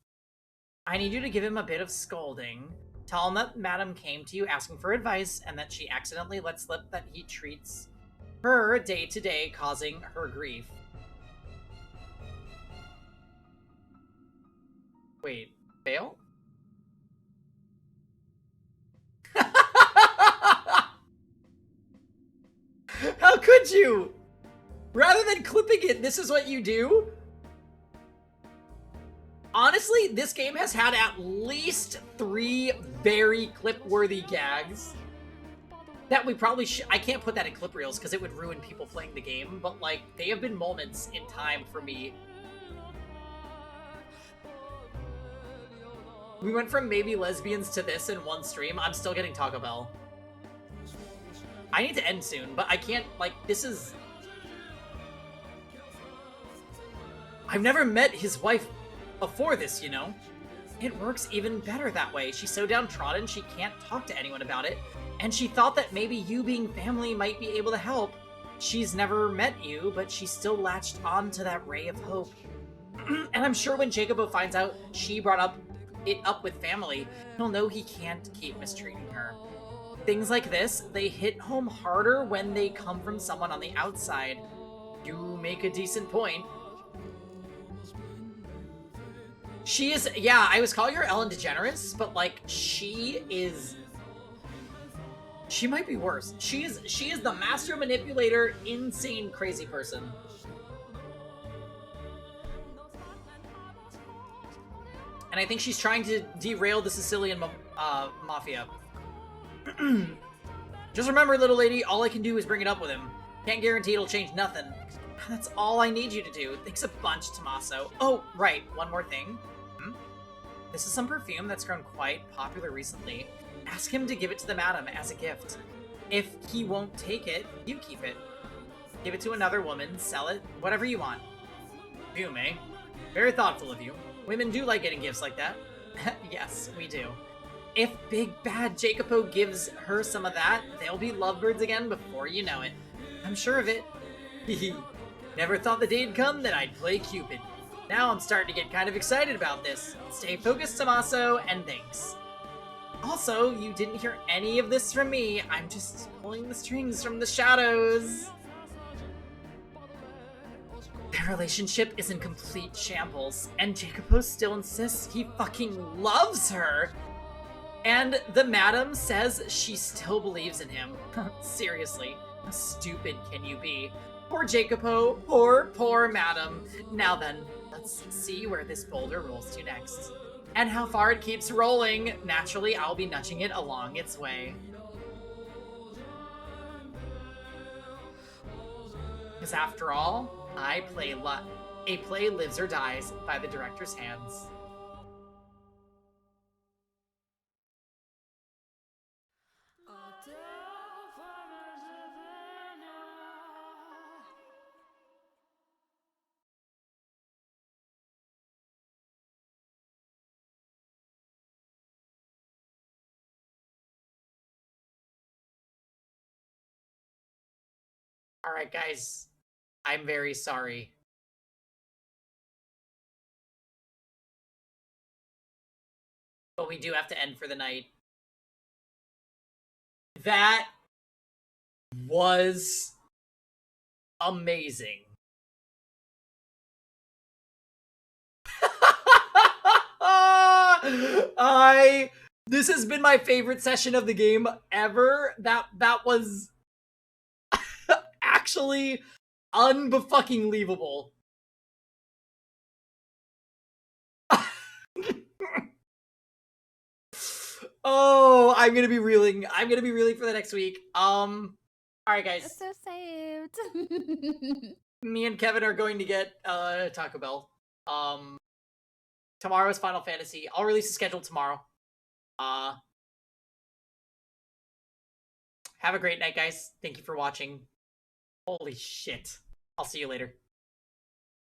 I need you to give him a bit of scolding. Tell him that Madam came to you asking for advice, and that she accidentally let slip that he treats her day to day, causing her grief. Wait, fail? How could you? Rather than clipping it, this is what you do? Honestly, this game has had at least 3 very clip-worthy gags that we probably should... I can't put that in clip reels because it would ruin people playing the game, but, like, they have been moments in time for me. We went from maybe lesbians to this in one stream. I'm still getting Taco Bell. I need to end soon, but I can't, like, this is... I've never met his wife before this, you know? It works even better that way. She's so downtrodden she can't talk to anyone about it, and she thought that maybe you being family might be able to help. She's never met you, but she still latched on to that ray of hope. And I'm sure when Jacobo finds out she brought it up with family, he'll know he can't keep mistreating her. Things like this, they hit home harder when they come from someone on the outside. You make a decent point. She is, yeah, I was calling her Ellen DeGeneres, but, like, she might be worse. She is the master manipulator, insane, crazy person. And I think she's trying to derail the Sicilian mafia. Just remember, little lady, all I can do is bring it up with him. Can't guarantee it'll change nothing. That's all I need you to do. Thanks a bunch, Tommaso. Oh, right, one more thing. This is some perfume that's grown quite popular recently. Ask him to give it to the madam as a gift. If he won't take it, you keep it. Give it to another woman, sell it, whatever you want. Perfume, eh? Very thoughtful of you. Women do like getting gifts like that. Yes, we do. If Big Bad Jacopo gives her some of that, they'll be lovebirds again before you know it. I'm sure of it. Never thought the day'd come that I'd play Cupid. Now I'm starting to get kind of excited about this. Stay focused, Tommaso, and thanks. Also, you didn't hear any of this from me. I'm just pulling the strings from the shadows. Their relationship is in complete shambles, and Jacopo still insists he fucking loves her. And the madam says she still believes in him. Seriously, how stupid can you be? Poor Jacopo, poor madam. Now then, let's see where this boulder rolls to next. And how far it keeps rolling. Naturally, I'll be nudging it along its way. Because after all, a play lives or dies by the director's hands. Alright, guys. I'm very sorry. But we do have to end for the night. That was amazing. This has been my favorite session of the game ever. That was actually unfucking leavable. Oh, I'm gonna be reeling. I'm gonna be reeling for the next week. All right, guys. So saved. Me and Kevin are going to get Taco Bell. Tomorrow's Final Fantasy. I'll release a schedule tomorrow. Have a great night, guys. Thank you for watching. Holy shit. I'll see you later.